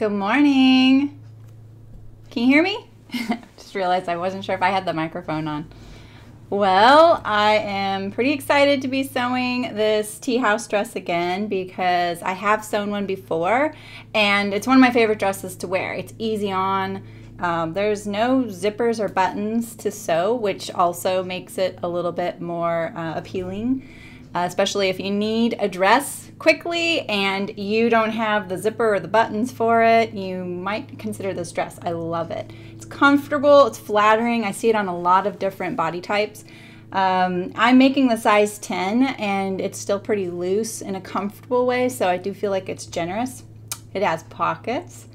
Good morning. Can you hear me? Just realized I wasn't sure if I had the microphone on. Well, I am pretty excited to be sewing this tea house dress again because I have sewn one before and it's one of my favorite dresses to wear. It's easy on. There's no zippers or buttons to sew, which also makes it a little bit more appealing, especially if you need a dress quickly and you don't have the zipper or the buttons for it. You might consider this dress. I love it. It's comfortable, it's flattering. I see it on a lot of different body types. I'm making the size 10 and it's still pretty loose in a comfortable way, so I do feel like it's generous. It has pockets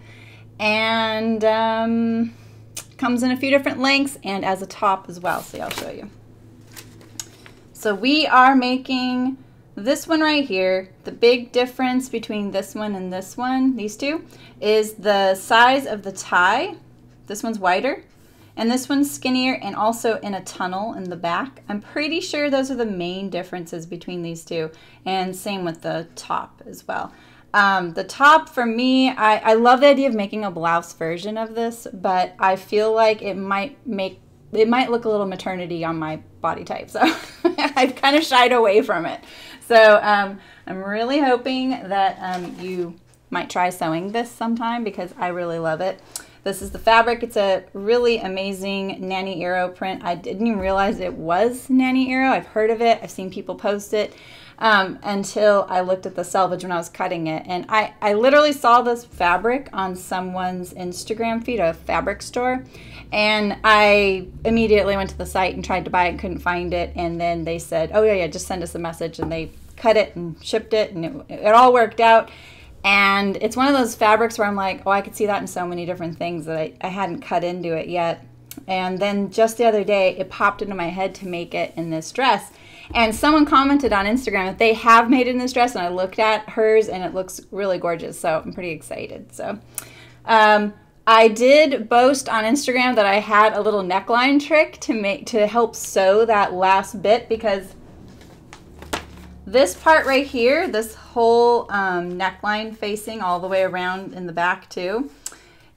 and comes in a few different lengths and as a top as well, so I'll show you. So we are making this one right here. The big difference between this one and this one, these two, is the size of the tie. This one's wider and this one's skinnier and also in a tunnel in the back. I'm pretty sure those are the main differences between these two, and same with the top as well. The top for me, I love the idea of making a blouse version of this, but I feel like it might look a little maternity on my body type, so I've kind of shied away from it. So I'm really hoping that you might try sewing this sometime because I really love it. This is the fabric. It's a really amazing Nani Iro print. I didn't even realize it was Nani Iro. I've heard of it. I've seen people post it until I looked at the selvage when I was cutting it. And I literally saw this fabric on someone's Instagram feed, a fabric store. And I immediately went to the site and tried to buy it and couldn't find it. And then they said, oh yeah, just send us a message. And they cut it and shipped it and it all worked out. And it's one of those fabrics where I'm like, oh, I could see that in so many different things that I hadn't cut into it yet. And then just the other day, it popped into my head to make it in this dress. And someone commented on Instagram that they have made it in this dress, and I looked at hers and it looks really gorgeous. So I'm pretty excited. So I did boast on Instagram that I had a little neckline trick to help sew that last bit, because this part right here, this whole neckline facing all the way around in the back too,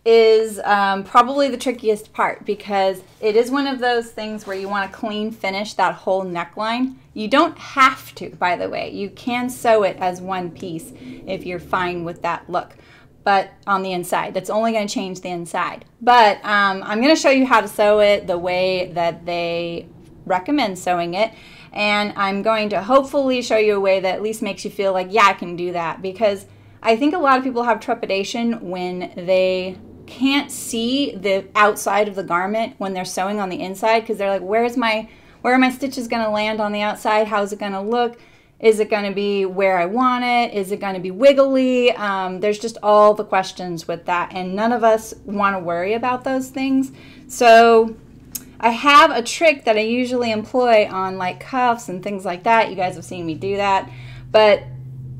is probably the trickiest part, because it is one of those things where you want to clean finish that whole neckline. You don't have to, by the way. You can sew it as one piece if you're fine with that look. But on the inside, that's only going to change the inside. But I'm going to show you how to sew it the way that they recommend sewing it. And I'm going to hopefully show you a way that at least makes you feel like, yeah, I can do that. Because I think a lot of people have trepidation when they can't see the outside of the garment when they're sewing on the inside, because they're like, where are my stitches going to land on the outside? How's it going to look? Is it going to be where I want it? Is it going to be wiggly? There's just all the questions with that, and none of us want to worry about those things. So I have a trick that I usually employ on like cuffs and things like that. You guys have seen me do that, but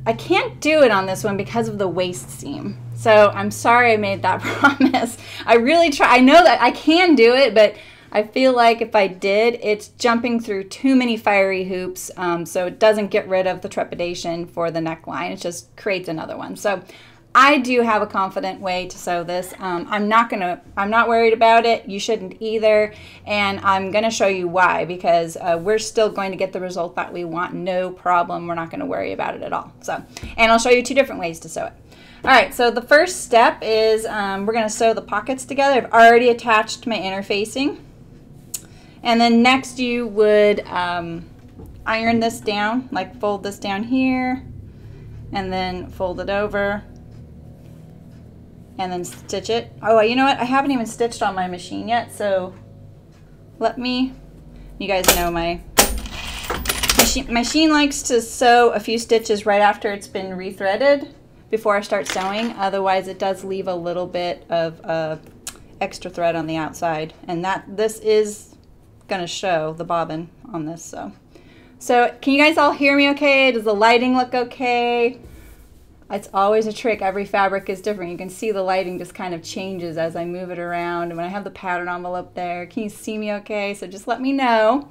I can't do it on this one because of the waist seam. So I'm sorry I made that promise. I really try. I know that I can do it, but I feel like if I did, it's jumping through too many fiery hoops, so it doesn't get rid of the trepidation for the neckline. It just creates another one. So I do have a confident way to sew this. I'm not worried about it. You shouldn't either. And I'm gonna show you why, because we're still going to get the result that we want. No problem. We're not gonna worry about it at all. So, and I'll show you two different ways to sew it. All right, so the first step is we're gonna sew the pockets together. I've already attached my interfacing. And then next you would iron this down, like fold this down here, and then fold it over, and then stitch it. Oh, you know what? I haven't even stitched on my machine yet, so you guys know my machine likes to sew a few stitches right after it's been rethreaded before I start sewing. Otherwise, it does leave a little bit of extra thread on the outside, and this is gonna show the bobbin on this. So can you guys all hear me okay? Does the lighting look okay? It's always a trick. Every fabric is different. You can see the lighting just kind of changes as I move it around. And when I have the pattern envelope there, can you see me okay? So just let me know.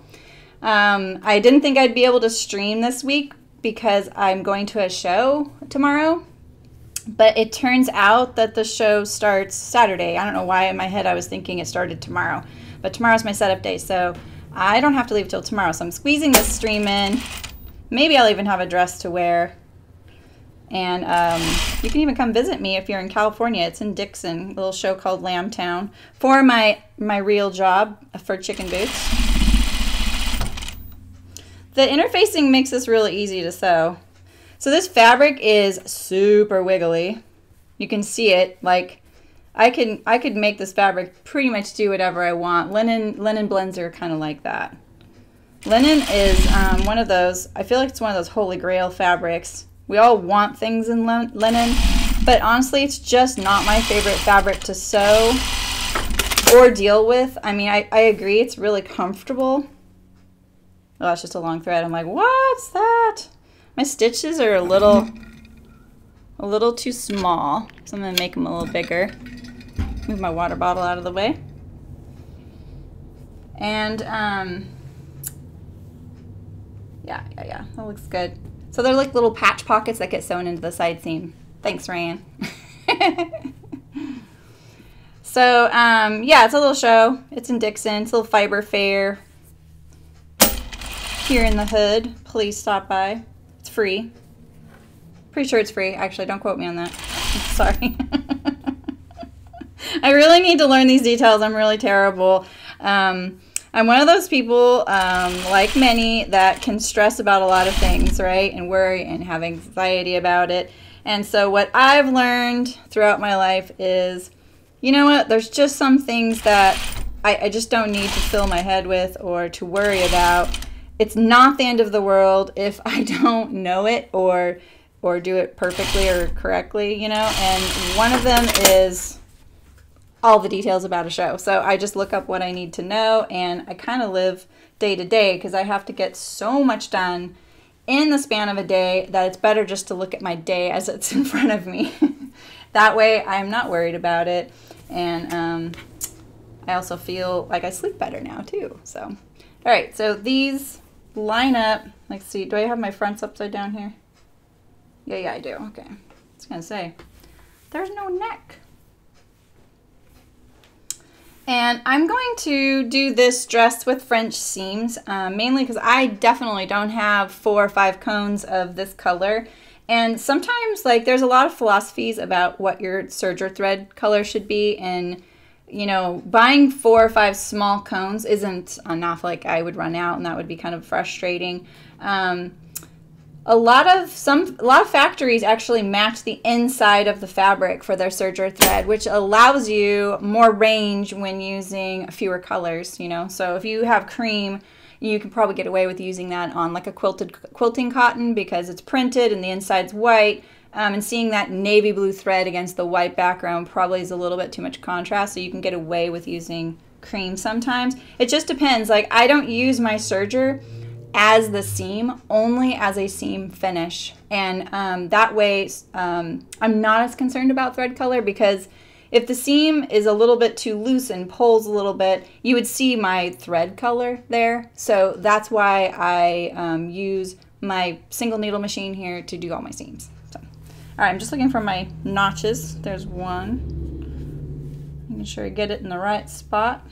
I didn't think I'd be able to stream this week because I'm going to a show tomorrow. But it turns out that the show starts Saturday. I don't know why in my head I was thinking it started tomorrow. But tomorrow's my setup day, so I don't have to leave till tomorrow. So I'm squeezing this stream in. Maybe I'll even have a dress to wear. And you can even come visit me if you're in California. It's in Dixon, a little show called Lambtown, for my real job for chicken boots. The interfacing makes this really easy to sew. So this fabric is super wiggly. You can see it. Like I could make this fabric pretty much do whatever I want. Linen blends are kind of like that. Linen is one of those, I feel like it's one of those holy grail fabrics. We all want things in linen, but honestly, it's just not my favorite fabric to sew or deal with. I mean, I agree, it's really comfortable. Oh, it's just a long thread. I'm like, what's that? My stitches are a little too small, so I'm gonna make them a little bigger. Move my water bottle out of the way. And yeah, that looks good. So they're like little patch pockets that get sewn into the side seam. Thanks, Ryan. So yeah, it's a little show. It's in Dixon. It's a little fiber fair here in the hood. Please stop by. It's free. Pretty sure it's free. Actually, don't quote me on that. Sorry. I really need to learn these details. I'm really terrible. I'm one of those people, like many, that can stress about a lot of things, right? And worry and have anxiety about it. And so what I've learned throughout my life is, you know what? There's just some things that I just don't need to fill my head with or to worry about. It's not the end of the world if I don't know it or do it perfectly or correctly, you know? And one of them is all the details about a show. So I just look up what I need to know, and I kind of live day to day because I have to get so much done in the span of a day that it's better just to look at my day as it's in front of me. That way I'm not worried about it, and I also feel like I sleep better now too. So, all right, so these line up. Let's see, do I have my fronts upside down here? Yeah, I do. Okay. I was gonna say, there's no neck. And I'm going to do this dress with French seams, mainly because I definitely don't have 4 or 5 cones of this color. And sometimes, like, there's a lot of philosophies about what your serger thread color should be, and you know, buying 4 or 5 small cones isn't enough. Like, I would run out, and that would be kind of frustrating. A lot of factories actually match the inside of the fabric for their serger thread, which allows you more range when using fewer colors, you know. So if you have cream, you can probably get away with using that on like a quilting cotton because it's printed and the inside's white. And seeing that navy blue thread against the white background probably is a little bit too much contrast, so you can get away with using cream sometimes. It just depends. Like, I don't use my serger as the seam, only as a seam finish. And that way I'm not as concerned about thread color, because if the seam is a little bit too loose and pulls a little bit, you would see my thread color there. So that's why I use my single needle machine here to do all my seams. All right, I'm just looking for my notches. There's one. Making sure I get it in the right spot.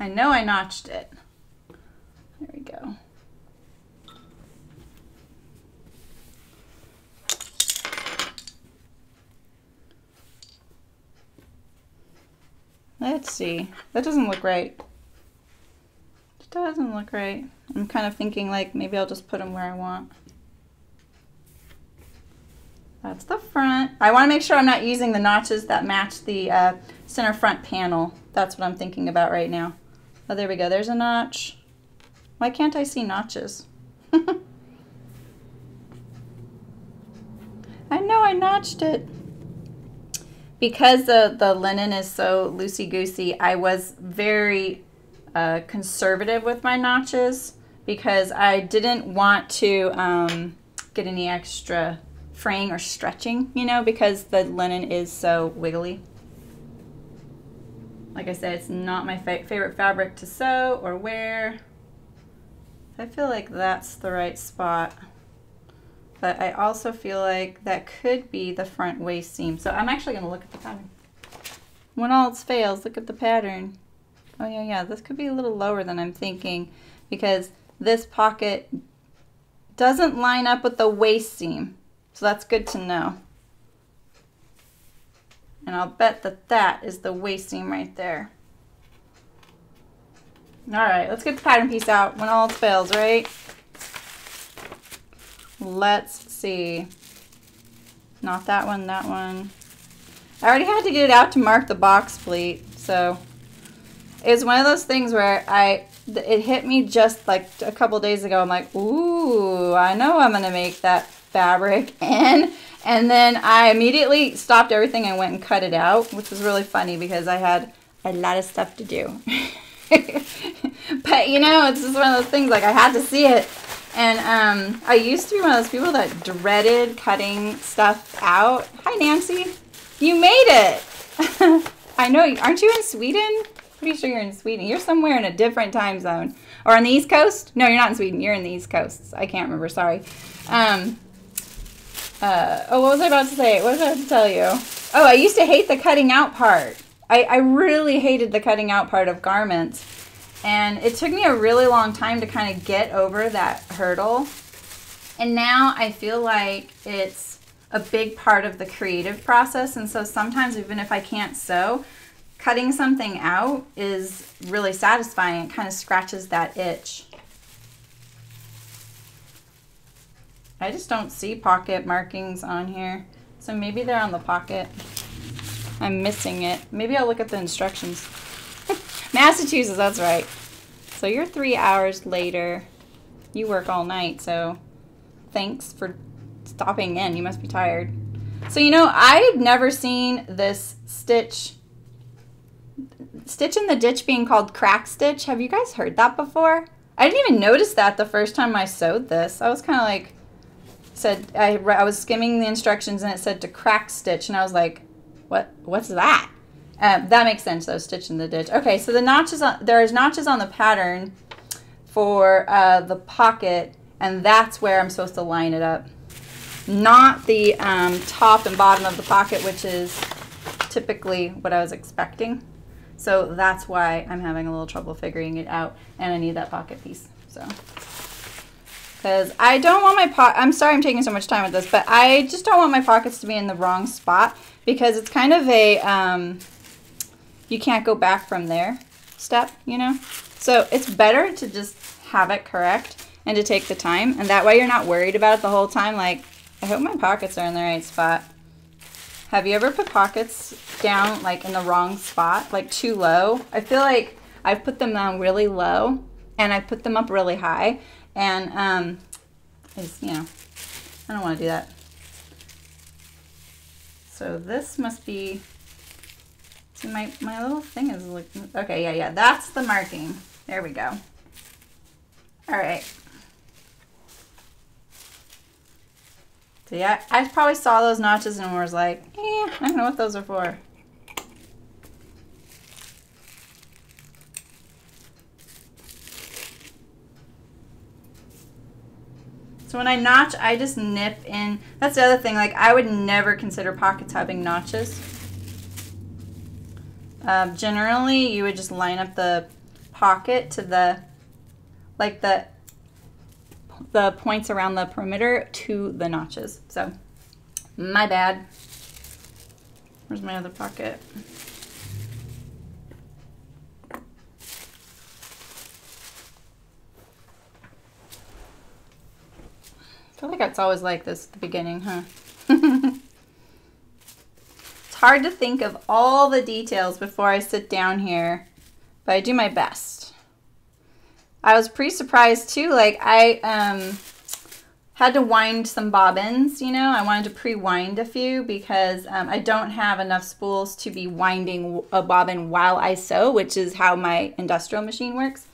I know I notched it. There we go. Let's see. That doesn't look right. It doesn't look right. I'm kind of thinking like maybe I'll just put them where I want. That's the front. I want to make sure I'm not using the notches that match the center front panel. That's what I'm thinking about right now. Oh, there we go. There's a notch. Why can't I see notches? I know I notched it. Because the linen is so loosey-goosey, I was very conservative with my notches because I didn't want to get any extra fraying or stretching, you know, because the linen is so wiggly. Like I said, it's not my favorite fabric to sew or wear. I feel like that's the right spot. But I also feel like that could be the front waist seam. So I'm actually going to look at the pattern. When all else fails, look at the pattern. Oh yeah, this could be a little lower than I'm thinking because this pocket doesn't line up with the waist seam. So that's good to know. And I'll bet that that is the waist seam right there. All right, let's get the pattern piece out when all else fails, right? Let's see. Not that one, that one. I already had to get it out to mark the box pleat, so it's one of those things where it hit me just like a couple days ago. I'm like, ooh, I know I'm gonna make that fabric and then I immediately stopped everything and went and cut it out, which was really funny because I had a lot of stuff to do. But you know, it's just one of those things, like I had to see it. And I used to be one of those people that dreaded cutting stuff out. Hi, Nancy. You made it. I know. Aren't you in Sweden? Pretty sure you're in Sweden. You're somewhere in a different time zone. Or on the East Coast? No, you're not in Sweden. You're in the East Coast. I can't remember. Sorry. Oh, what was I about to say? What was I about to tell you? Oh, I used to hate the cutting out part. I really hated the cutting out part of garments. And it took me a really long time to kind of get over that hurdle. And now I feel like it's a big part of the creative process. And so sometimes even if I can't sew, cutting something out is really satisfying. It kind of scratches that itch. I just don't see pocket markings on here. So maybe they're on the pocket. I'm missing it. Maybe I'll look at the instructions. Massachusetts, that's right. So you're 3 hours later. You work all night, so thanks for stopping in. You must be tired. So you know, I've never seen this stitch in the ditch being called crack stitch. Have you guys heard that before? I didn't even notice that the first time I sewed this. I was kind of like, I was skimming the instructions and it said to crack stitch, and I was like, what's that? That makes sense though, stitch in the ditch. Okay, so the notches there's notches on the pattern for the pocket, and that's where I'm supposed to line it up. Not the top and bottom of the pocket, which is typically what I was expecting. So that's why I'm having a little trouble figuring it out, and I need that pocket piece. So, because I don't want my I'm sorry I'm taking so much time with this, but I just don't want my pockets to be in the wrong spot, because it's kind of a you can't go back from there step, you know? So it's better to just have it correct and to take the time, and that way you're not worried about it the whole time, like, I hope my pockets are in the right spot. Have you ever put pockets down like in the wrong spot, like too low? I feel like I've put them down really low and I put them up really high, and you know, I don't want to do that. So this must be, see, my little thing is looking, okay, yeah, that's the marking. There we go. All right. So yeah, I probably saw those notches and was like, I don't know what those are for. So when I notch, I just nip in. That's the other thing, like I would never consider pockets having notches. Generally, you would just line up the pocket to the, like the points around the perimeter to the notches. So, my bad. Where's my other pocket? I feel like it's always like this at the beginning, huh? It's hard to think of all the details before I sit down here, but I do my best. I was pretty surprised too, like I had to wind some bobbins, you know. I wanted to pre-wind a few because I don't have enough spools to be winding a bobbin while I sew, which is how my industrial machine works.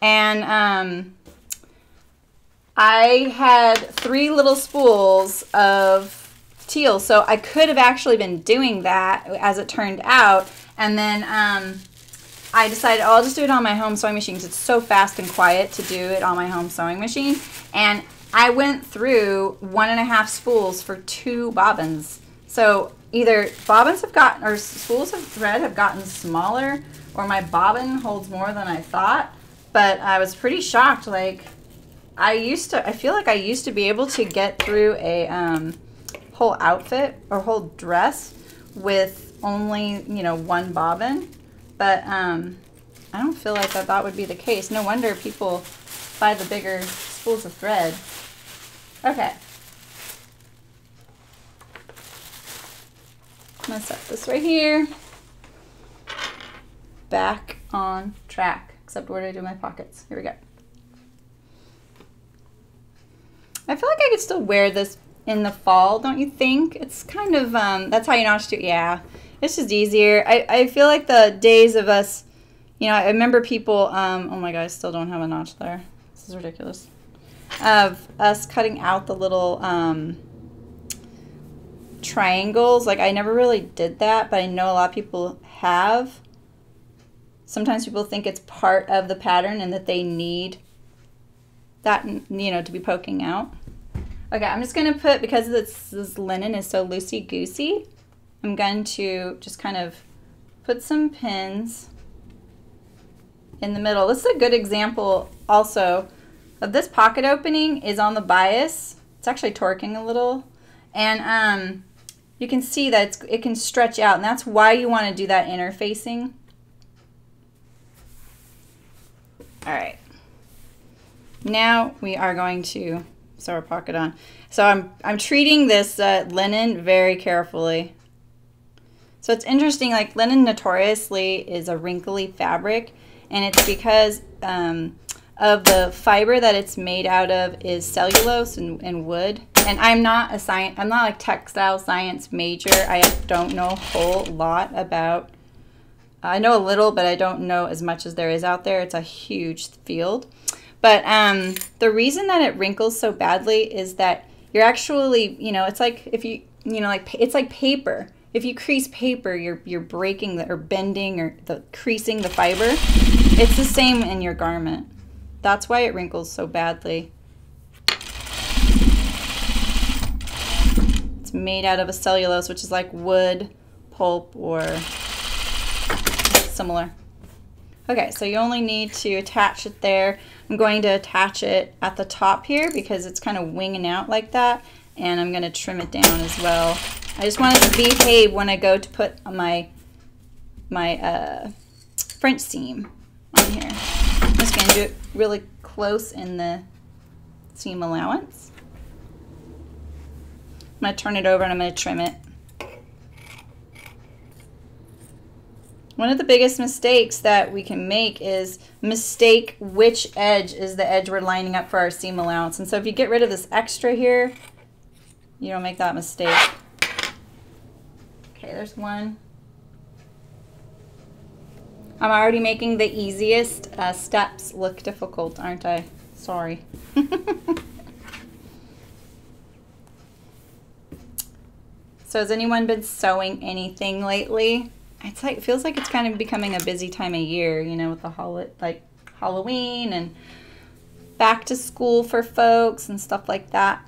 And I had 3 little spools of teal, so I could have actually been doing that as it turned out, and then I decided, oh, I'll just do it on my home sewing machine because it's so fast and quiet to do it on my home sewing machine. And I went through 1.5 spools for 2 bobbins. So either bobbins have gotten, or spools of thread have gotten smaller, or my bobbin holds more than I thought. But I was pretty shocked. Like, I feel like I used to be able to get through a whole outfit or whole dress with only, you know, 1 bobbin. But I don't feel like that would be the case. No wonder people buy the bigger spools of thread. Okay. I'm going to set this right here. Back on track. Except what do I do with my pockets? Here we go. I feel like I could still wear this in the fall, don't you think? It's kind of, that's how you notch it. Yeah. It's just easier. I feel like the days of us, you know, I remember people, oh my God, I still don't have a notch there. This is ridiculous. Of us cutting out the little triangles. Like, I never really did that, but I know a lot of people have. Sometimes people think it's part of the pattern and that they need that, you know, to be poking out. Okay, I'm just going to put, because this linen is so loosey-goosey, I'm going to just kind of put some pins in the middle. This is a good example also of this pocket opening is on the bias. It's actually torquing a little. And you can see that it can stretch out, and that's why you want to do that interfacing. All right. Now we are going to sew our pocket on. So I'm treating this linen very carefully. So it's interesting, like linen notoriously is a wrinkly fabric, and it's because of the fiber that it's made out of is cellulose and wood. And I'm not like textile science major. I don't know a whole lot about, I know a little, but I don't know as much as there is out there. It's a huge field. But the reason that it wrinkles so badly is that you're actually, you know, it's like if you know, like it's like paper. If you crease paper, you're breaking or bending or creasing the fiber. It's the same in your garment. That's why it wrinkles so badly. It's made out of a cellulose, which is like wood, pulp, or similar. Okay, so you only need to attach it there. I'm going to attach it at the top here because it's kind of winging out like that, and I'm going to trim it down as well. I just want it to behave when I go to put my French seam on here. I'm just going to do it really close in the seam allowance. I'm going to turn it over and I'm going to trim it. One of the biggest mistakes that we can make is mistake which edge is the edge we're lining up for our seam allowance. And so if you get rid of this extra here, you don't make that mistake. Okay, there's one. I'm already making the easiest steps look difficult, aren't I? Sorry. So has anyone been sewing anything lately? It's like, it feels like it's kind of becoming a busy time of year, you know, with the like Halloween and back to school for folks and stuff like that.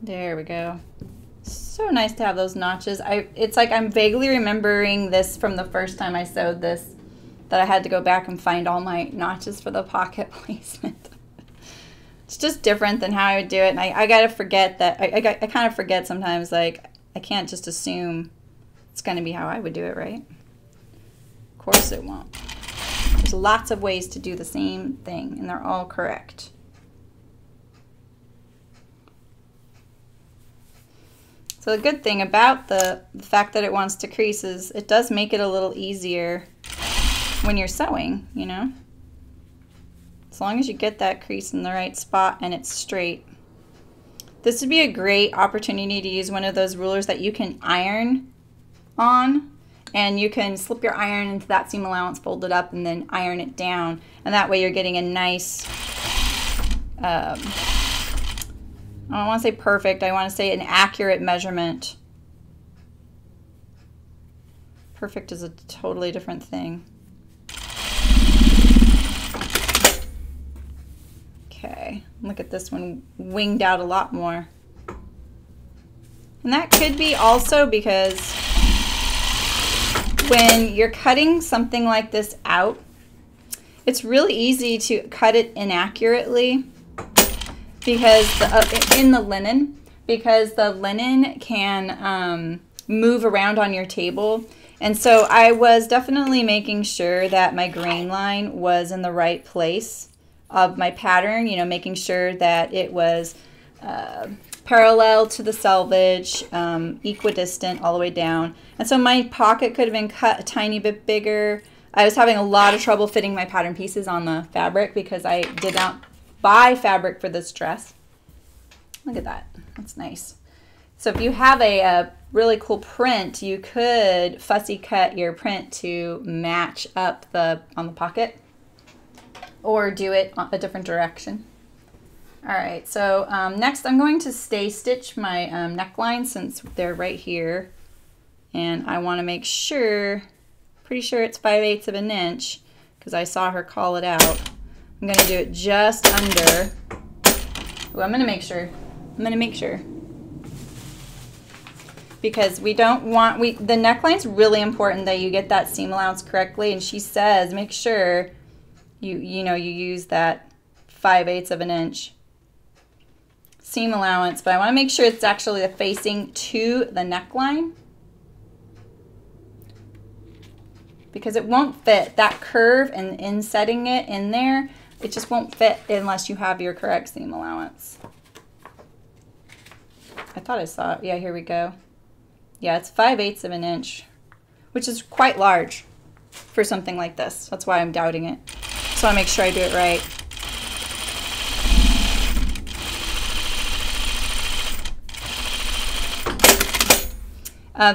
There we go. So nice to have those notches. It's like I'm vaguely remembering this from the first time I sewed this, that I had to go back and find all my notches for the pocket placement. It's just different than how I would do it, and I gotta forget that. I kind of forget sometimes, like, I can't just assume it's gonna be how I would do it, right? Of course it won't. There's lots of ways to do the same thing, and they're all correct. So the good thing about the fact that it wants to crease is it does make it a little easier when you're sewing, you know? As long as you get that crease in the right spot and it's straight. This would be a great opportunity to use one of those rulers that you can iron on, and you can slip your iron into that seam allowance, fold it up, and then iron it down. And that way you're getting a nice, I don't want to say perfect, I want to say an accurate measurement perfect is a totally different thing. Okay, look at this one winged out a lot more. And that could be also because when you're cutting something like this out, it's really easy to cut it inaccurately because in the linen, because the linen can move around on your table. And so I was definitely making sure that my grain line was in the right place of my pattern, you know, making sure that it was parallel to the selvage, equidistant all the way down. And so my pocket could have been cut a tiny bit bigger. I was having a lot of trouble fitting my pattern pieces on the fabric because I did not buy fabric for this dress. Look at that, that's nice. So if you have a really cool print, you could fussy cut your print to match up on the pocket, or do it a different direction. All right, so next I'm going to stay stitch my neckline since they're right here. And I want to make sure, pretty sure it's 5/8 of an inch because I saw her call it out. I'm going to do it just under. Ooh, I'm going to make sure. Because we don't want, the neckline's really important that you get that seam allowance correctly. And she says, make sure you use that 5/8 of an inch seam allowance, but I want to make sure it's actually facing to the neckline because it won't fit that curve, and in setting it in there, it just won't fit unless you have your correct seam allowance. I thought I saw it. Yeah, here we go. Yeah, it's 5/8 of an inch, which is quite large for something like this. That's why I'm doubting it. So I make sure I do it right.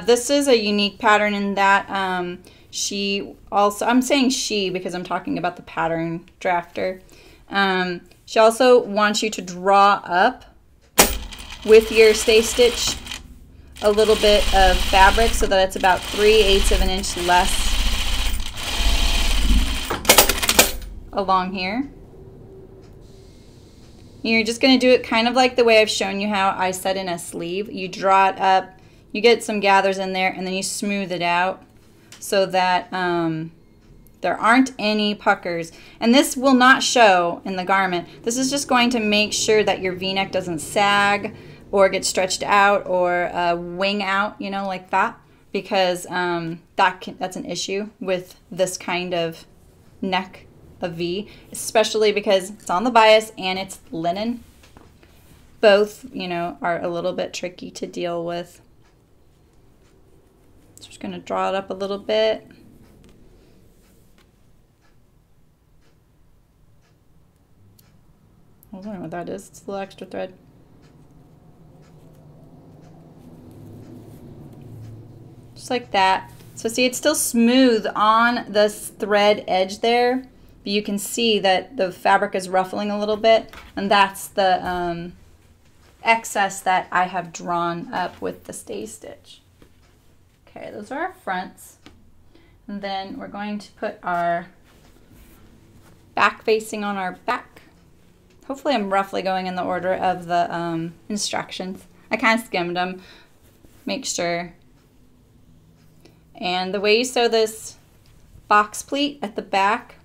This is a unique pattern in that she also, I'm saying she because I'm talking about the pattern drafter. She also wants you to draw up with your stay stitch a little bit of fabric so that it's about 3/8 of an inch less along here. You're just going to do it kind of like the way I've shown you how I set in a sleeve. You draw it up, you get some gathers in there, and then you smooth it out so that there aren't any puckers. And this will not show in the garment. This is just going to make sure that your V-neck doesn't sag or get stretched out or wing out, you know, like that, because that's an issue with this kind of neck of V, especially because it's on the bias and it's linen. Both, you know, are a little bit tricky to deal with. So I'm just going to draw it up a little bit. I was wondering what that is. It's a little extra thread. Just like that. So see, it's still smooth on this thread edge there, but you can see that the fabric is ruffling a little bit, and that's the excess that I have drawn up with the stay stitch. Okay, those are our fronts. And then we're going to put our back facing on our back. Hopefully I'm roughly going in the order of the instructions. I kind of skimmed them, make sure. And the way you sew this box pleat at the back,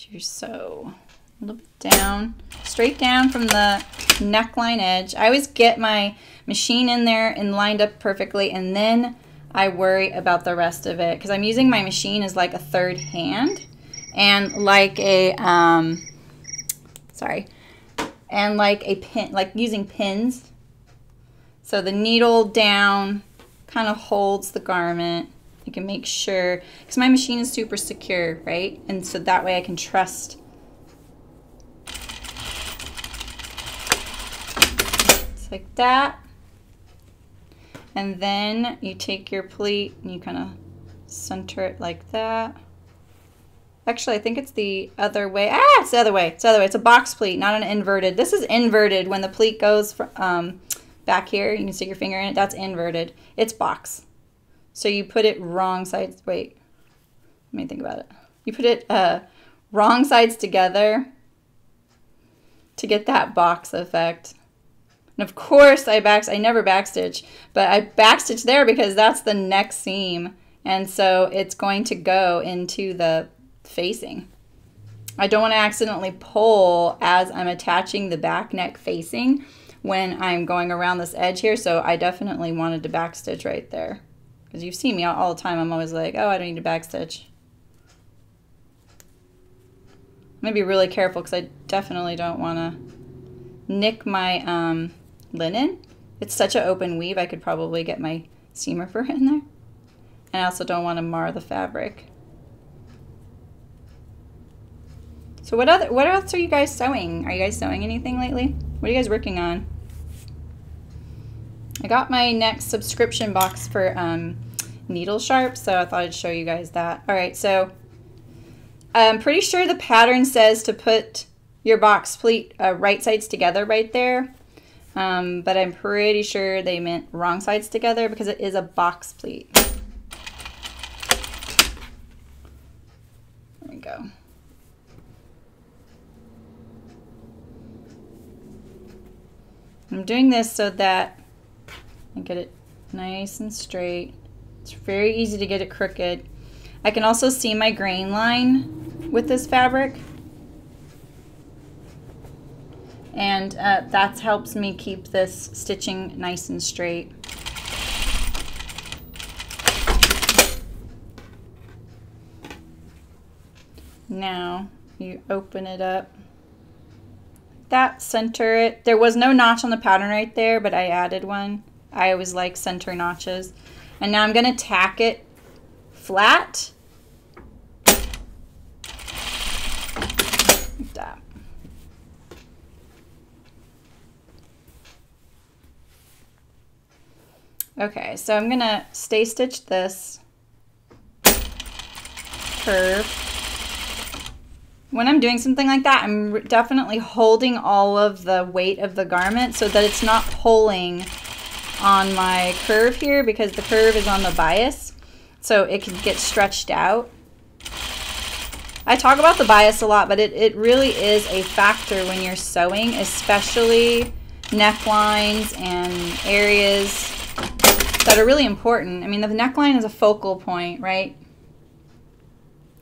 you sew a little bit down, straight down from the neckline edge. I always get my machine in there and lined up perfectly, and then I worry about the rest of it because I'm using my machine as like a third hand and like a and like a pin, like using pins. So the needle down kind of holds the garment. You can make sure, because my machine is super secure, right? And so that way I can trust. It's like that. And then you take your pleat and you kind of center it like that. Actually, I think it's the other way. Ah, it's the other way. It's the other way. It's a box pleat, not an inverted. This is inverted. When the pleat goes from, back here, you can stick your finger in it. That's inverted. It's box. So you put it wrong sides. Wait, let me think about it. You put it wrong sides together to get that box effect. And of course I never backstitch, but I backstitch there because that's the neck seam. And so it's going to go into the facing. I don't want to accidentally pull as I'm attaching the back neck facing when I'm going around this edge here. So I definitely wanted to backstitch right there. Because you see me all the time, I'm always like, oh, I don't need to backstitch. I'm going to be really careful because I definitely don't want to nick my linen. It's such an open weave, I could probably get my seam ripper in there. And I also don't want to mar the fabric. So what else are you guys sewing? Are you guys sewing anything lately? What are you guys working on? I got my next subscription box for needle sharp, so I thought I'd show you guys that. All right, so I'm pretty sure the pattern says to put your box pleat right sides together right there, but I'm pretty sure they meant wrong sides together because it is a box pleat. There we go. I'm doing this so that I get it nice and straight. It's very easy to get it crooked. I can also see my grain line with this fabric. And that helps me keep this stitching nice and straight. Now you open it up. That, center it. There was no notch on the pattern right there, but I added one. I always like center notches. And now I'm going to tack it flat. Like that. Okay, so I'm going to stay stitch this curve. When I'm doing something like that, I'm definitely holding all of the weight of the garment so that it's not pulling on my curve here because the curve is on the bias, so it can get stretched out. I talk about the bias a lot, but it really is a factor when you're sewing, especially necklines and areas that are really important. I mean, the neckline is a focal point, right?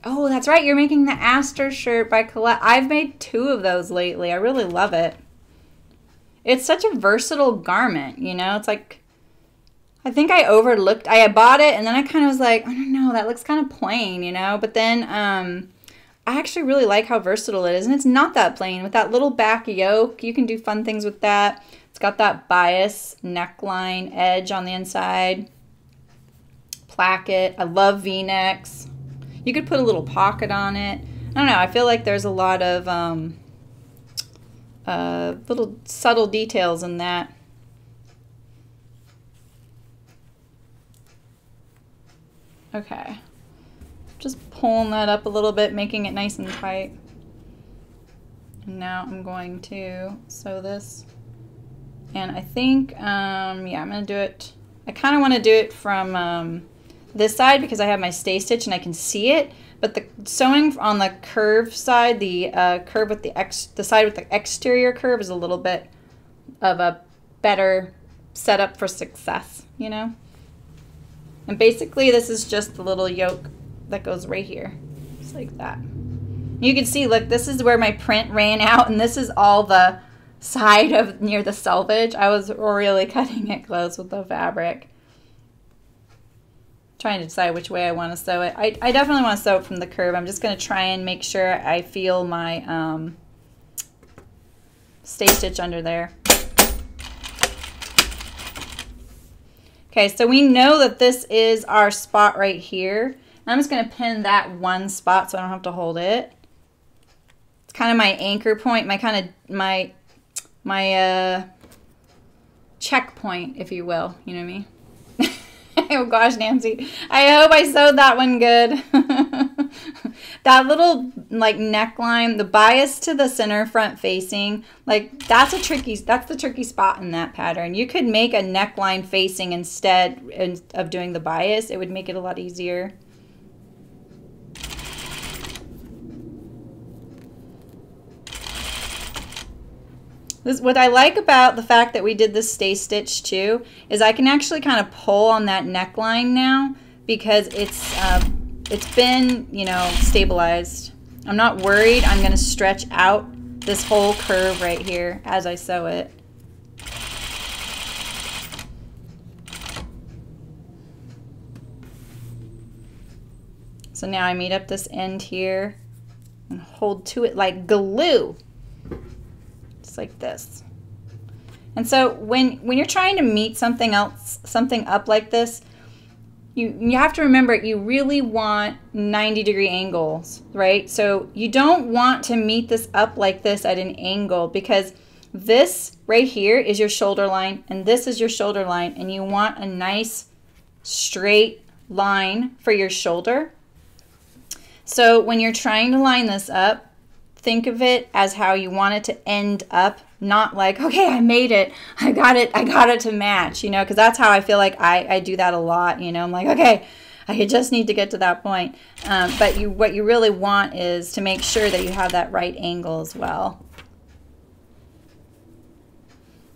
Oh, that's right. You're making the Aster shirt by Colette. I've made 2 of those lately. I really love it. It's such a versatile garment, you know? It's like, I think I overlooked. I bought it and then I kind of was like, I don't know, that looks kind of plain, you know? But then I actually really like how versatile it is. And it's not that plain. With that little back yoke, you can do fun things with that. It's got that bias neckline edge on the inside. Placket. I love V-necks. You could put a little pocket on it. I don't know. I feel like there's a lot of little subtle details in that. Okay. Just pulling that up a little bit, making it nice and tight. And now I'm going to sew this. And I think, yeah, I'm going to do it. I kind of want to do it from this side because I have my stay stitch and I can see it, but the sewing on the curve side, the curve with the side with the exterior curve is a little bit of a better setup for success, you know? And basically this is just the little yoke that goes right here, just like that. You can see, look, this is where my print ran out and this is all the side of near the selvage. I was really cutting it close with the fabric. Trying to decide which way I want to sew it. I definitely want to sew it from the curve. I'm just going to try and make sure I feel my stay stitch under there. Okay, so we know that this is our spot right here. I'm just going to pin that one spot so I don't have to hold it. It's kind of my anchor point, my checkpoint, if you will. You know what I mean? Oh gosh, Nancy. I hope I sewed that one good. that little like neckline, the bias to the center front facing, like that's the tricky spot in that pattern. You could make a neckline facing instead of doing the bias. It would make it a lot easier. What I like about the fact that we did this stay stitch too is I can actually kind of pull on that neckline now because it's been, you know, stabilized. I'm not worried I'm going to stretch out this whole curve right here as I sew it. So now I meet up this end here and hold to it like glue. Just like this. And so when you're trying to meet something up like this, you have to remember you really want 90-degree angles, right? So you don't want to meet this up like this at an angle because this right here is your shoulder line and this is your shoulder line, and you want a nice straight line for your shoulder. So when you're trying to line this up, think of it as how you want it to end up, not like, okay, I made it, I got it to match, you know, because that's how I feel like I do that a lot, you know. I'm like, okay, I just need to get to that point. But what you really want is to make sure that you have that right angle as well.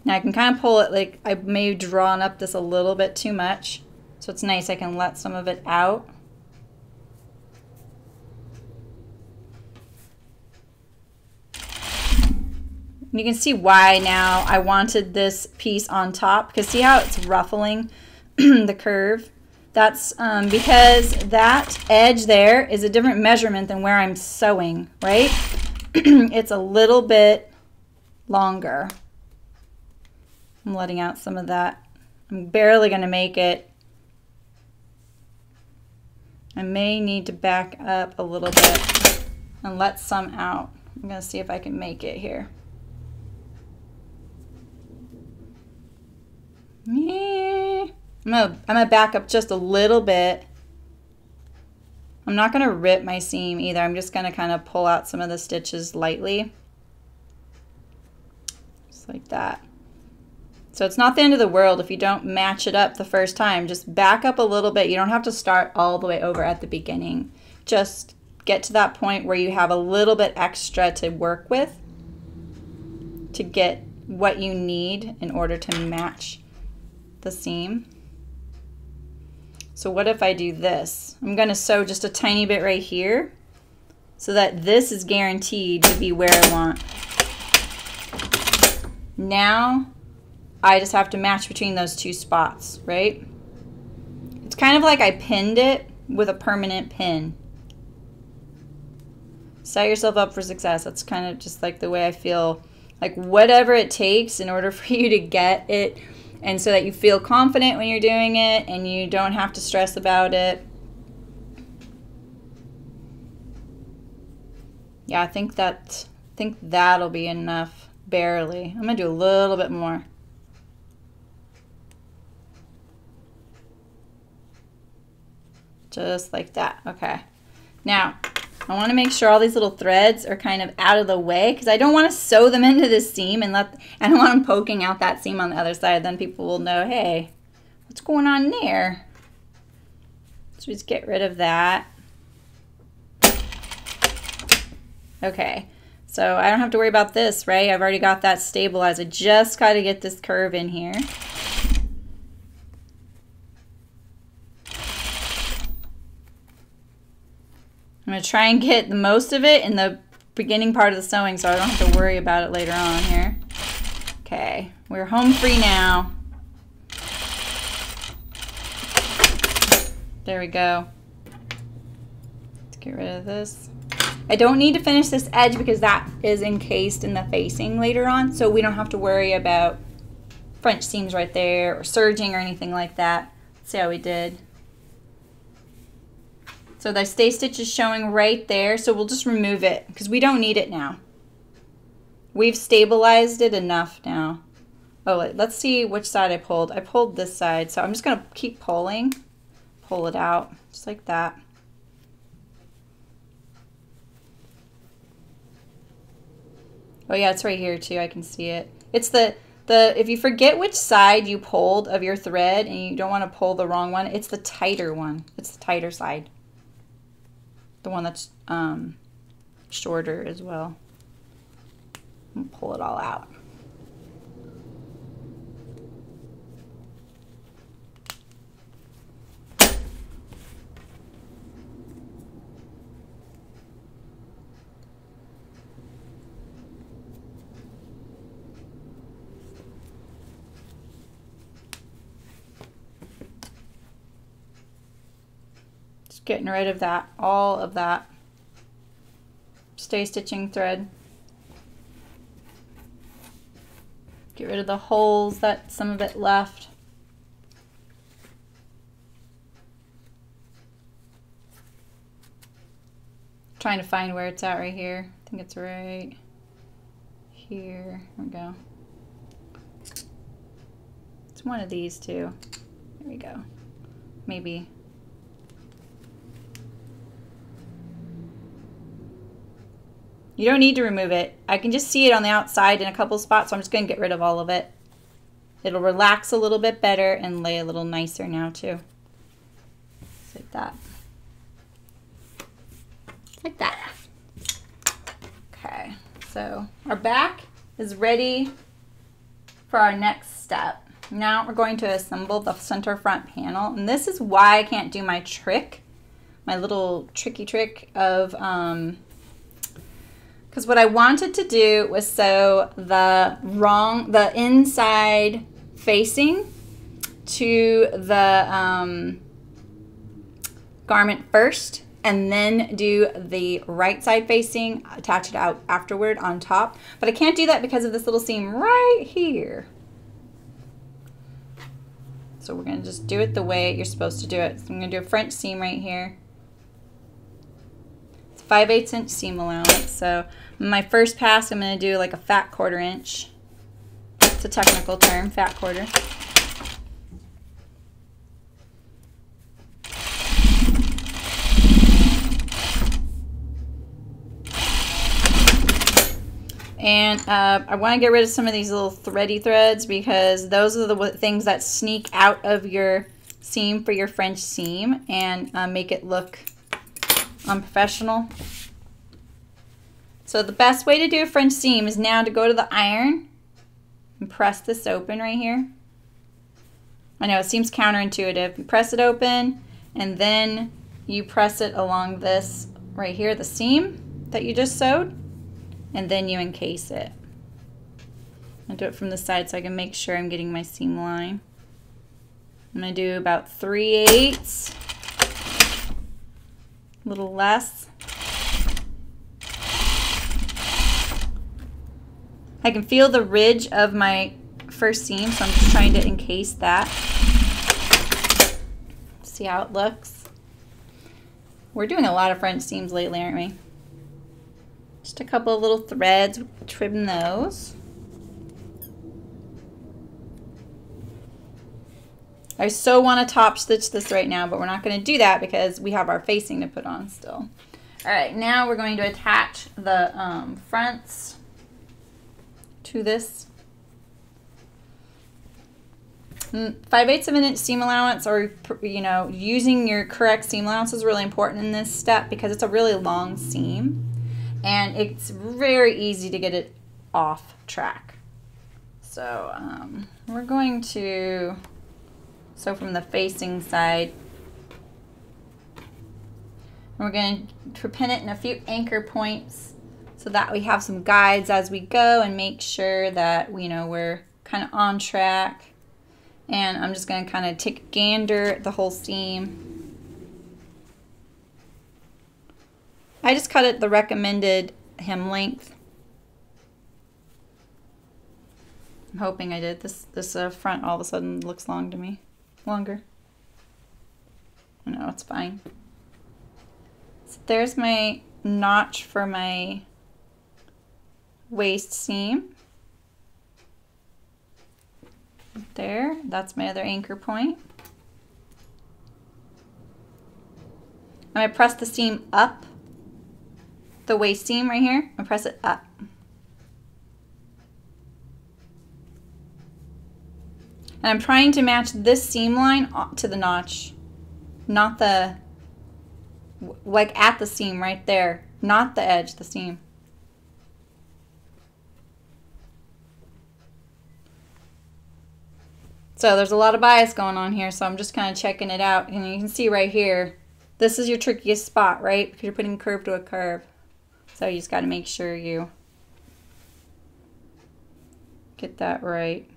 Now I can kind of pull it, like I may have drawn up this a little bit too much, so it's nice I can let some of it out. You can see why now I wanted this piece on top, because see how it's ruffling the curve? That's because that edge there is a different measurement than where I'm sewing, right? It's a little bit longer. I'm letting out some of that. I'm barely going to make it. I may need to back up a little bit and let some out. I'm going to see if I can make it here. Yeah. I'm gonna back up just a little bit. I'm not gonna rip my seam either. I'm just gonna kind of pull out some of the stitches lightly. Just like that. So it's not the end of the world if you don't match it up the first time. Just back up a little bit. You don't have to start all the way over at the beginning. Just get to that point where you have a little bit extra to work with to get what you need in order to match the seam. So what if I do this? I'm going to sew just a tiny bit right here so that this is guaranteed to be where I want. Now I just have to match between those two spots, right? It's kind of like I pinned it with a permanent pin. Set yourself up for success. That's kind of just like the way I feel, like whatever it takes in order for you to get it, and so that you feel confident when you're doing it and you don't have to stress about it. Yeah, I think that'll be enough, barely. I'm gonna do a little bit more. Just like that. Okay. Now, I want to make sure all these little threads are kind of out of the way because I don't want to sew them into this seam and I don't want them poking out that seam on the other side. Then people will know, hey, what's going on there? So just get rid of that. Okay, so I don't have to worry about this, right? I've already got that stabilized. I just got to get this curve in here. I'm going to try and get the most of it in the beginning part of the sewing so I don't have to worry about it later on here. Okay, we're home free now. There we go. Let's get rid of this. I don't need to finish this edge because that is encased in the facing later on, so we don't have to worry about French seams right there or serging or anything like that. Let's see how we did. So the stay stitch is showing right there, so we'll just remove it because we don't need it now. We've stabilized it enough now. Oh, let's see which side I pulled. I pulled this side, so I'm just going to keep pulling. Pull it out, just like that. Oh yeah, it's right here too. I can see it. It's the if you forget which side you pulled of your thread and you don't want to pull the wrong one, it's the tighter one. It's the tighter side. The one that's shorter as well. And pull it all out. Getting rid of that, all of that stay stitching thread. Get rid of the holes that some of it left. Trying to find where it's at right here. I think it's right here. There we go. It's one of these two. There we go. Maybe. You don't need to remove it. I can just see it on the outside in a couple spots, so I'm just going to get rid of all of it. It'll relax a little bit better and lay a little nicer now too. Just like that. Like that. Okay, so our back is ready for our next step. Now we're going to assemble the center front panel, and this is why I can't do my trick, my little tricky trick of because what I wanted to do was sew the inside facing to the garment first, and then do the right side facing, attach it out afterward on top. But I can't do that because of this little seam right here. So we're gonna just do it the way you're supposed to do it. So I'm gonna do a French seam right here. 5/8 inch seam allowance. So my first pass, I'm going to do like a fat 1/4 inch. It's a technical term, fat quarter. And I want to get rid of some of these little thready threads because those are the things that sneak out of your seam for your French seam and make it look unprofessional. So the best way to do a French seam is now to go to the iron and press this open right here. I know it seems counterintuitive. You press it open and then you press it along this right here, the seam that you just sewed, and then you encase it. I'll do it from the side so I can make sure I'm getting my seam line. I'm going to do about 3/8, a little less. I can feel the ridge of my first seam, so I'm just trying to encase that. See how it looks. We're doing a lot of French seams lately, aren't we? Just a couple of little threads, trim those. I so want to top stitch this right now, but we're not going to do that because we have our facing to put on still. All right, now we're going to attach the fronts to this. 5/8 of an inch seam allowance, or using your correct seam allowance is really important in this step because it's a really long seam and it's very easy to get it off track. So we're going to sew from the facing side. And we're going to pin it in a few anchor points so that we have some guides as we go and make sure that we're kind of on track. And I'm just going to kind of take a gander at the whole seam. I just cut it the recommended hem length. I'm hoping I did. This front all of a sudden looks long to me. Longer. No, it's fine. So there's my notch for my waist seam. There, that's my other anchor point. I'm going to press the seam up, the waist seam right here, and press it up. And I'm trying to match this seam line to the notch, not the, like at the seam right there, not the edge, the seam. So there's a lot of bias going on here, so I'm just kind of checking it out. And you can see right here, this is your trickiest spot, right? Because you're putting curve to a curve. So you just got to make sure you get that right.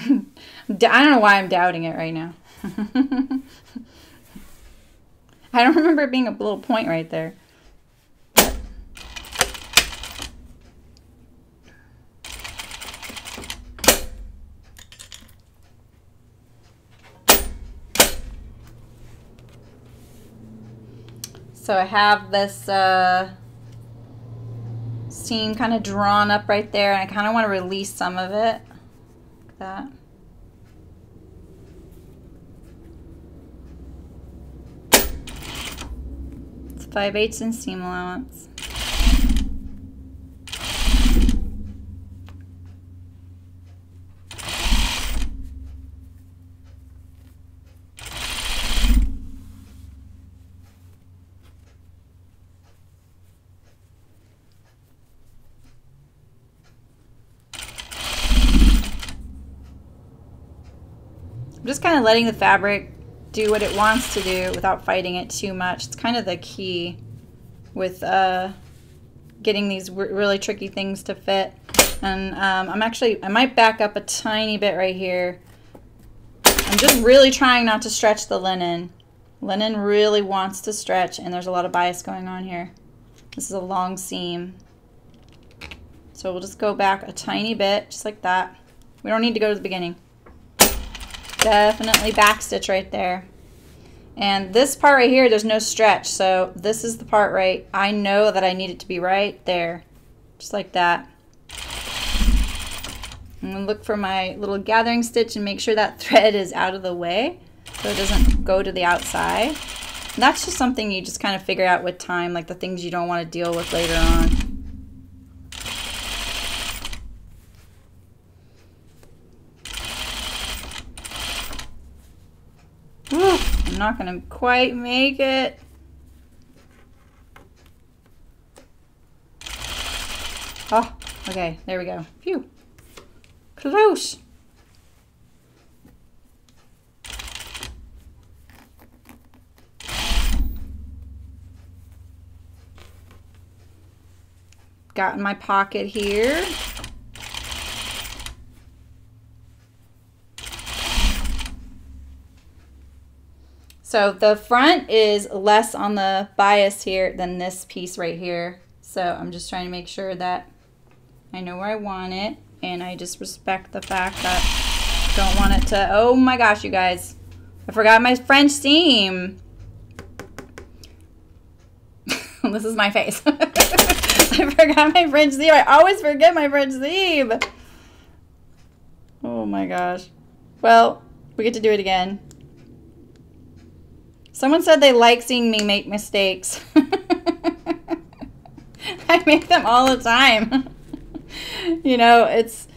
I don't know why I'm doubting it right now. I don't remember it being a little point right there. So I have this seam kind of drawn up right there, and I kind of want to release some of it, like that. It's 5/8 in seam allowance. I'm just kind of letting the fabric do what it wants to do without fighting it too much. It's kind of the key with getting these really tricky things to fit. And I might back up a tiny bit right here. I'm just really trying not to stretch the linen. Linen really wants to stretch, and there's a lot of bias going on here. This is a long seam. So we'll just go back a tiny bit, just like that. We don't need to go to the beginning. Definitely back stitch right there. And this part right here, there's no stretch, so this is the part right, I know that I need it to be right there, just like that. I'm gonna look for my little gathering stitch and make sure that thread is out of the way so it doesn't go to the outside. And that's just something you just kind of figure out with time, like the things you don't want to deal with later on. I'm not going to quite make it. Oh, okay, there we go. Phew. Close. Got in my pocket here. So the front is less on the bias here than this piece right here. So I'm just trying to make sure that I know where I want it, and I just respect the fact that I don't want it to, oh my gosh, you guys, I forgot my French seam. This is my face. I forgot my French seam. I always forget my French seam. Oh my gosh. Well, we get to do it again. Someone said they like seeing me make mistakes. I make them all the time. You know, it's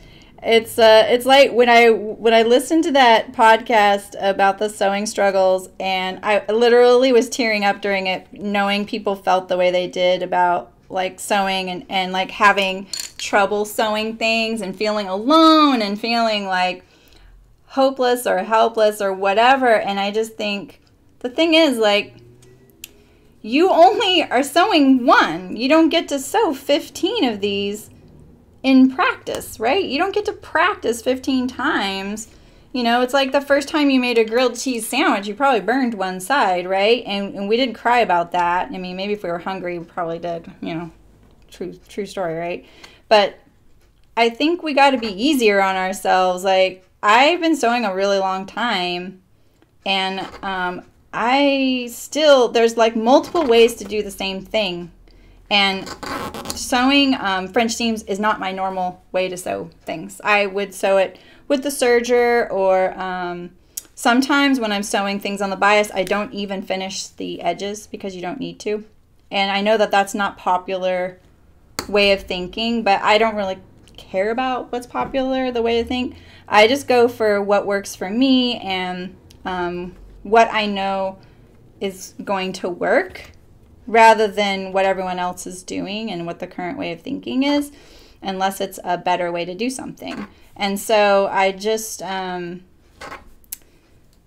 like when I listened to that podcast about the sewing struggles, and I literally was tearing up during it, knowing people felt the way they did about like sewing and like having trouble sewing things and feeling alone and feeling like hopeless or helpless or whatever. And I just think, the thing is, like, you only are sewing one. You don't get to sew 15 of these in practice, right? You don't get to practice 15 times. You know, it's like the first time you made a grilled cheese sandwich, you probably burned one side, right? And we didn't cry about that. I mean, maybe if we were hungry, we probably did, you know, true story, right? But I think we got to be easier on ourselves. Like, I've been sewing a really long time, and there's like multiple ways to do the same thing. And sewing French seams is not my normal way to sew things. I would sew it with the serger, or sometimes when I'm sewing things on the bias, I don't even finish the edges because you don't need to. And I know that that's not popular way of thinking, but I don't really care about what's popular, the way I think. I just go for what works for me and what I know is going to work rather than what everyone else is doing and what the current way of thinking is, unless it's a better way to do something. And so I just,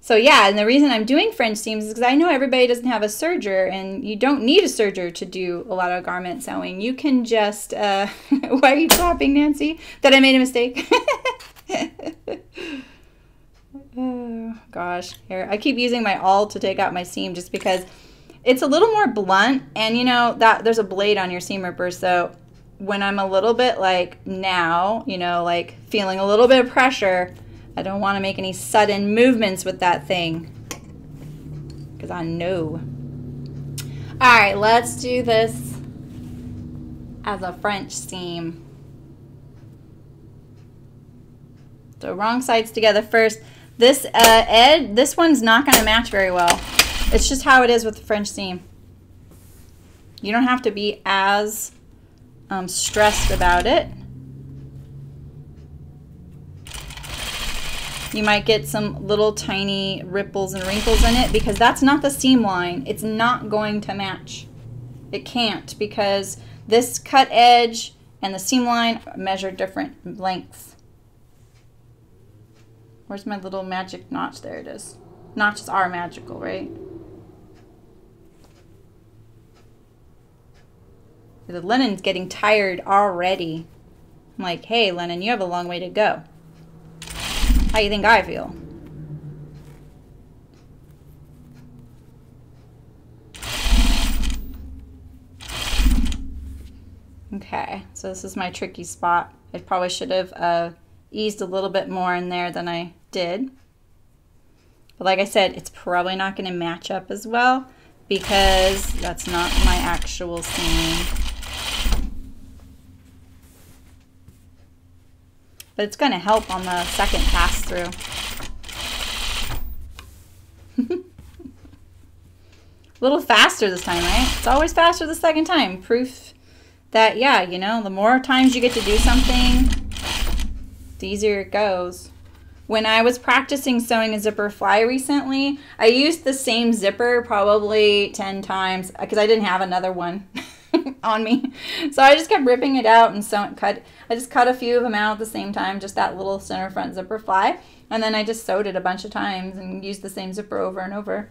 so yeah, and the reason I'm doing French seams is because I know everybody doesn't have a serger, and you don't need a serger to do a lot of garment sewing. You can just, why are you clapping, Nancy? That I made a mistake? Oh, gosh. Here, I keep using my awl to take out my seam just because it's a little more blunt, and you know that there's a blade on your seam ripper, so when I'm a little bit like now, you know, like feeling a little bit of pressure, I don't want to make any sudden movements with that thing because I know. All right, let's do this as a French seam. So wrong sides together first. This this one's not going to match very well. It's just how it is with the French seam. You don't have to be as stressed about it. You might get some little tiny ripples and wrinkles in it because that's not the seam line. It's not going to match. It can't because this cut edge and the seam line measure different lengths. Where's my little magic notch? There it is. Notches are magical, right? The linen's getting tired already. I'm like, hey, linen, you have a long way to go. How you think I feel? Okay, so this is my tricky spot. I probably should have eased a little bit more in there than I did. But like I said, it's probably not going to match up as well because that's not my actual seam. But it's going to help on the second pass through. A little faster this time, right? It's always faster the second time. Proof that, yeah, you know, the more times you get to do something, the easier it goes. When I was practicing sewing a zipper fly recently, I used the same zipper probably 10 times because I didn't have another one on me. So I just kept ripping it out and I just cut a few of them out at the same time, just that little center front zipper fly. And then I just sewed it a bunch of times and used the same zipper over and over.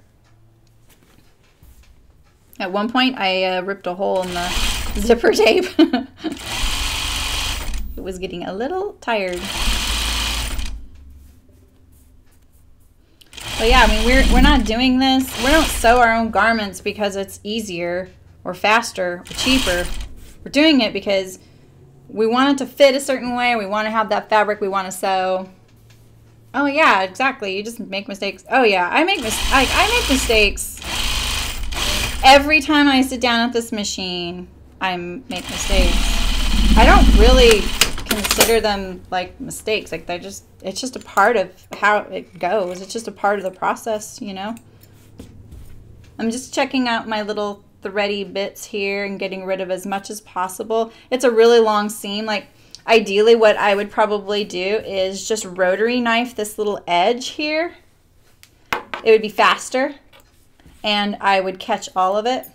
At one point, I ripped a hole in the zipper tape. It was getting a little tired. But yeah, I mean, we're not doing this. We don't sew our own garments because it's easier or faster or cheaper. We're doing it because we want it to fit a certain way. We want to have that fabric we want to sew. Oh yeah, exactly. You just make mistakes. Oh yeah, I make mistakes. Every time I sit down at this machine, I make mistakes. I don't really consider them like mistakes. Like it's just a part of how it goes. It's just a part of the process, you know. I'm just checking out my little thready bits here and getting rid of as much as possible. It's a really long seam. Like ideally what I would probably do is just rotary knife this little edge here. It would be faster and I would catch all of it.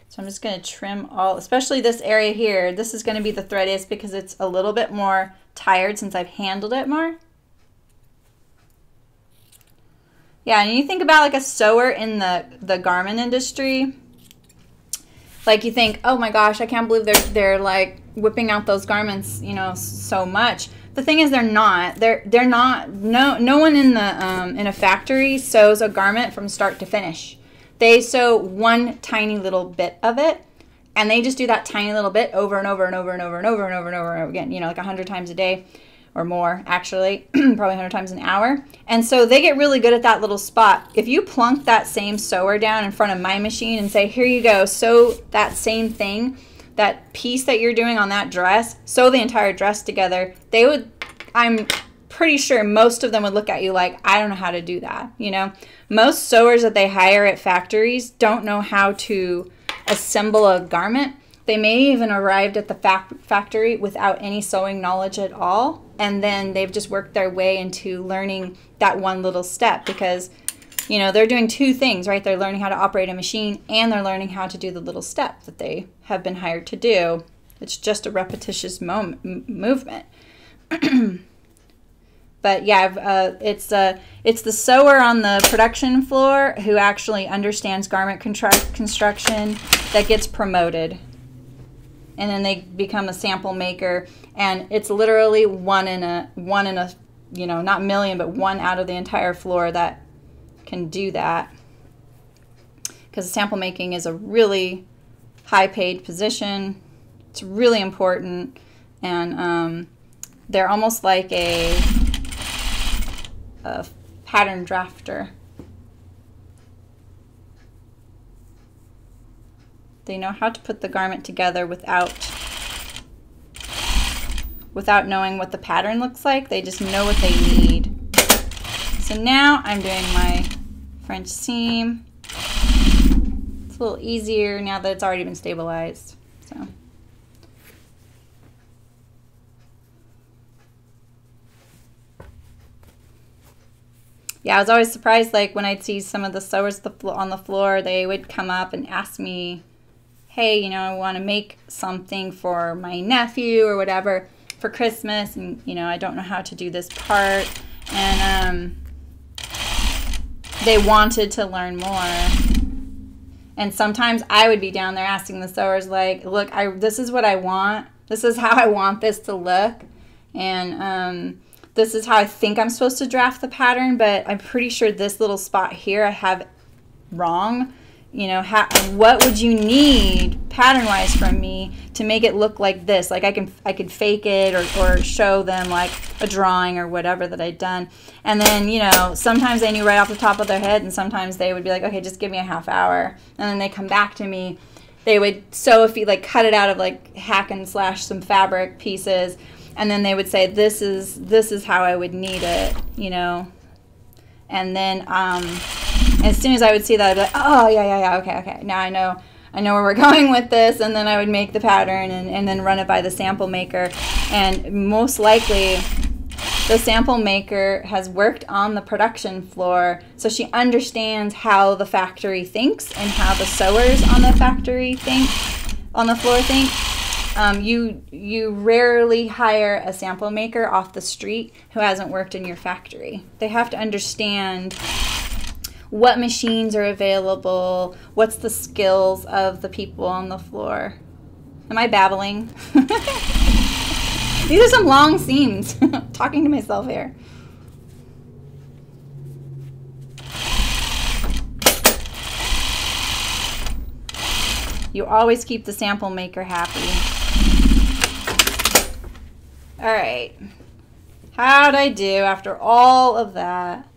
So I'm just going to trim all, especially this area here. This is going to be the threadiest because it's a little bit more tired since I've handled it more. Yeah, and you think about like a sewer in the garment industry. Like you think, oh my gosh, I can't believe they're like whipping out those garments, you know, so much. The thing is, they're not. They're not. No one in a factory sews a garment from start to finish. They sew one tiny little bit of it, and they just do that tiny little bit over and over and over and over and over and over and over again, you know, like 100 times a day or more, actually, probably 100 times an hour. And so they get really good at that little spot. If you plunk that same sewer down in front of my machine and say, here you go, sew that same thing, that piece that you're doing on that dress, sew the entire dress together, they would, I'm pretty sure most of them would look at you like, I don't know how to do that, you know? Most sewers that they hire at factories don't know how to assemble a garment. They may even arrived at the factory without any sewing knowledge at all, and then they've just worked their way into learning that one little step, because, you know, they're doing two things, right? They're learning how to operate a machine, and they're learning how to do the little step that they have been hired to do. It's just a repetitious movement. But yeah, it's the sewer on the production floor who actually understands garment construction that gets promoted. And then they become a sample maker, and it's literally one in a, you know, not million, but one out of the entire floor that can do that. Because sample making is a really high paid position. It's really important, and they're almost like a pattern drafter. They know how to put the garment together without knowing what the pattern looks like. They just know what they need. So now I'm doing my French seam. It's a little easier now that it's already been stabilized. So. Yeah, I was always surprised, like when I'd see some of the sewers on the floor, they would come up and ask me, hey, you know, I want to make something for my nephew or whatever for Christmas, and, you know, I don't know how to do this part, and they wanted to learn more. And sometimes I would be down there asking the sewers, like, look, this is what I want. This is how I want this to look, and this is how I think I'm supposed to draft the pattern, but I'm pretty sure this little spot here I have wrong. You know, what would you need pattern-wise from me to make it look like this? Like I could fake it or show them like a drawing or whatever that I'd done. And then, you know, sometimes they knew right off the top of their head, and sometimes they would be like, okay, just give me a half hour. And then they come back to me. They would sew a few, like cut it out of like hack and slash some fabric pieces, and then they would say, this is how I would need it, you know. And then as soon as I would see that, I'd be like, oh, yeah, okay. Now I know where we're going with this. And then I would make the pattern and then run it by the sample maker. And most likely, the sample maker has worked on the production floor, so she understands how the factory thinks and how the sewers on the floor think. You rarely hire a sample maker off the street who hasn't worked in your factory. They have to understand what machines are available, what's the skills of the people on the floor. Am I babbling? These are some long seams. Talking to myself here. You always keep the sample maker happy. All right, how'd I do after all of that?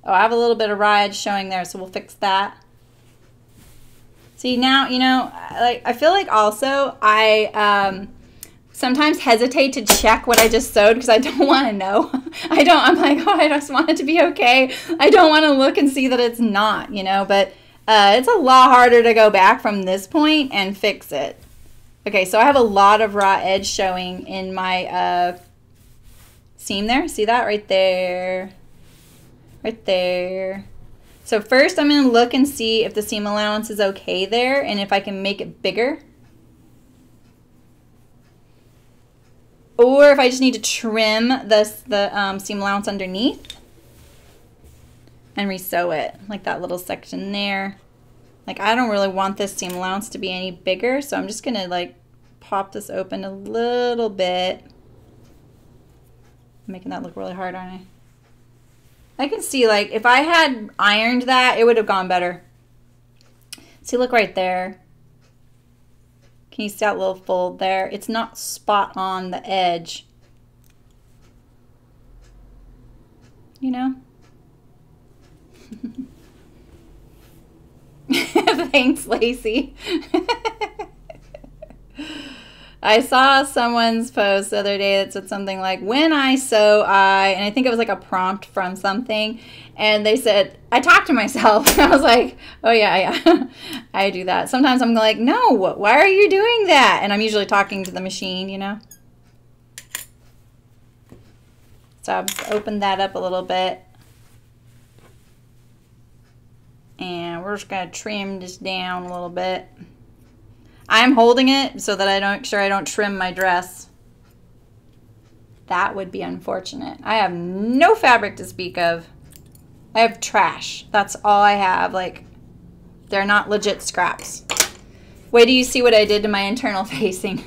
Oh, I have a little bit of raw edge showing there, so we'll fix that. See, now, you know, like I feel like also I sometimes hesitate to check what I just sewed because I don't want to know. I'm like, oh, I just want it to be okay. I don't want to look and see that it's not, you know, but it's a lot harder to go back from this point and fix it. Okay, so I have a lot of raw edge showing in my seam there. See that right there? Right there. So first I'm going to look and see if the seam allowance is okay there and if I can make it bigger. Or if I just need to trim the seam allowance underneath and resew it, like that little section there. Like I don't really want this seam allowance to be any bigger, so I'm just going to like pop this open a little bit. I'm making that look really hard, aren't I? I can see, like, if I had ironed that, it would have gone better. See, look right there. Can you see that little fold there? It's not spot on the edge. You know? Thanks, Lacey. I saw someone's post the other day that said something like, when I sew, and I think it was like a prompt from something, and they said, I talk to myself. And I was like, oh yeah, I do that. Sometimes I'm like, no, why are you doing that? And I'm usually talking to the machine, you know? So I've just opened that up a little bit. And we're just going to trim this down a little bit. I'm holding it so that I don't trim my dress. That would be unfortunate. I have no fabric to speak of. I have trash. That's all I have. Like, they're not legit scraps. Wait till you see what I did to my internal facing.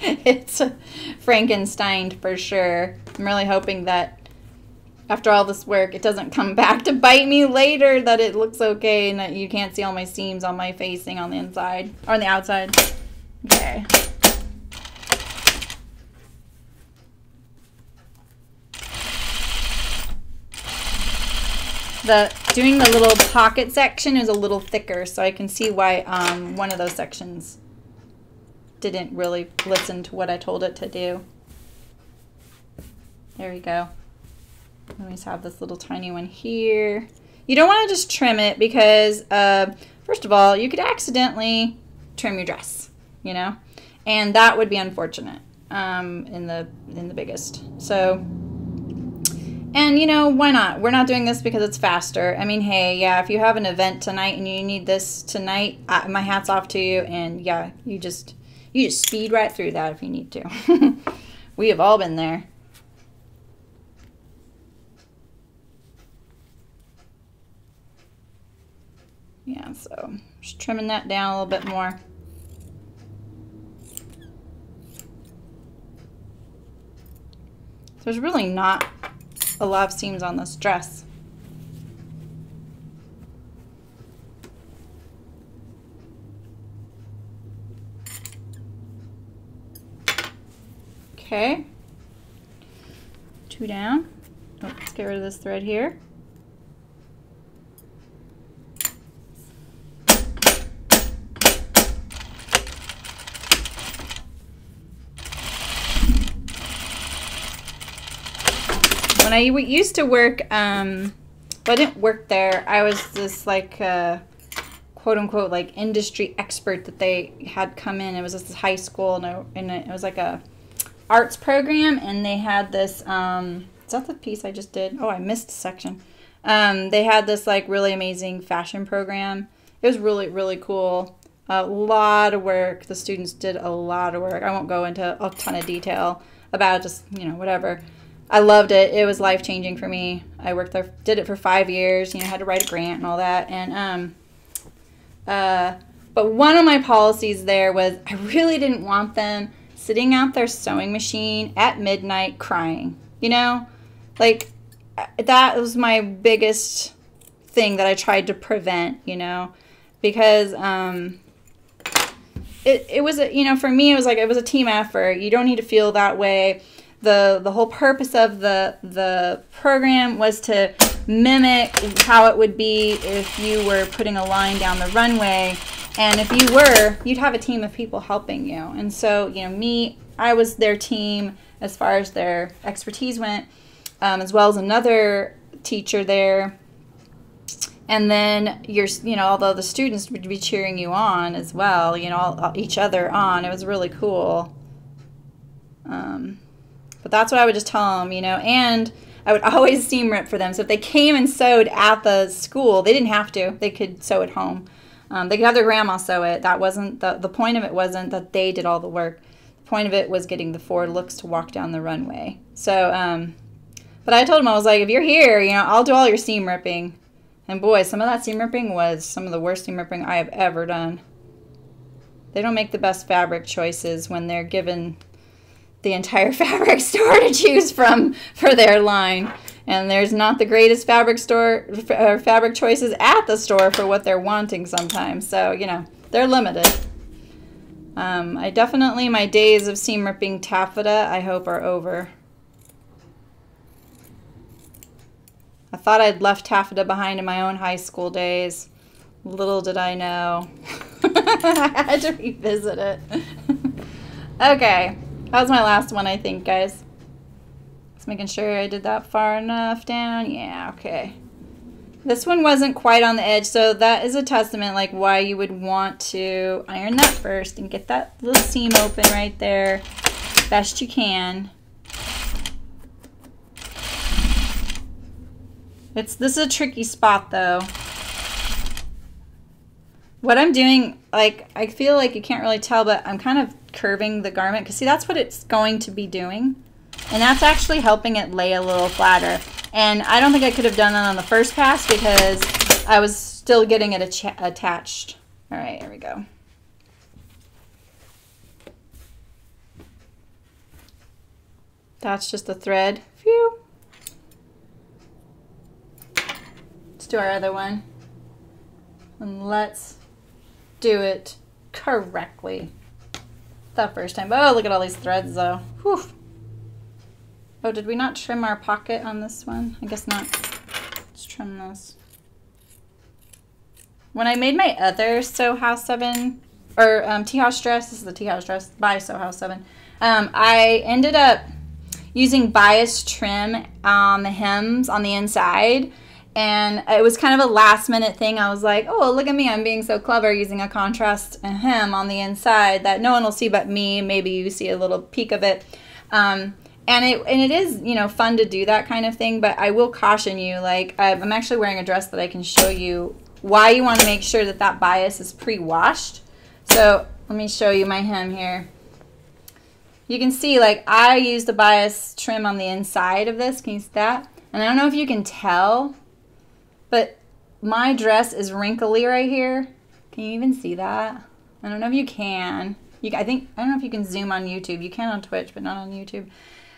It's Frankensteined for sure. I'm really hoping that after all this work, it doesn't come back to bite me later, that it looks okay and that you can't see all my seams on my facing on the inside, or on the outside. Okay. Doing the little pocket section is a little thicker, so I can see why one of those sections didn't really listen to what I told it to do. There we go. We always have this little tiny one here. You don't want to just trim it because, first of all, you could accidentally trim your dress, you know, and that would be unfortunate in the biggest. So, and you know, why not? We're not doing this because it's faster. I mean, hey, yeah, if you have an event tonight and you need this tonight, my hat's off to you. And yeah, you just speed right through that if you need to. We have all been there. Yeah, so just trimming that down a little bit more. So there's really not a lot of seams on this dress. Okay. 2 down. Oh, let's get rid of this thread here. When I used to work, well, I didn't work there. I was this like quote unquote like industry expert that they had come in. It was this high school, and it was like a arts program, and they had this. Is that the piece I just did? Oh, I missed a section. They had this like really amazing fashion program. It was really, really cool. A lot of work. The students did a lot of work. I won't go into a ton of detail about it, just, you know, whatever. I loved it. It was life-changing for me. I worked there, did it for 5 years, you know, had to write a grant and all that. And but one of my policies there was I really didn't want them sitting out their sewing machine at midnight crying. You know? Like, that was my biggest thing that I tried to prevent, you know? Because it was, you know, for me, it was like, it was a team effort. You don't need to feel that way. The whole purpose of the program was to mimic how it would be if you were putting a line down the runway, and if you were, you'd have a team of people helping you. And so, you know, I was their team as far as their expertise went, as well as another teacher there. And then you know, although the students would be cheering you on as well, you know, each other on. It was really cool. But that's what I would just tell them, you know, and I would always seam rip for them. So if they came and sewed at the school, they didn't have to. They could sew at home. They could have their grandma sew it. That wasn't, the point of it wasn't that they did all the work. The point of it was getting the forward looks to walk down the runway. So, but I told them, I was like, if you're here, you know, I'll do all your seam ripping. And boy, some of that seam ripping was some of the worst seam ripping I have ever done. They don't make the best fabric choices when they're given the entire fabric store to choose from for their line, and there's not the greatest fabric choices at the store for what they're wanting sometimes. So, you know, they're limited. I definitely, my days of seam ripping taffeta, I hope, are over. I thought I'd left taffeta behind in my own high school days. Little did I know. I had to revisit it. Okay, that was my last one, I think, guys. Just making sure I did that far enough down. Yeah, okay. This one wasn't quite on the edge, so that is a testament like why you would want to iron that first and get that little seam open right there best you can. This is a tricky spot though. What I'm doing, like, I feel like you can't really tell, but I'm kind of curving the garment because see, that's what it's going to be doing. And that's actually helping it lay a little flatter. And I don't think I could have done that on the first pass because I was still getting it attached. All right, here we go. That's just a thread. Phew. Let's do our other one. And let's do it correctly the first time. Oh, look at all these threads though. Whew. Oh, did we not trim our pocket on this one? I guess not. Let's trim this. When I made my other Sew House 7 or Tea House Dress, this is the Tea House Dress by Sew House 7, I ended up using bias trim on the hems on the inside. And it was kind of a last minute thing. I was like, oh, look at me. I'm being so clever using a contrast hem on the inside that no one will see but me. Maybe you see a little peek of it. And it is, you know, fun to do that kind of thing. But I will caution you, like, I'm actually wearing a dress that I can show you why you want to make sure that that bias is pre-washed. So let me show you my hem here. You can see, like, I used the bias trim on the inside of this. Can you see that? And I don't know if you can tell, but my dress is wrinkly right here. Can you even see that? I don't know if you can. I don't know if you can zoom on YouTube. You can on Twitch, but not on YouTube.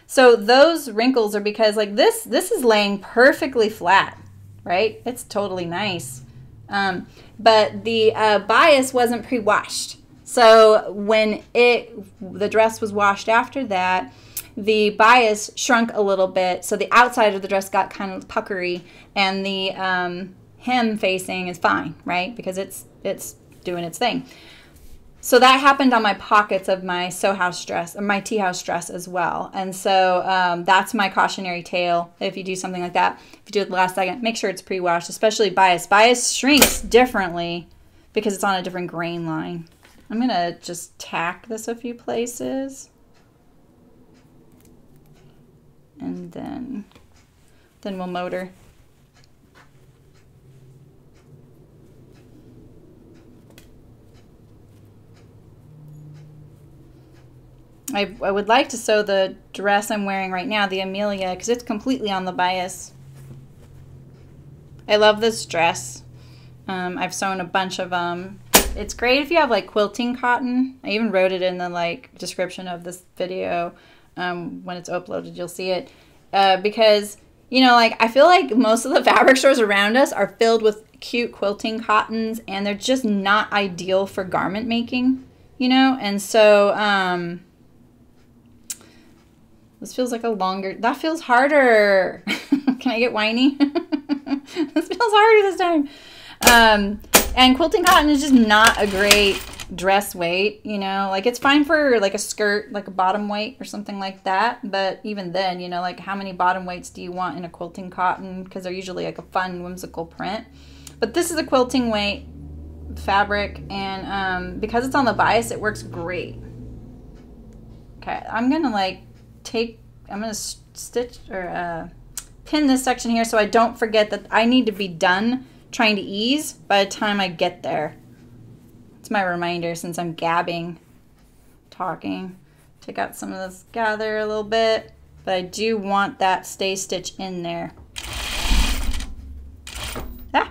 So those wrinkles are because like this is laying perfectly flat, right? It's totally nice. But the bias wasn't pre-washed. So when the dress was washed after that, the bias shrunk a little bit, so the outside of the dress got kind of puckery, and the hem facing is fine, right? Because it's doing its thing. So that happened on my pockets of my Sew House dress, or my Tea House dress as well. And so that's my cautionary tale. If you do something like that, if you do it at the last second, make sure it's pre-washed, especially bias. Bias shrinks differently because it's on a different grain line. I'm gonna just tack this a few places. And then we'll motor. I would like to sew the dress I'm wearing right now, the Amelia, because it's completely on the bias. I love this dress. I've sewn a bunch of them. It's great if you have like quilting cotton. I even wrote it in the like description of this video. When it's uploaded, you'll see it. Because, you know, like I feel like most of the fabric stores around us are filled with cute quilting cottons, and they're just not ideal for garment making, you know? And so, this feels like a longer, that feels harder. Can I get whiny? This feels harder this time. And quilting cotton is just not a great dress weight, you know, like it's fine for like a skirt, like a bottom weight or something like that. But even then, you know, like how many bottom weights do you want in a quilting cotton? Because they're usually like a fun, whimsical print. But this is a quilting weight fabric, and because it's on the bias, it works great. Okay, I'm gonna like I'm gonna stitch or pin this section here so I don't forget that I need to be done trying to ease by the time I get there. It's my reminder since I'm gabbing, talking. Take out some of this gather a little bit, but I do want that stay stitch in there. Ah.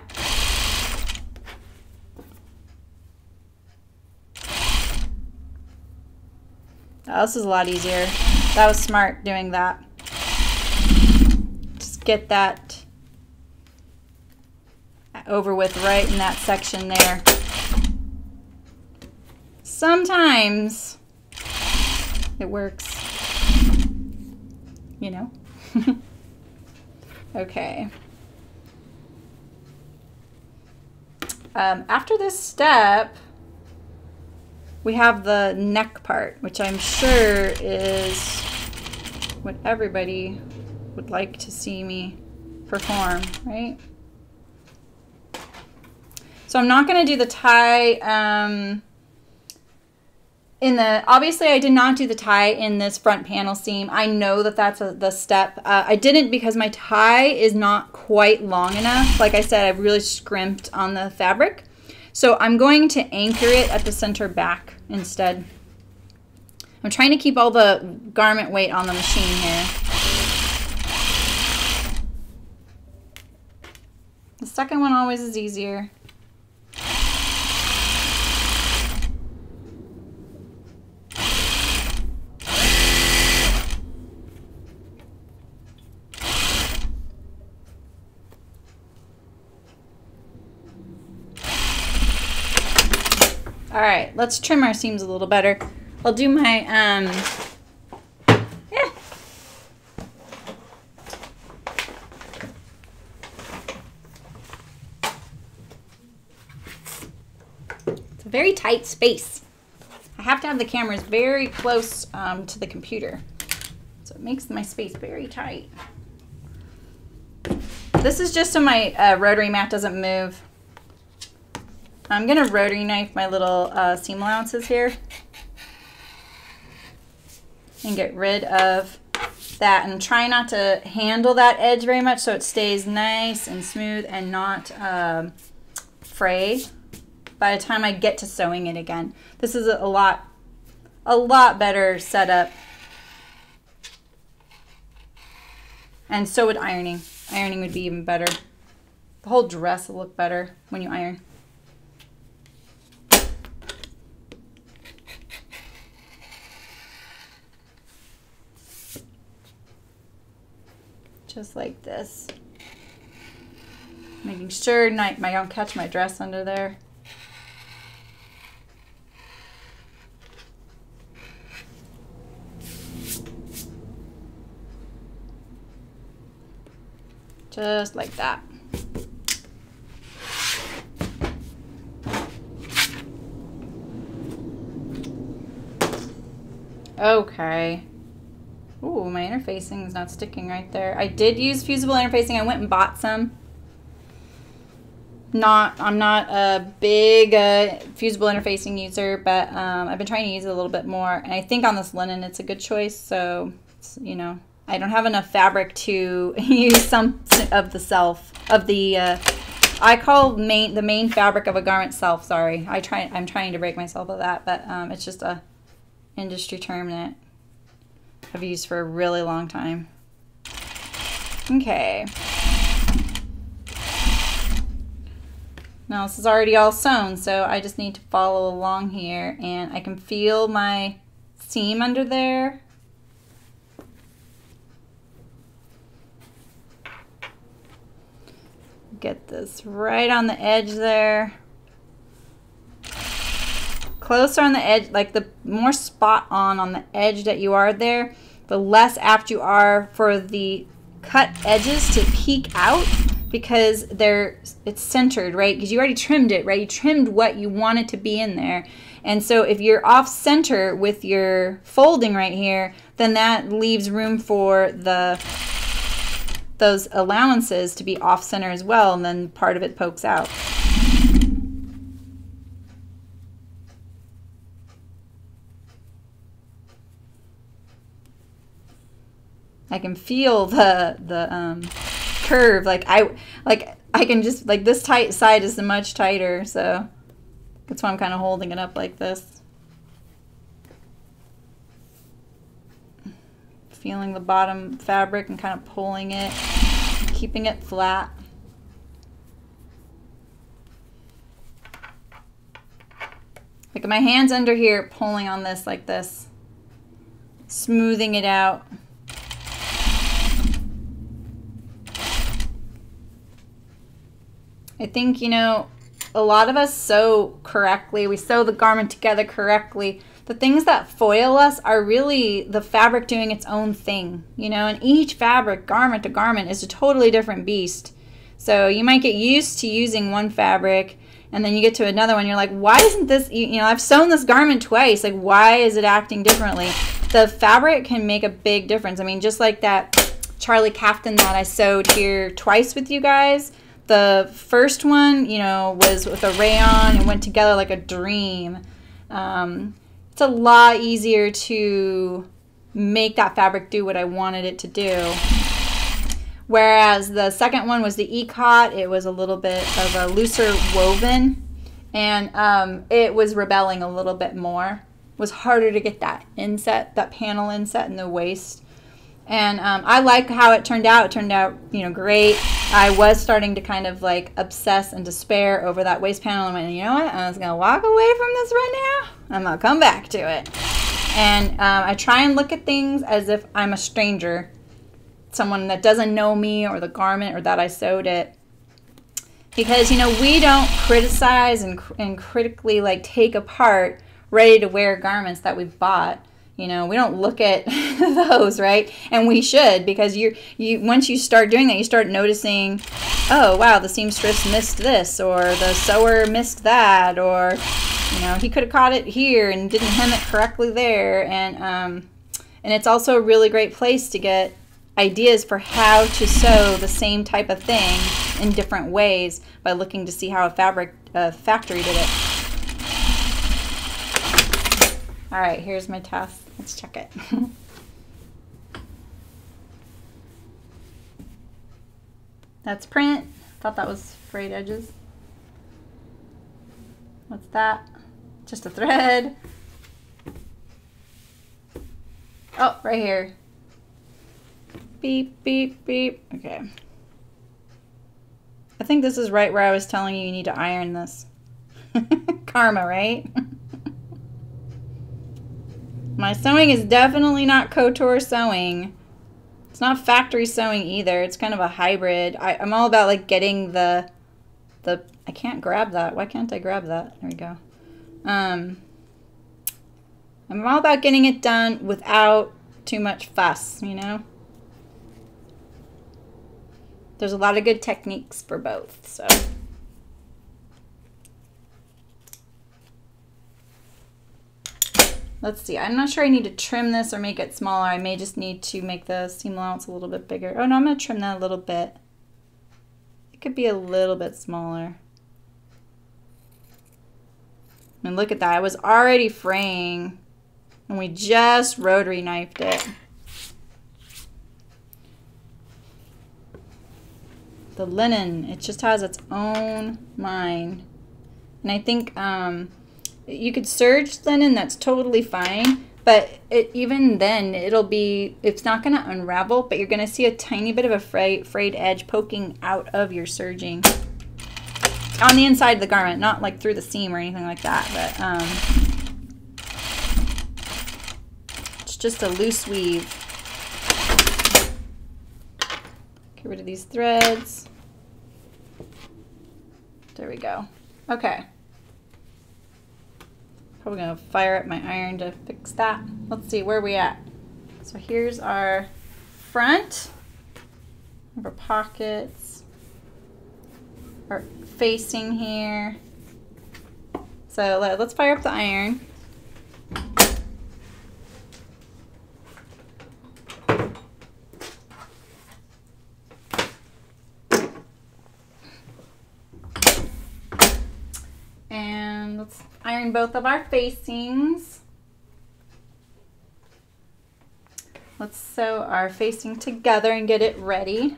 Oh, this is a lot easier. That was smart doing that. Just get that over with right in that section there. Sometimes it works, you know? Okay. After this step, we have the neck part, which I'm sure is what everybody would like to see me perform, right? So I'm not going to do the tie obviously I did not do the tie in this front panel seam. I know that that's the step. I didn't because my tie is not quite long enough. Like I said, I've really scrimped on the fabric. So I'm going to anchor it at the center back instead. I'm trying to keep all the garment weight on the machine here. The second one always is easier. All right, let's trim our seams a little better. I'll do my, It's a very tight space. I have to have the cameras very close to the computer. So it makes my space very tight. This is just so my rotary mat doesn't move. I'm going to rotary knife my little seam allowances here and get rid of that, and try not to handle that edge very much so it stays nice and smooth and not frayed by the time I get to sewing it again. This is a lot better setup. And so would ironing. Ironing would be even better. The whole dress will look better when you iron. Just like this. Making sure I don't catch my dress under there. Just like that. Okay. Ooh, my interfacing is not sticking right there. I did use fusible interfacing. I went and bought some. I'm not a big fusible interfacing user, but I've been trying to use it a little bit more. And I think on this linen, it's a good choice. So, you know, I don't have enough fabric to use some of the I call the main fabric of a garment self. Sorry, I'm trying to break myself of that, but it's just a industry term that I've used for a really long time. Okay. Now this is already all sewn, so I just need to follow along here, and I can feel my seam under there. Get this right on the edge there. Closer on the edge, like the more spot on the edge that you are there, the less apt you are for the cut edges to peek out, because it's centered, right? Because you already trimmed it, right? You trimmed what you want it to be in there. And so if you're off center with your folding right here, then that leaves room for those allowances to be off center as well, and then part of it pokes out. I can feel the curve. Like I can just, like, this tight side is much tighter, so that's why I'm kind of holding it up like this. Feeling the bottom fabric and kind of pulling it, keeping it flat. Like my hand's under here pulling on this like this, smoothing it out. I think, you know, a lot of us sew correctly. We sew the garment together correctly. The things that foil us are really the fabric doing its own thing, you know, and each fabric, garment to garment, is a totally different beast. So you might get used to using one fabric, And then you get to another one, you're like, why isn't this, you know, I've sewn this garment twice. Like, why is it acting differently? The fabric can make a big difference. I mean, just like that Charlie Kaftan that I sewed here twice with you guys. The first one, you know, was with a rayon and went together like a dream. It's a lot easier to make that fabric do what I wanted it to do. Whereas the second one was the Ecot. It was a little bit of a looser woven, and it was rebelling a little bit more. It was harder to get that inset, that panel inset in the waist. And I like how it turned out. It turned out, you know, great. I was starting to kind of like obsess and despair over that waist panel. And I went, you know what? I was going to walk away from this right now. I'm going to come back to it. And I try and look at things as if I'm a stranger, someone that doesn't know me or the garment or that I sewed it. Because, you know, we don't criticize and critically like take apart ready to wear garments that we've bought. You know, we don't look at those, right? And we should, because you once you start doing that, you start noticing, oh wow, the seamstress missed this, or the sewer missed that, or you know, he could have caught it here and didn't hem it correctly there. And it's also a really great place to get ideas for how to sew the same type of thing in different ways by looking to see how a factory did it. All right, here's my task. Let's check it. That's print. Thought that was frayed edges. What's that? Just a thread. Oh, right here. Beep, beep, beep. Okay. I think this is right where I was telling you need to iron this. Karma, right? My sewing is definitely not couture sewing. It's not factory sewing either. It's kind of a hybrid. I'm all about like getting the I can't grab that. Why can't I grab that? There we go. I'm all about getting it done without too much fuss, you know? There's a lot of good techniques for both, so. Let's see, I'm not sure I need to trim this or make it smaller. I may just need to make the seam allowance a little bit bigger. Oh no, I'm gonna trim that a little bit. It could be a little bit smaller. I mean, look at that, I was already fraying and we just rotary knifed it. The linen, it just has its own mind. And I think, you could serge linen, that's totally fine, but even then it's not going to unravel, but you're going to see a tiny bit of a frayed edge poking out of your serging on the inside of the garment, not like through the seam or anything like that, but it's just a loose weave. Get rid of these threads. There we go. Okay. Probably gonna fire up my iron to fix that. Let's see, where are we at? So here's our front, our pockets, our facing here. So let's fire up the iron. And let's iron both of our facings. Let's sew our facing together and get it ready.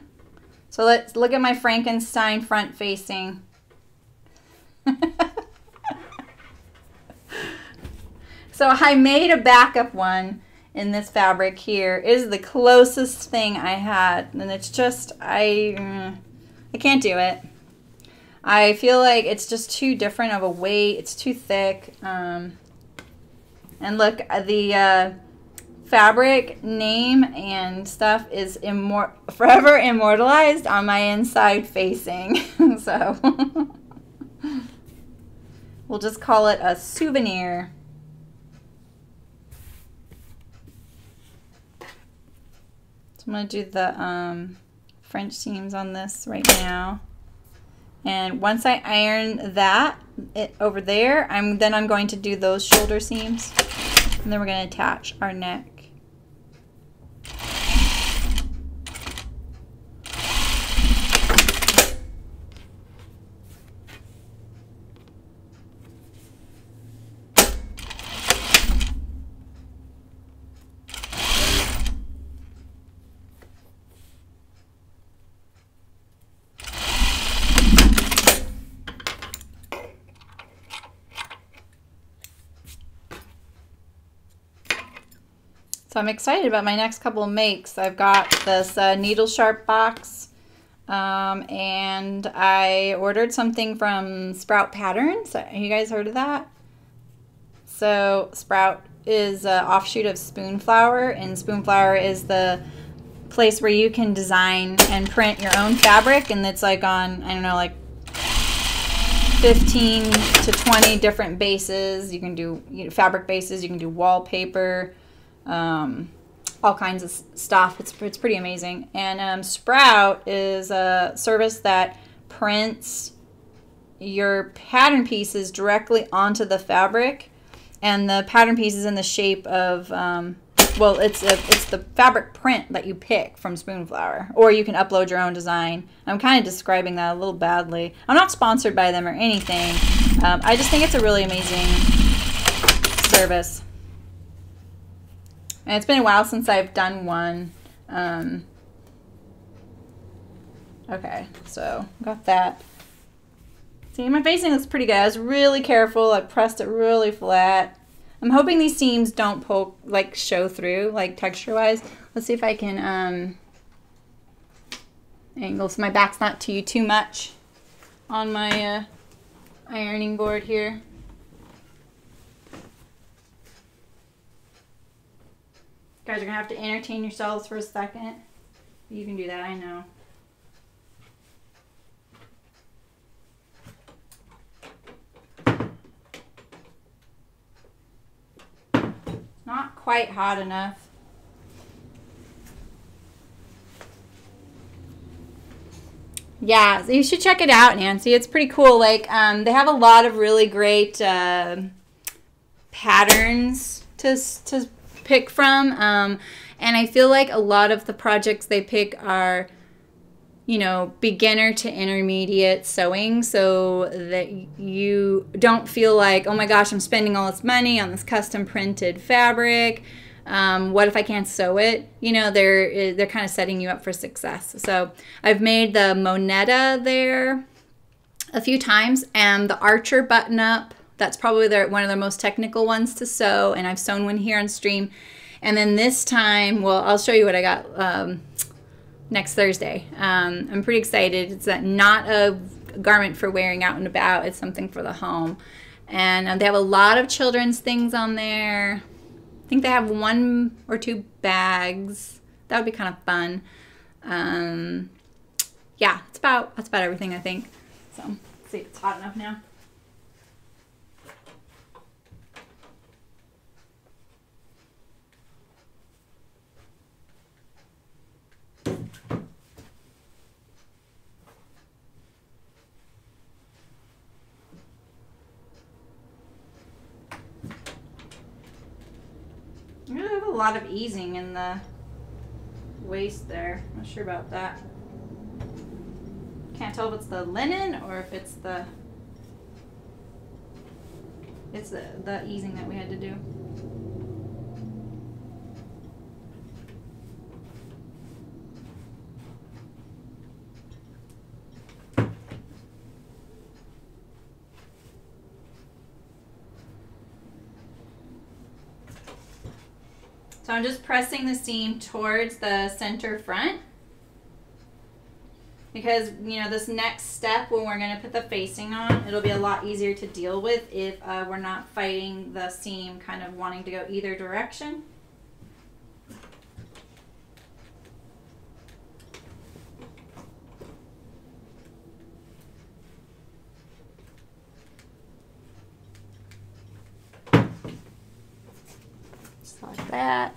So let's look at my Frankenstein front facing. So I made a backup one in this fabric here. It is the closest thing I had, and it's just, I can't do it. I feel like it's just too different of a weight. It's too thick. And look, the fabric name and stuff is forever immortalized on my inside facing. So we'll just call it a souvenir. So I'm going to do the French seams on this right now. And once I iron that over there, I'm going to do those shoulder seams, and then we're going to attach our neck. So I'm excited about my next couple of makes. I've got this needle sharp box, and I ordered something from Sprout Patterns. Have you guys heard of that? So Sprout is an offshoot of Spoonflower, and Spoonflower is the place where you can design and print your own fabric, and it's like on, I don't know, like 15 to 20 different bases. You can do fabric bases, you can do wallpaper, all kinds of stuff. It's pretty amazing. And Sprout is a service that prints your pattern pieces directly onto the fabric, and the pattern piece is in the shape of well, it's the fabric print that you pick from Spoonflower, or you can upload your own design. I'm kind of describing that a little badly. I'm not sponsored by them or anything. I just think it's a really amazing service. And it's been a while since I've done one. Okay, so got that. See, my facing looks pretty good. I was really careful. I pressed it really flat. I'm hoping these seams don't poke, like show through, like texture-wise. Let's see if I can angle so my back's not too much on my ironing board here. You guys are gonna have to entertain yourselves for a second. You can do that, I know. Not quite hot enough. Yeah, so you should check it out, Nancy. It's pretty cool. Like, they have a lot of really great patterns to pick from, and I feel like a lot of the projects they pick are, you know, beginner to intermediate sewing, so that you don't feel like, oh my gosh, I'm spending all this money on this custom printed fabric. What if I can't sew it? You know, they're kind of setting you up for success. So I've made the Moneta there a few times, and the Archer button up. That's probably one of the most technical ones to sew, and I've sewn one here on stream. And then this time, well, I'll show you what I got next Thursday. I'm pretty excited. It's not a garment for wearing out and about. It's something for the home. And they have a lot of children's things on there. I think they have 1 or 2 bags. That would be kind of fun. Yeah, that's about everything, I think. So let's see if it's hot enough now. I really have a lot of easing in the waist there. Not sure about that. Can't tell if it's the linen or if it's the easing that we had to do. So I'm just pressing the seam towards the center front, because, you know, this next step when we're going to put the facing on, it'll be a lot easier to deal with if we're not fighting the seam kind of wanting to go either direction. Just like that.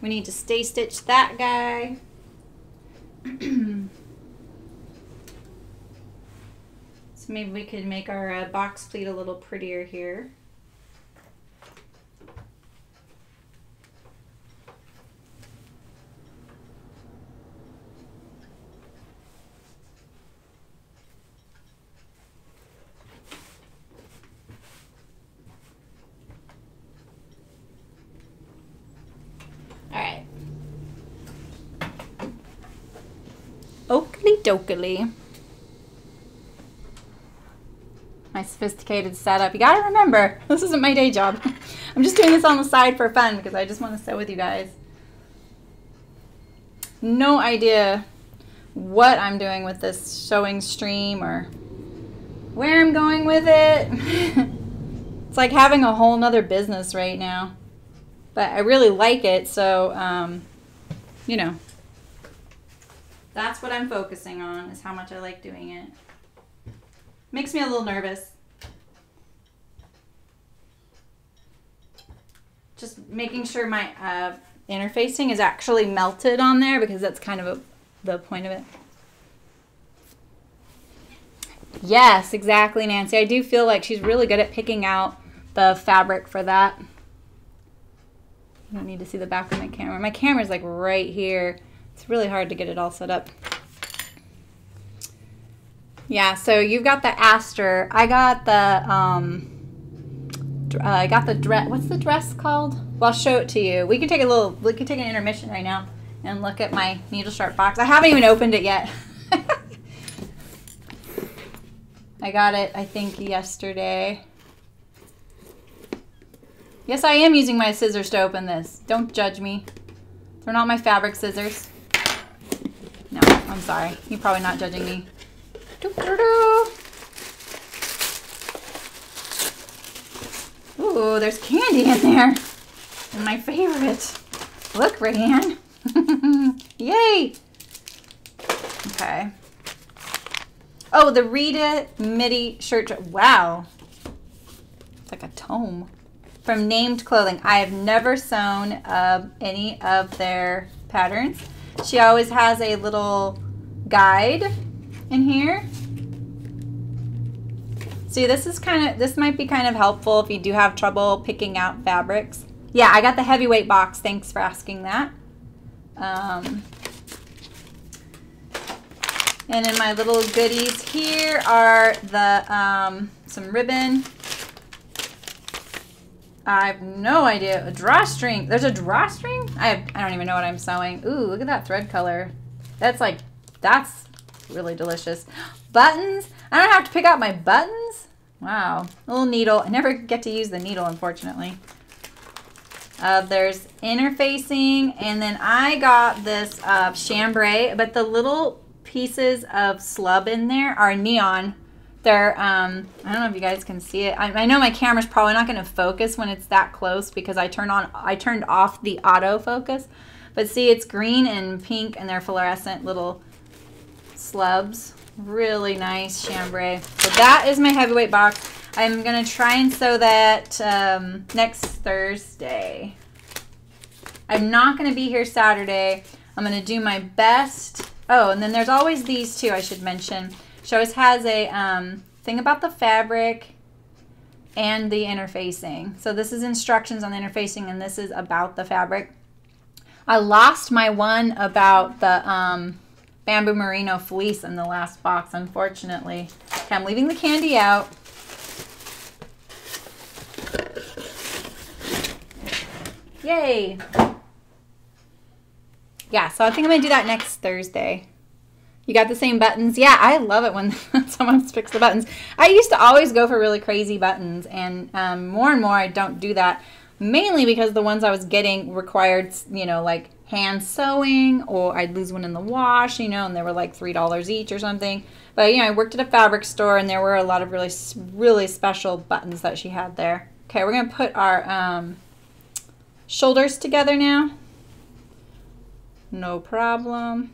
We need to stay stitch that guy. So maybe we could make our box pleat a little prettier here. Oakley dokley. My sophisticated setup. You gotta remember, this isn't my day job. I'm just doing this on the side for fun because I just want to sew with you guys. No idea what I'm doing with this sewing stream or where I'm going with it. It's like having a whole nother business right now. But I really like it, so, you know. That's what I'm focusing on, is how much I like doing it. Makes me a little nervous. Just making sure my interfacing is actually melted on there, because that's kind of the point of it. Yes, exactly, Nancy. I do feel like she's really good at picking out the fabric for that. You don't need to see the back of my camera. My camera's like right here. It's really hard to get it all set up. Yeah, so you've got the Aster. I got the dress. What's the dress called? Well, I'll show it to you. We can take an intermission right now and look at my needle sharp box. I haven't even opened it yet. I got it, I think, yesterday. Yes, I am using my scissors to open this. Don't judge me. They're not my fabric scissors. No, I'm sorry. You're probably not judging me. Ooh, there's candy in there. And my favorite. Look, Rayanne. Yay. Okay. Oh, the Rita midi shirt. Wow. It's like a tome. From Named Clothing. I have never sewn any of their patterns. She always has a little guide in here. See, this might be kind of helpful if you do have trouble picking out fabrics. Yeah, I got the heavyweight box. Thanks for asking that. And in my little goodies here are the some ribbon. I have no idea. A drawstring. There's a drawstring? I don't even know what I'm sewing. Ooh, look at that thread color. That's really delicious. Buttons. I don't have to pick out my buttons. Wow. A little needle. I never get to use the needle, unfortunately. There's interfacing, and then I got this chambray, but the little pieces of slub in there are neon. They're, I don't know if you guys can see it. I know my camera's probably not going to focus when it's that close because I turned off the autofocus. But see, it's green and pink, and they're fluorescent little slubs. Really nice chambray. So that is my heavyweight box. I'm going to try and sew that next Thursday. I'm not going to be here Saturday. I'm going to do my best. Oh, and then there's always these two I should mention. She always has a thing about the fabric and the interfacing. So this is instructions on the interfacing, and this is about the fabric. I lost my one about the bamboo merino fleece in the last box, unfortunately. Okay, I'm leaving the candy out. Yay! Yeah, so I think I'm going to do that next Thursday. You got the same buttons? Yeah, I love it when someone picks the buttons. I used to always go for really crazy buttons, and more and more I don't do that, mainly because the ones I was getting required, you know, like hand sewing, or I'd lose one in the wash, you know, and they were like $3 each or something. But, you know, I worked at a fabric store, and there were a lot of really special buttons that she had there. Okay, we're going to put our shoulders together now. No problem.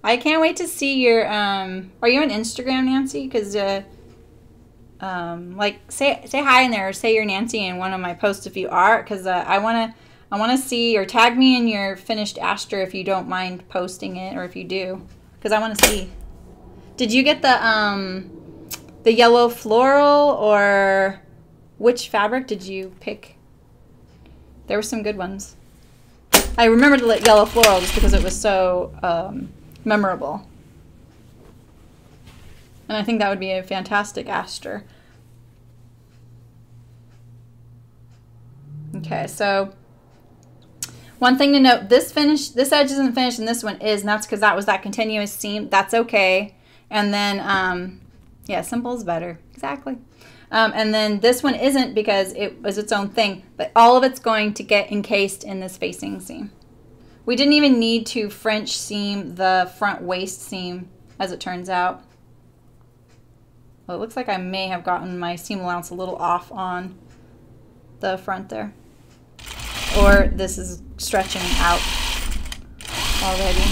I can't wait to see your, are you on Instagram, Nancy? Because, like, say hi in there, or say you're Nancy in one of my posts if you are, because I want I want to see, or tag me in your finished Aster if you don't mind posting it, or if you do, because I want to see. Did you get the yellow floral, or which fabric did you pick? There were some good ones. I remember the yellow floral just because it was so memorable. And I think that would be a fantastic Aster. Okay, so one thing to note, this edge isn't finished and this one is, and that's because that was that continuous seam. That's okay. And then, yeah, simple is better. Exactly. And then this one isn't because it was its own thing, but all of it's going to get encased in this facing seam. We didn't even need to French seam the front waist seam, as it turns out. Well, it looks like I may have gotten my seam allowance a little off on the front there. Or this is stretching out already.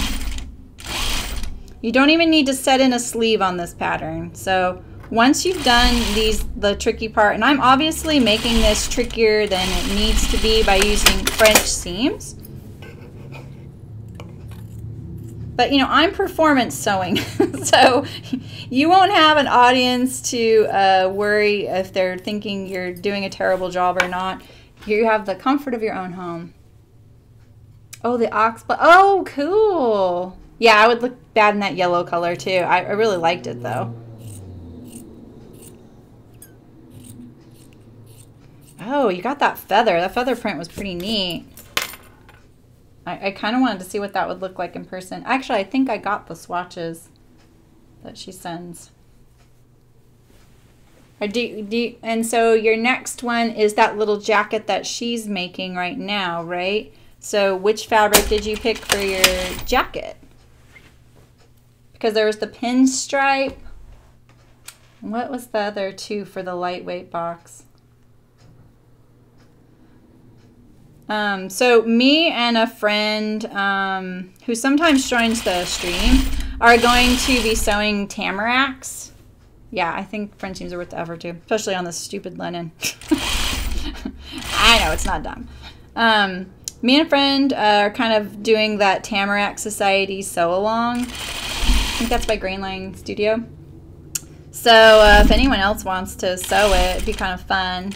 You don't even need to set in a sleeve on this pattern. So once you've done the tricky part, and I'm obviously making this trickier than it needs to be by using French seams. But you know, I'm performance sewing, so you won't have an audience to worry if they're thinking you're doing a terrible job or not. You have the comfort of your own home. Oh, the oxblood. Oh, cool. Yeah, I would look bad in that yellow color too. I really liked it though. Oh, you got that feather. That feather print was pretty neat. I kind of wanted to see what that would look like in person. Actually, I think I got the swatches that she sends. And so your next one is that little jacket that she's making right now, right? So which fabric did you pick for your jacket? Because there was the pinstripe. What was the other two for the lightweight box? So me and a friend who sometimes joins the stream are going to be sewing tamaracks. Yeah, I think French seams are worth the effort too, especially on this stupid linen. I know, it's not dumb. Me and a friend are kind of doing that Tamarack Society sew along. I think that's by Grainline Studio. So if anyone else wants to sew it, it'd be kind of fun.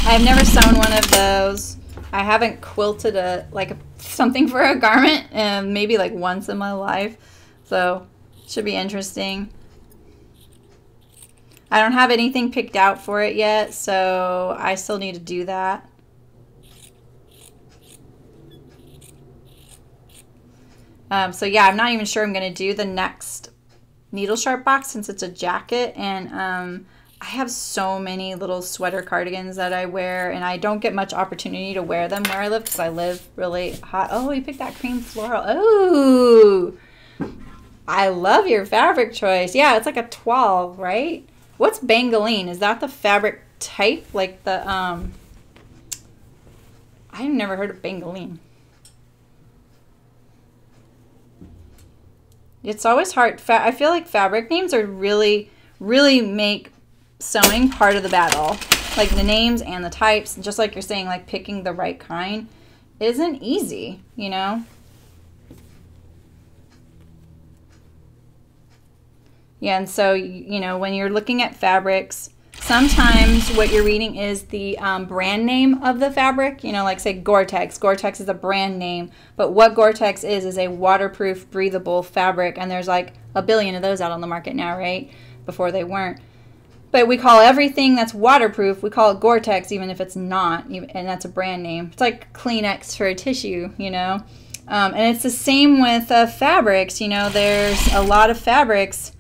I've never sewn one of those. I haven't quilted something for a garment maybe like once in my life. So it should be interesting. I don't have anything picked out for it yet, so I still need to do that. So yeah, I'm not even sure I'm going to do the next needle sharp box since it's a jacket, and I have so many little sweater cardigans that I wear, and I don't get much opportunity to wear them where I live because I live really hot. Oh, you picked that cream floral. Oh, I love your fabric choice. Yeah, it's like a 12, right? What's bangaline? Is that the fabric type? Like the, I've never heard of bangaline. It's always hard. I feel like fabric names are really make sewing part of the battle. Like the names and the types, just like you're saying, like picking the right kind isn't easy, you know? Yeah, and so, you know, when you're looking at fabrics, sometimes what you're reading is the brand name of the fabric. You know, like say Gore-Tex. Gore-Tex is a brand name, but what Gore-Tex is a waterproof, breathable fabric, and there's like a billion of those out on the market now, right? Before they weren't. But we call everything that's waterproof, we call it Gore-Tex even if it's not, and that's a brand name. It's like Kleenex for a tissue, you know? And it's the same with fabrics. You know, there's a lot of fabrics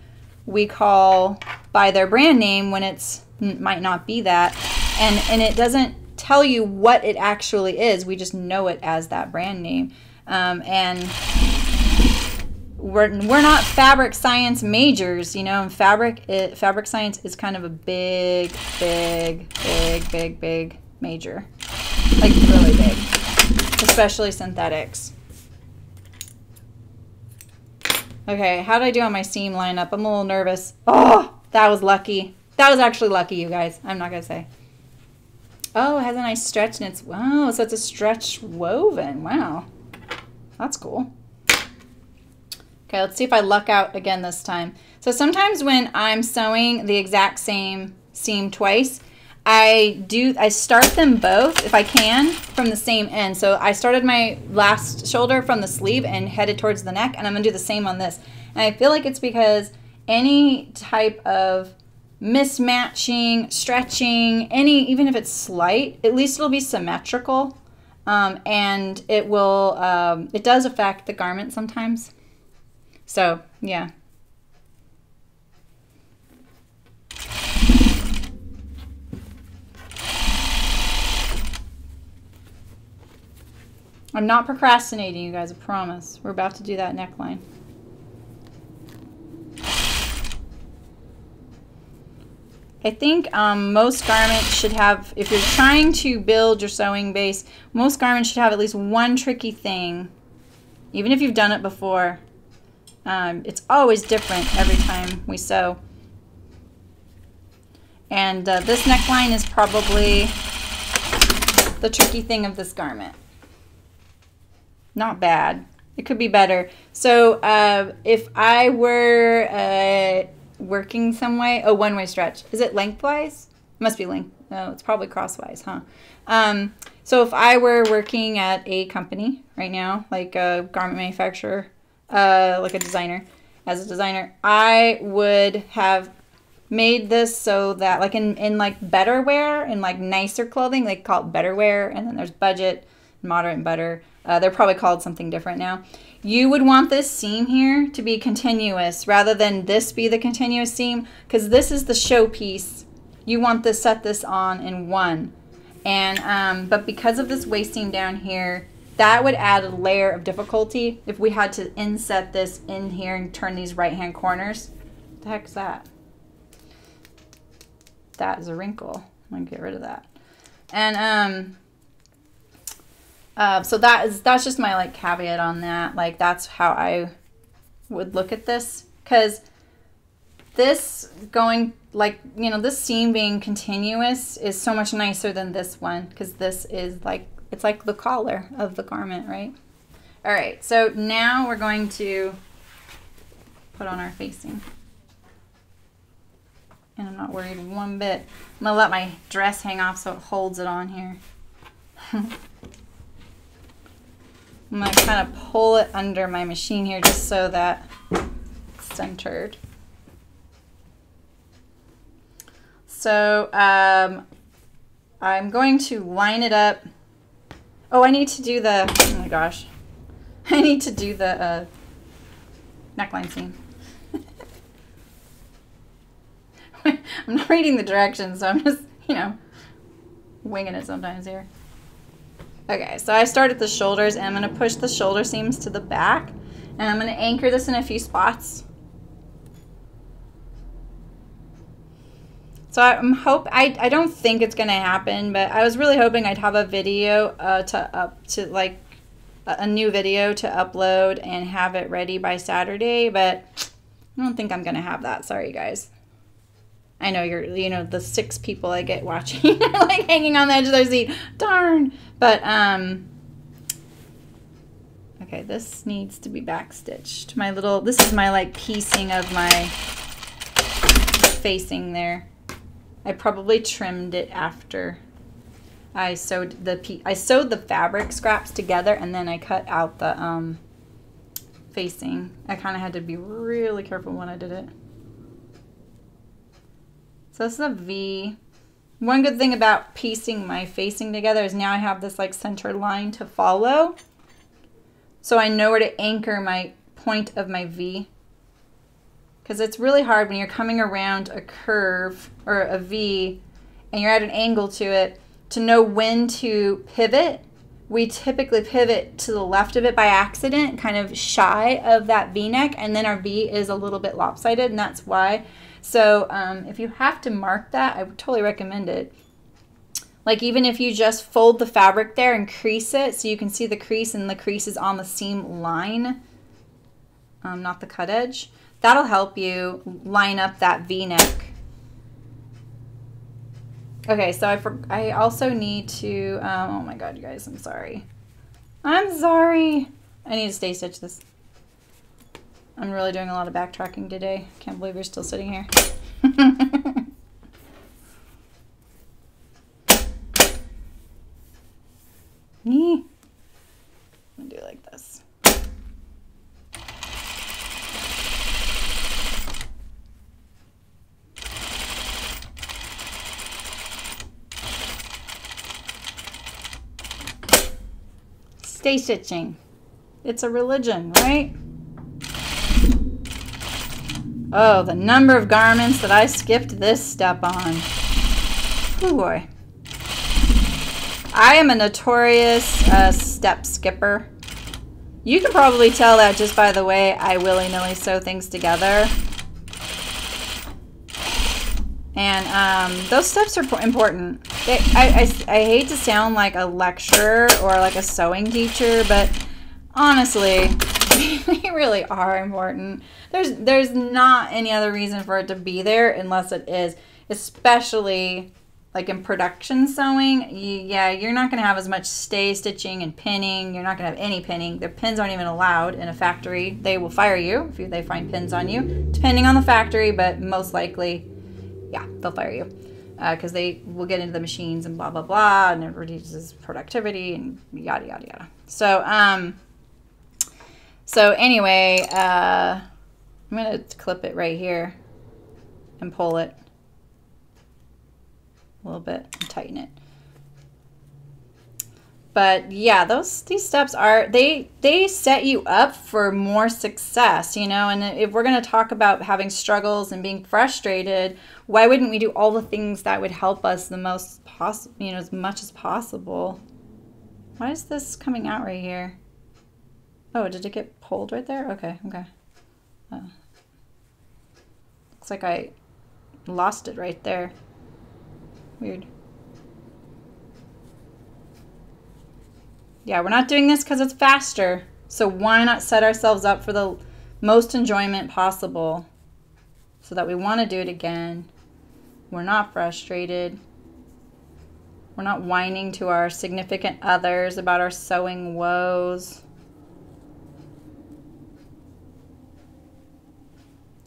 we call by their brand name when it's might not be that, and it doesn't tell you what it actually is. We just know it as that brand name, and we're not fabric science majors, you know. And fabric science is kind of a big major, like really big, especially synthetics. Okay, how did I do on my seam lineup? I'm a little nervous. Oh, that was lucky. That was actually lucky, you guys. I'm not going to say. Oh, it has a nice stretch and it's, wow, so it's a stretch woven. Wow, that's cool. Okay, let's see if I luck out again this time. So sometimes when I'm sewing the exact same seam twice, I start them both, if I can, from the same end. So I started my last shoulder from the sleeve and headed towards the neck, and I'm gonna do the same on this. And I feel like it's because any type of mismatching, stretching, even if it's slight, at least it'll be symmetrical. And it will, it does affect the garment sometimes. So, yeah. I'm not procrastinating, you guys, I promise. We're about to do that neckline. I think most garments should have, if you're trying to build your sewing base, most garments should have at least one tricky thing, even if you've done it before. It's always different every time we sew. And this neckline is probably the tricky thing of this garment. Not bad. It could be better. So if I were working some way, oh, one-way stretch. Is it lengthwise? It must be length. No, it's probably crosswise, huh? So if I were working at a company right now, like a garment manufacturer, like a designer, as a designer, I would have made this so that, like in like better wear, in like nicer clothing, they call it better wear, and then there's budget, moderate, and better. They're probably called something different now. You would want this seam here to be continuous rather than this be the continuous seam, because this is the showpiece. You want to set this on in one. And but because of this waist seam down here, that would add a layer of difficulty if we had to inset this in here and turn these right-hand corners. What the heck is that? That is a wrinkle. I'm gonna get rid of that. And so that's just my like caveat on that. Like that's how I would look at this, because this going like, you know, this seam being continuous is so much nicer than this one, because this is like, it's like the collar of the garment, right? All right, so now we're going to put on our facing. And I'm not worried one bit. I'm gonna let my dress hang off so it holds it on here. I'm going to kind of pull it under my machine here just so that it's centered. So I'm going to line it up. Oh, I need to do the, oh my gosh. I need to do the neckline seam. I'm not reading the directions, so I'm just, you know, winging it sometimes here. Okay, so I start at the shoulders, and I'm going to push the shoulder seams to the back, and I'm going to anchor this in a few spots. So I don't think it's going to happen, but I was really hoping I'd have a video a new video to upload and have it ready by Saturday, but I don't think I'm going to have that. Sorry, guys. I know you know, the 6 people I get watching are like hanging on the edge of their seat. Darn. But, okay, this needs to be backstitched. This is my like piecing of my facing there. I probably trimmed it after I sewed the fabric scraps together, and then I cut out the facing. I kind of had to be really careful when I did it. So this is a V. One good thing about piecing my facing together is now I have this like center line to follow. So I know where to anchor my point of my V. Because it's really hard when you're coming around a curve or a V and you're at an angle to it to know when to pivot. We typically pivot to the left of it by accident, kind of shy of that V-neck, and then our V is a little bit lopsided, and that's why. So if you have to mark that, I would totally recommend it. Like even if you just fold the fabric there and crease it so you can see the crease, and the crease is on the seam line, not the cut edge, that'll help you line up that V-neck. Okay, so I also need to, oh my god, you guys, I'm sorry. I'm sorry. I need to stay stitch this. I'm really doing a lot of backtracking today. Can't believe you're still sitting here. I'm gonna do it like this. Stay stitching. It's a religion, right? Oh, the number of garments that I skipped this step on. Oh boy. I am a notorious step skipper. You can probably tell that just by the way I willy-nilly sew things together. And those steps are important. I hate to sound like a lecturer or like a sewing teacher, but honestly, they really are important. There's not any other reason for it to be there unless it is, especially like in production sewing. Yeah, you're not going to have as much stay stitching and pinning. You're not going to have any pinning. The pins aren't even allowed in a factory. They will fire you if they find pins on you, depending on the factory, but most likely, yeah, they'll fire you because they will get into the machines and blah, blah, blah, and it reduces productivity and yada, yada, yada. So anyway, I'm going to clip it right here and pull it a little bit and tighten it. But yeah, these steps are, they set you up for more success, you know, and if we're going to talk about having struggles and being frustrated, why wouldn't we do all the things that would help us the most possible, you know, as much as possible? Why is this coming out right here? Oh, did it get pulled right there? Okay, okay. Looks like I lost it right there. Weird. Yeah, we're not doing this because it's faster. So why not set ourselves up for the most enjoyment possible so that we want to do it again. We're not frustrated. We're not whining to our significant others about our sewing woes.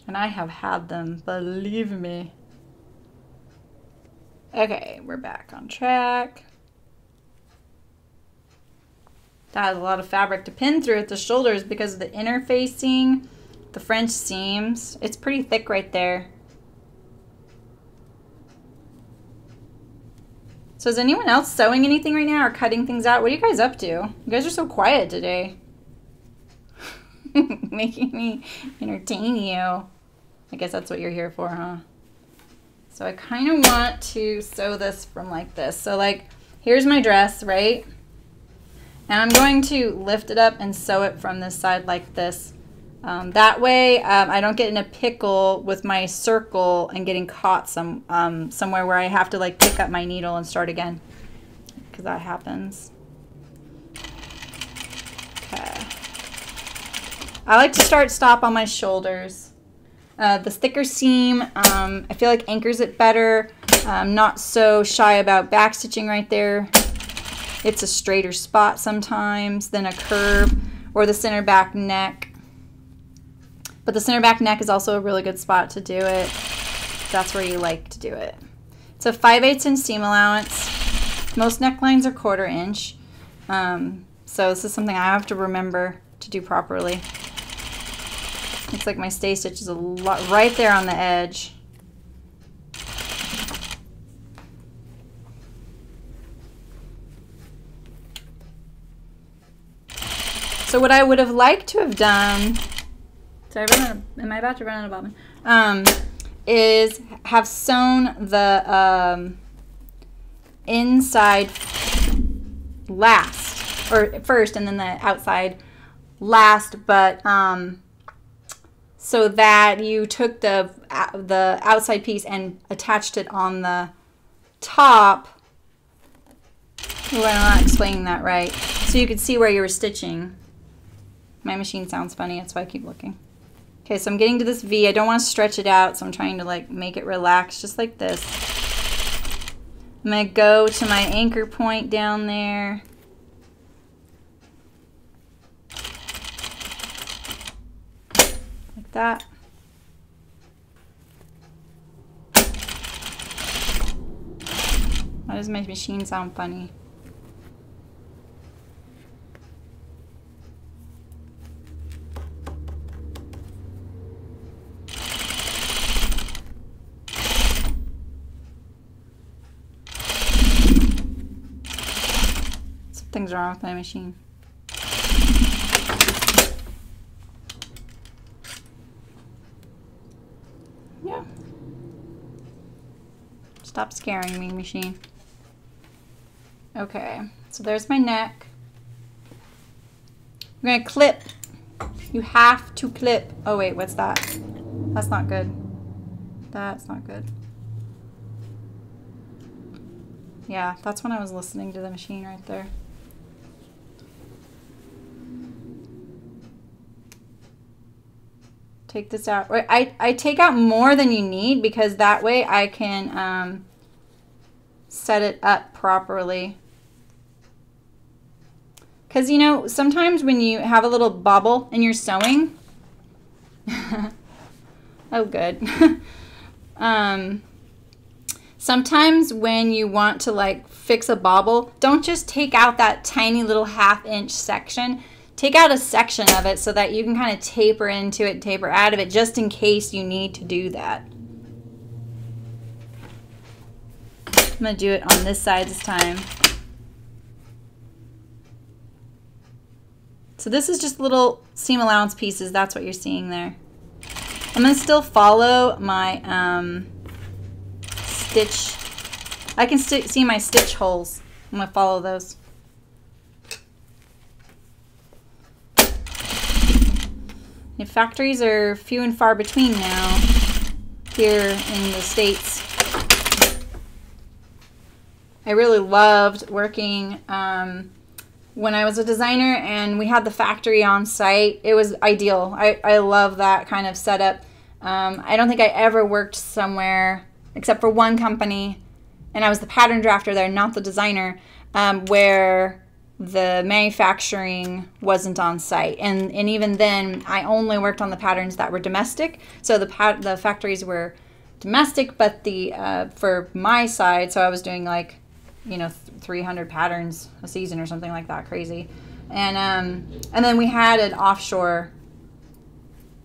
And I have had them, believe me. Okay, we're back on track. That has a lot of fabric to pin through at the shoulders because of the interfacing, the French seams. It's pretty thick right there. So is anyone else sewing anything right now or cutting things out? What are you guys up to? You guys are so quiet today. Making me entertain you. I guess that's what you're here for, huh? So I kind of want to sew this from like this. So like, here's my dress, right? And I'm going to lift it up and sew it from this side like this. That way I don't get in a pickle with my circle and getting caught somewhere where I have to like pick up my needle and start again. Because that happens. Okay. I like to stop on my shoulders. The thicker seam, I feel like anchors it better. I'm not so shy about backstitching right there. It's a straighter spot sometimes than a curve or the center back neck. But the center back neck is also a really good spot to do it. That's where you like to do it. It's a 5/8 inch seam allowance. Most necklines are 1/4 inch. So this is something I have to remember to do properly. Looks like my stay stitch is a lot right there on the edge. So what I would have liked to have done, am I about to run out of bobbin? Is have sewn the inside last, or first, and then the outside last, but so that you took the outside piece and attached it on the top. Oh, I'm not explaining that right. So you could see where you were stitching. My machine sounds funny, that's why I keep looking. Okay, so I'm getting to this V. I don't want to stretch it out, so I'm trying to like make it relax just like this. I'm going to go to my anchor point down there. Like that. Why does my machine sound funny? Something's wrong with my machine. Yeah. Stop scaring me, machine. Okay, so there's my neck. I'm gonna clip. You have to clip. Oh wait, what's that? That's not good. That's not good. Yeah, that's when I was listening to the machine right there. Take this out. I take out more than you need because that way I can set it up properly. Because, you know, sometimes when you have a little bobble and you're sewing, oh, good. Sometimes when you want to, like, fix a bobble, don't just take out that tiny little half-inch section. Take out a section of it so that you can kind of taper into it, taper out of it, just in case you need to do that. I'm going to do it on this side this time. So this is just little seam allowance pieces. That's what you're seeing there. I'm going to still follow my stitch. I can see my stitch holes. I'm going to follow those. The factories are few and far between now here in the States. I really loved working when I was a designer and we had the factory on site. It was ideal. I love that kind of setup. I don't think I ever worked somewhere except for one company, and I was the pattern drafter there, not the designer, where the manufacturing wasn't on site. And even then, I only worked on the patterns that were domestic. So the factories were domestic, but for my side, so I was doing like, you know, 300 patterns a season or something like that, crazy. And then we had an offshore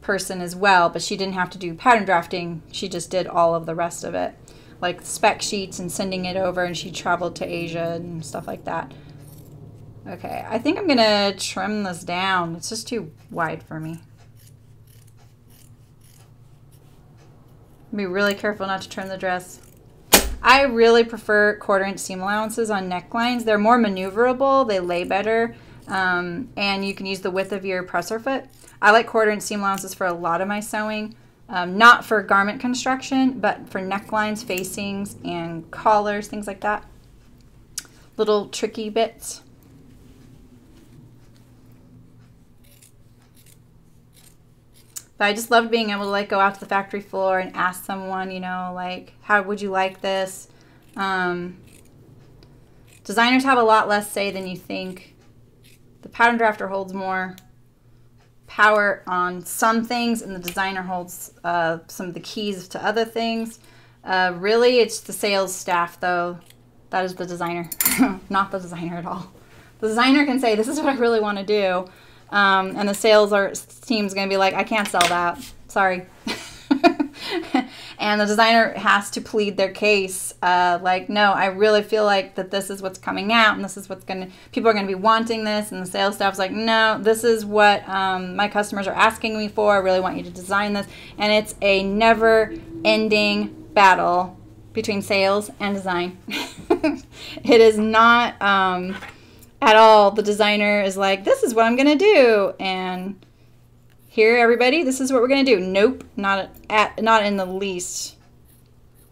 person as well, but she didn't have to do pattern drafting. She just did all of the rest of it, like spec sheets and sending it over, and she traveled to Asia and stuff like that. Okay, I think I'm gonna trim this down. It's just too wide for me. Be really careful not to trim the dress. I really prefer 1/4 inch seam allowances on necklines. They're more maneuverable, they lay better, and you can use the width of your presser foot. I like 1/4 inch seam allowances for a lot of my sewing, not for garment construction, but for necklines, facings, and collars, things like that. Little tricky bits. But I just loved being able to like go out to the factory floor and ask someone, you know, like, how would you like this? Designers have a lot less say than you think. The pattern drafter holds more power on some things, and the designer holds some of the keys to other things. Really, it's the sales staff, though. That is the designer, not the designer at all. The designer can say, this is what I really want to do. And the sales team's going to be like, I can't sell that. Sorry. And the designer has to plead their case. Like, no, I really feel like that this is what's coming out, and this is what's people are going to be wanting this. And the sales staff's like, no, this is what my customers are asking me for. I really want you to design this. And it's a never-ending battle between sales and design. It is not... at all. The designer is like, this is what I'm gonna do, and here, everybody, this is what we're gonna do. Nope, not in the least.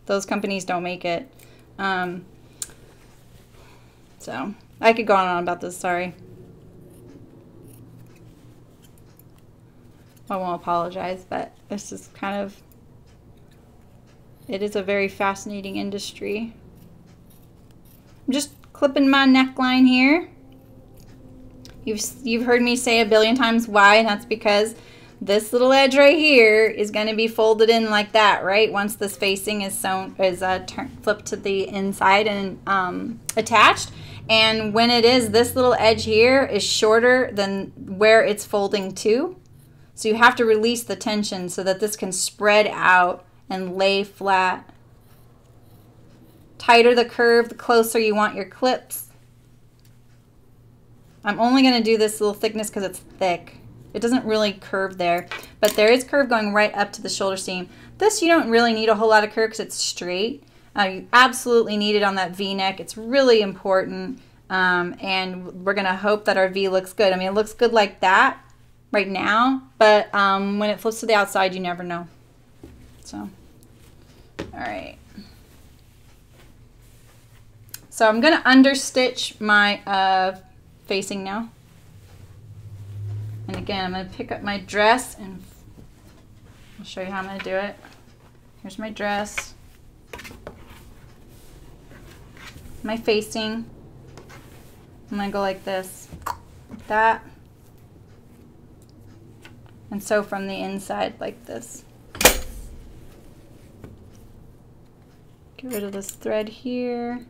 Those companies don't make it. So I could go on and on about this. Sorry. I won't apologize, but it's just kind of. It is a very fascinating industry. I'm just clipping my neckline here. You've heard me say a billion times why, and that's because this little edge right here is going to be folded in like that, right? Once this facing is flipped to the inside and attached. And when it is, this little edge here is shorter than where it's folding to. So you have to release the tension so that this can spread out and lay flat. Tighter the curve, the closer you want your clips. I'm only going to do this little thickness because it's thick. It doesn't really curve there, but there is curve going right up to the shoulder seam. This you don't really need a whole lot of curve because it's straight. You absolutely need it on that V-neck. It's really important, and we're going to hope that our V looks good. I mean, it looks good like that right now, but when it flips to the outside, you never know. So, all right. So I'm going to understitch my facing now. And again, I'm going to pick up my dress and I'll show you how I'm going to do it. Here's my dress, my facing. I'm going to go like this, like that, and sew from the inside like this. Get rid of this thread here.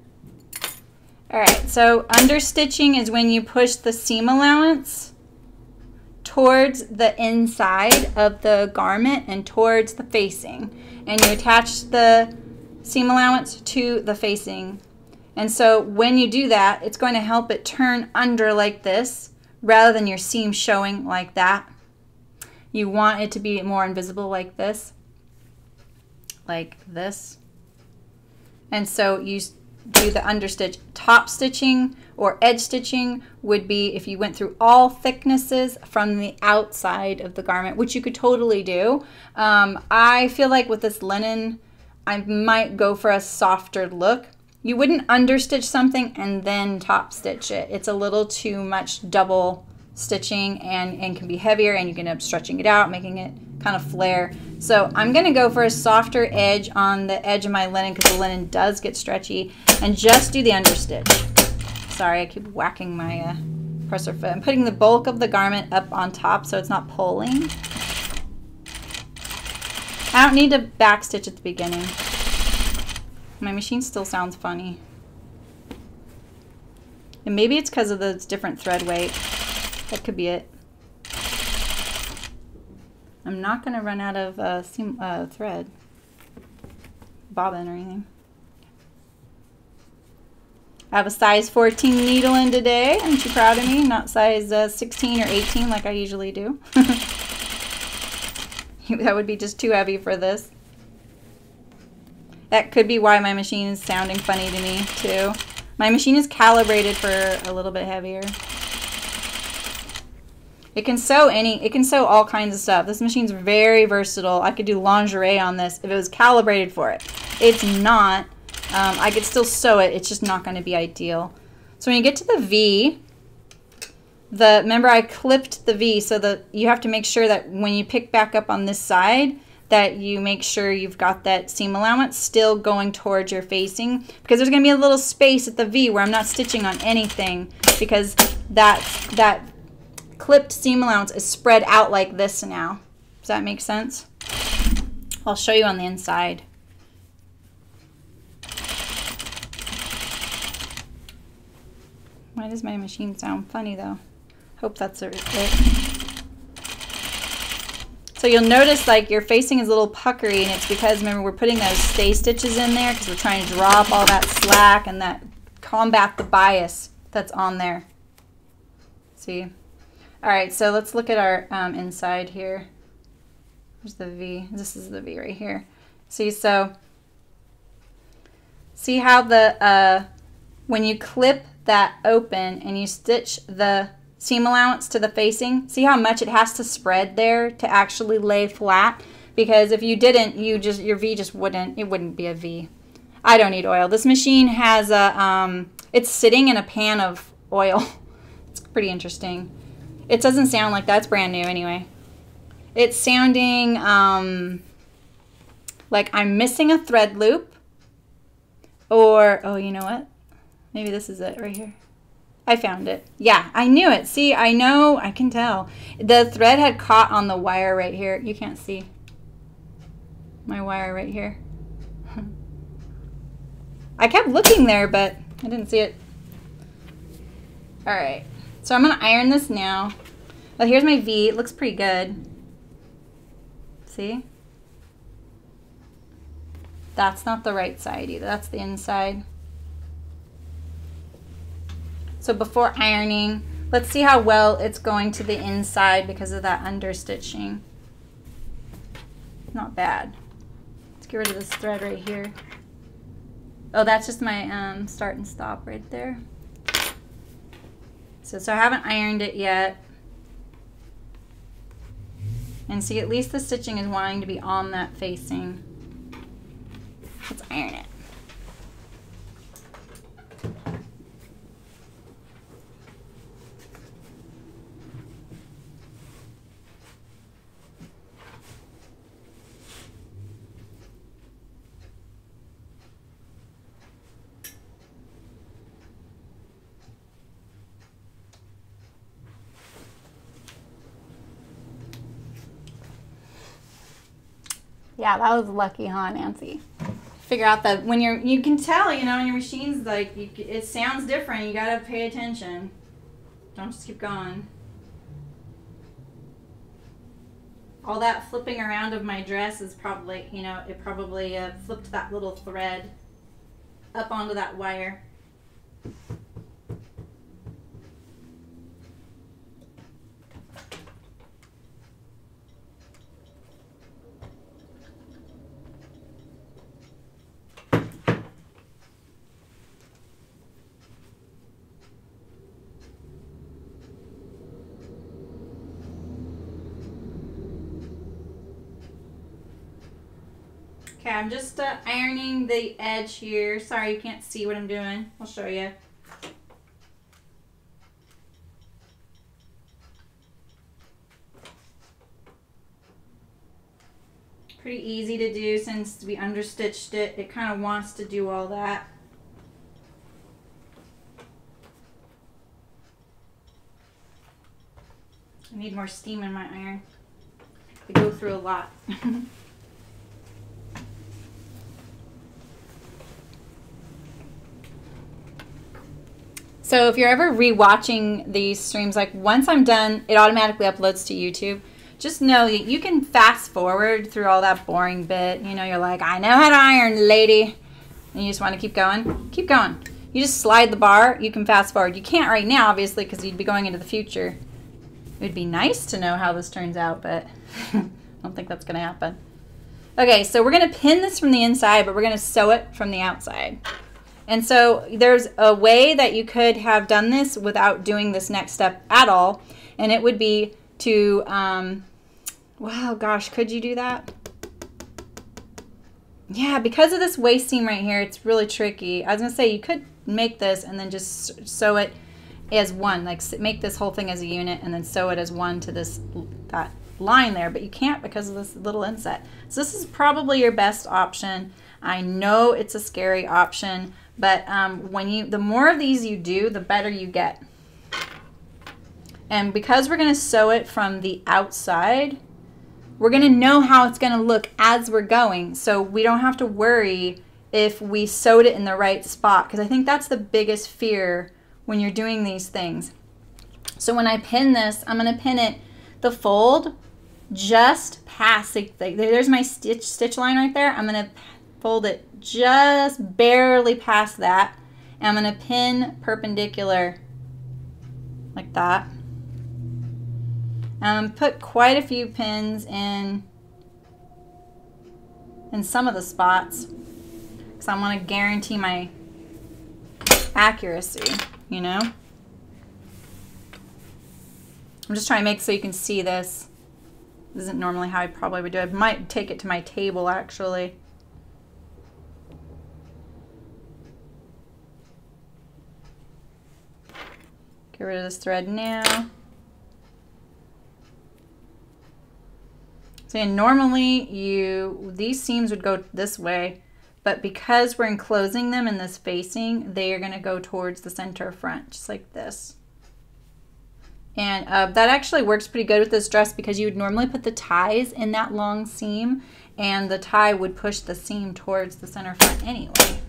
All right, so understitching is when you push the seam allowance towards the inside of the garment and towards the facing, and you attach the seam allowance to the facing. And so when you do that, it's going to help it turn under like this rather than your seam showing like that. You want it to be more invisible like this. And so you do the understitch. Top stitching or edge stitching would be if you went through all thicknesses from the outside of the garment, which you could totally do. I feel like with this linen, I might go for a softer look. You wouldn't understitch something and then top stitch it. It's a little too much double stitching and can be heavier, and you can end up stretching it out, making it kind of flare. So I'm going to go for a softer edge on the edge of my linen because the linen does get stretchy, and just do the understitch. Sorry, I keep whacking my presser foot. I'm putting the bulk of the garment up on top so it's not pulling. I don't need to back stitch at the beginning. My machine still sounds funny. And maybe it's because of the different thread weight. That could be it. I'm not going to run out of thread, bobbin or anything. I have a size 14 needle in today. Aren't you proud of me? Not size 16 or 18 like I usually do. That would be just too heavy for this. That could be why my machine is sounding funny to me too. My machine is calibrated for a little bit heavier. It can sew all kinds of stuff. This machine's very versatile. I could do lingerie on this if it was calibrated for it. It's not. I could still sew it. It's just not going to be ideal. So when you get to the V, remember I clipped the V so that you have to make sure that when you pick back up on this side, that you make sure you've got that seam allowance still going towards your facing, because there's going to be a little space at the V where I'm not stitching on anything because that clipped seam allowance is spread out like this now. Does that make sense? I'll show you on the inside. Why does my machine sound funny though? Hope that's it. So you'll notice like your facing is a little puckery, and it's because, remember, we're putting those stay stitches in there because we're trying to draw up all that slack and that combat the bias that's on there. See? All right, so let's look at our inside here. There's the V. This is the V right here. See, so see how the when you clip that open and you stitch the seam allowance to the facing, see how much it has to spread there to actually lay flat? Because if you didn't, your V just wouldn't be a V. I don't need oil. This machine has a it's sitting in a pan of oil. It's pretty interesting. It doesn't sound like that. It's brand new anyway. It's sounding like I'm missing a thread loop, or, oh, you know what? Maybe this is it right here. I found it. Yeah, I knew it. See, I know, I can tell. The thread had caught on the wire right here. You can't see my wire right here. I kept looking there, but I didn't see it. All right, so I'm gonna iron this now. Well, here's my V. It looks pretty good. See? That's not the right side either. That's the inside. So before ironing, let's see how well it's going to the inside because of that understitching. Not bad. Let's get rid of this thread right here. Oh, that's just my start and stop right there. So I haven't ironed it yet. And see, at least the stitching is wanting to be on that facing. Let's iron it. Yeah, that was lucky, huh, Nancy? Figure out that when you can tell, you know, when your machine's like, it sounds different. You gotta pay attention. Don't just keep going. All that flipping around of my dress is probably, you know, it probably flipped that little thread up onto that wire. Okay, I'm just ironing the edge here. Sorry, you can't see what I'm doing. I'll show you. Pretty easy to do since we understitched it. It kind of wants to do all that. I need more steam in my iron. I go through a lot. So if you're ever re-watching these streams, like once I'm done, it automatically uploads to YouTube. Just know that you can fast forward through all that boring bit. You know, you're like, I know how to iron, lady. And you just want to keep going. Keep going. You just slide the bar. You can fast forward. You can't right now, obviously, because you'd be going into the future. It would be nice to know how this turns out, but I don't think that's going to happen. Okay, so we're going to pin this from the inside, but we're going to sew it from the outside. And so there's a way that you could have done this without doing this next step at all. And it would be to, wow, gosh, could you do that? Yeah, because of this waist seam right here, it's really tricky. I was going to say you could make this and then just sew it as one, like make this whole thing as a unit and then sew it as one to that line there. But you can't because of this little inset. So this is probably your best option. I know it's a scary option. But the more of these you do, the better you get. And because we're going to sew it from the outside, we're going to know how it's going to look as we're going. So we don't have to worry if we sewed it in the right spot. Because I think that's the biggest fear when you're doing these things. So when I pin this, I'm going to pin it, the fold, just past, there's my stitch line right there. I'm going to fold it just barely past that. And I'm going to pin perpendicular like that. Put quite a few pins in some of the spots because I want to guarantee my accuracy, you know. I'm just trying to make so you can see this. This isn't normally how I probably would do it. I might take it to my table actually. Get rid of this thread now. So normally these seams would go this way, but because we're enclosing them in this facing, they are going to go towards the center front, just like this. And that actually works pretty good with this dress because you would normally put the ties in that long seam, and the tie would push the seam towards the center front anyway.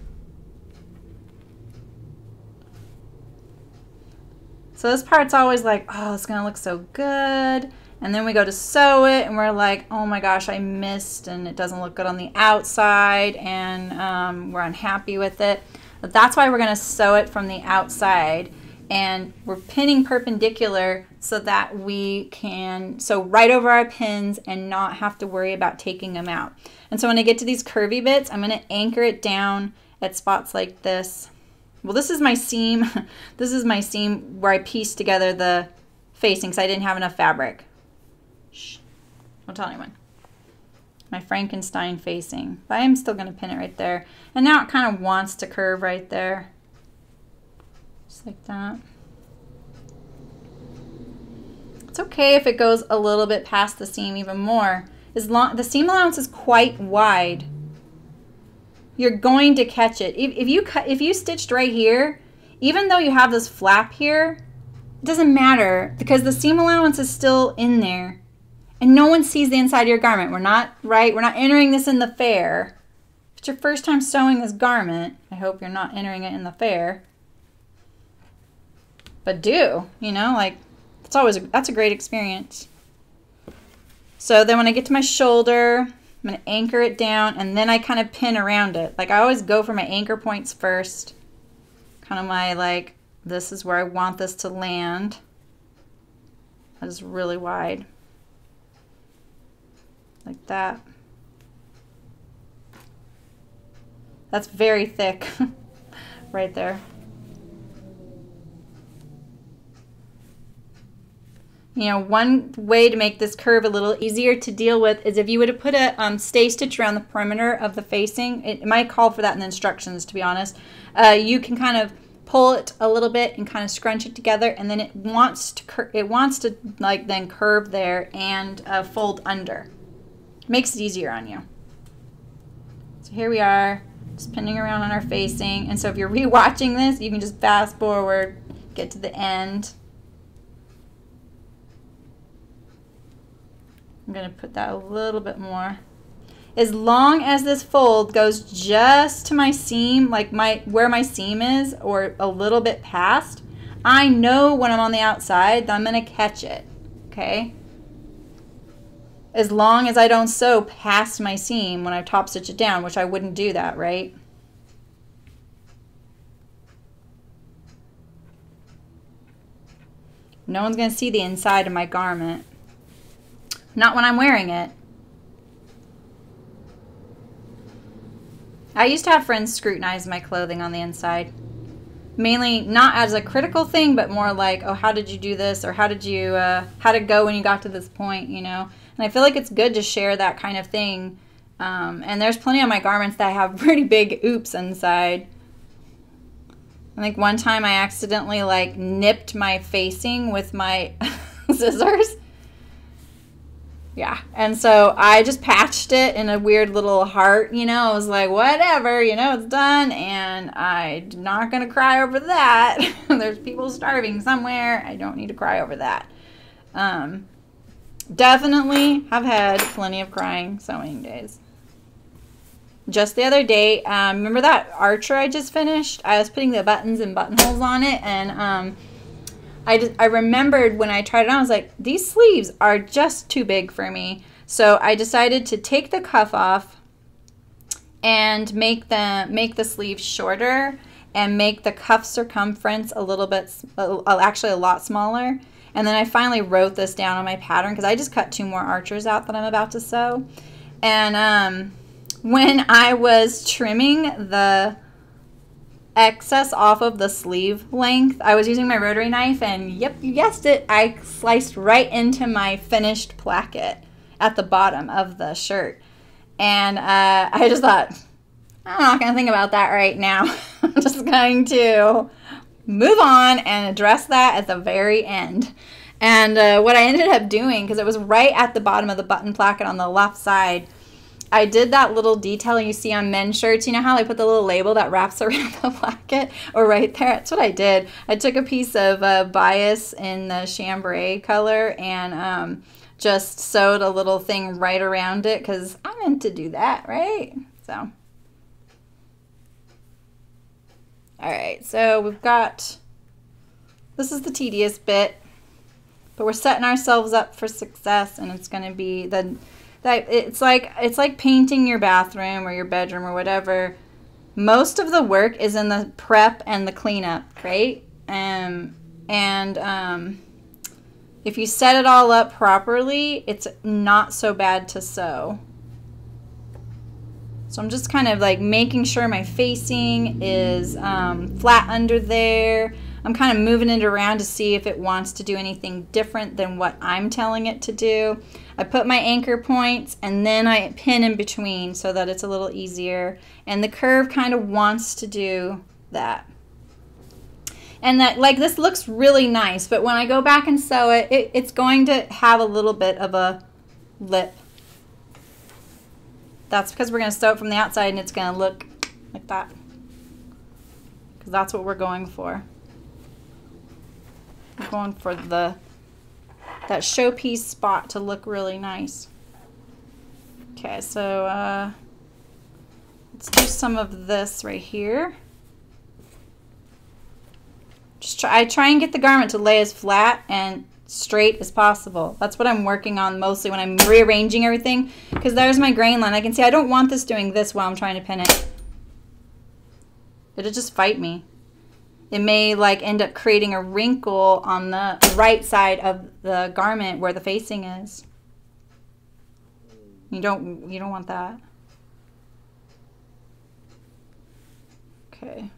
So this part's always like, oh, it's gonna look so good. And then we go to sew it and we're like, oh my gosh, I missed and it doesn't look good on the outside, and we're unhappy with it. But that's why we're gonna sew it from the outside. And we're pinning perpendicular so that we can sew right over our pins and not have to worry about taking them out. And so when I get to these curvy bits, I'm going to anchor it down at spots like this. Well, this is my seam. This is my seam where I pieced together the facing because I didn't have enough fabric. Shh, don't tell anyone. My Frankenstein facing. But I am still going to pin it right there. And now it kind of wants to curve right there. Just like that. It's okay if it goes a little bit past the seam even more. As long the seam allowance is quite wide, you're going to catch it. If you stitched right here, even though you have this flap here, it doesn't matter because the seam allowance is still in there, and no one sees the inside of your garment. We're not entering this in the fair. If it's your first time sewing this garment, I hope you're not entering it in the fair. But do, you know, like, that's a great experience. So then when I get to my shoulder, I'm going to anchor it down, and then I kind of pin around it. Like, I always go for my anchor points first. Kind of my, like, this is where I want this to land. That is really wide. Like that. That's very thick right there. You know, one way to make this curve a little easier to deal with is if you would have put a stay stitch around the perimeter of the facing. It might call for that in the instructions, to be honest. You can kind of pull it a little bit and kind of scrunch it together, and then it wants to like then curve there and fold under. Makes it easier on you. So here we are, just pinning around on our facing. And so if you're rewatching this, you can just fast forward, get to the end. I'm going to put that a little bit more. As long as this fold goes just to my seam, like where my seam is, or a little bit past, I know when I'm on the outside that I'm going to catch it, okay? As long as I don't sew past my seam when I top stitch it down, which I wouldn't do that, right? No one's going to see the inside of my garment. Not when I'm wearing it. I used to have friends scrutinize my clothing on the inside. Mainly not as a critical thing, but more like, oh, how did you do this? Or how did it go when you got to this point, you know? And I feel like it's good to share that kind of thing. And there's plenty of my garments that have pretty big oops inside. I think one time I accidentally like nipped my facing with my scissors. Yeah, and so I just patched it in a weird little heart, you know. I was like, whatever, you know, it's done, and I'm not going to cry over that. There's people starving somewhere. I don't need to cry over that. Definitely have had plenty of crying sewing days. Just the other day, remember that Archer I just finished? I was putting the buttons and buttonholes on it, and I remembered when I tried it on, I was like, these sleeves are just too big for me. So I decided to take the cuff off and make the sleeves shorter and make the cuff circumference a little bit, actually a lot smaller. And then I finally wrote this down on my pattern because I just cut 2 more Archers out that I'm about to sew. And when I was trimming the excess off of the sleeve length, I was using my rotary knife, and yep, you guessed it, I sliced right into my finished placket at the bottom of the shirt. And I just thought, I'm not going to think about that right now. I'm just going to move on and address that at the very end. And what I ended up doing, because it was right at the bottom of the button placket on the left side, I did that little detail you see on men's shirts. You know how I put the little label that wraps around the pocket or right there? That's what I did. I took a piece of bias in the chambray color and just sewed a little thing right around it because I meant to do that, right? So, all right, so we've got, this is the tedious bit, but we're setting ourselves up for success, and it's going to be it's like painting your bathroom or your bedroom or whatever. Most of the work is in the prep and the cleanup, right? If you set it all up properly, it's not so bad to sew. So I'm just kind of like making sure my facing is flat under there. I'm kind of moving it around to see if it wants to do anything different than what I'm telling it to do. I put my anchor points and then I pin in between so that it's a little easier. And the curve kind of wants to do that. And that, like, this looks really nice, but when I go back and sew it, it's going to have a little bit of a lip. That's because we're going to sew it from the outside and it's going to look like that. Because that's what we're going for. We're going for that showpiece spot to look really nice. Okay, so let's do some of this right here. I try and get the garment to lay as flat and straight as possible. That's what I'm working on mostly when I'm rearranging everything, because there's my grain line. I can see I don't want this doing this while I'm trying to pin it. It'll just fight me. It may like end up creating a wrinkle on the right side of the garment where the facing is. You don't want that. Okay.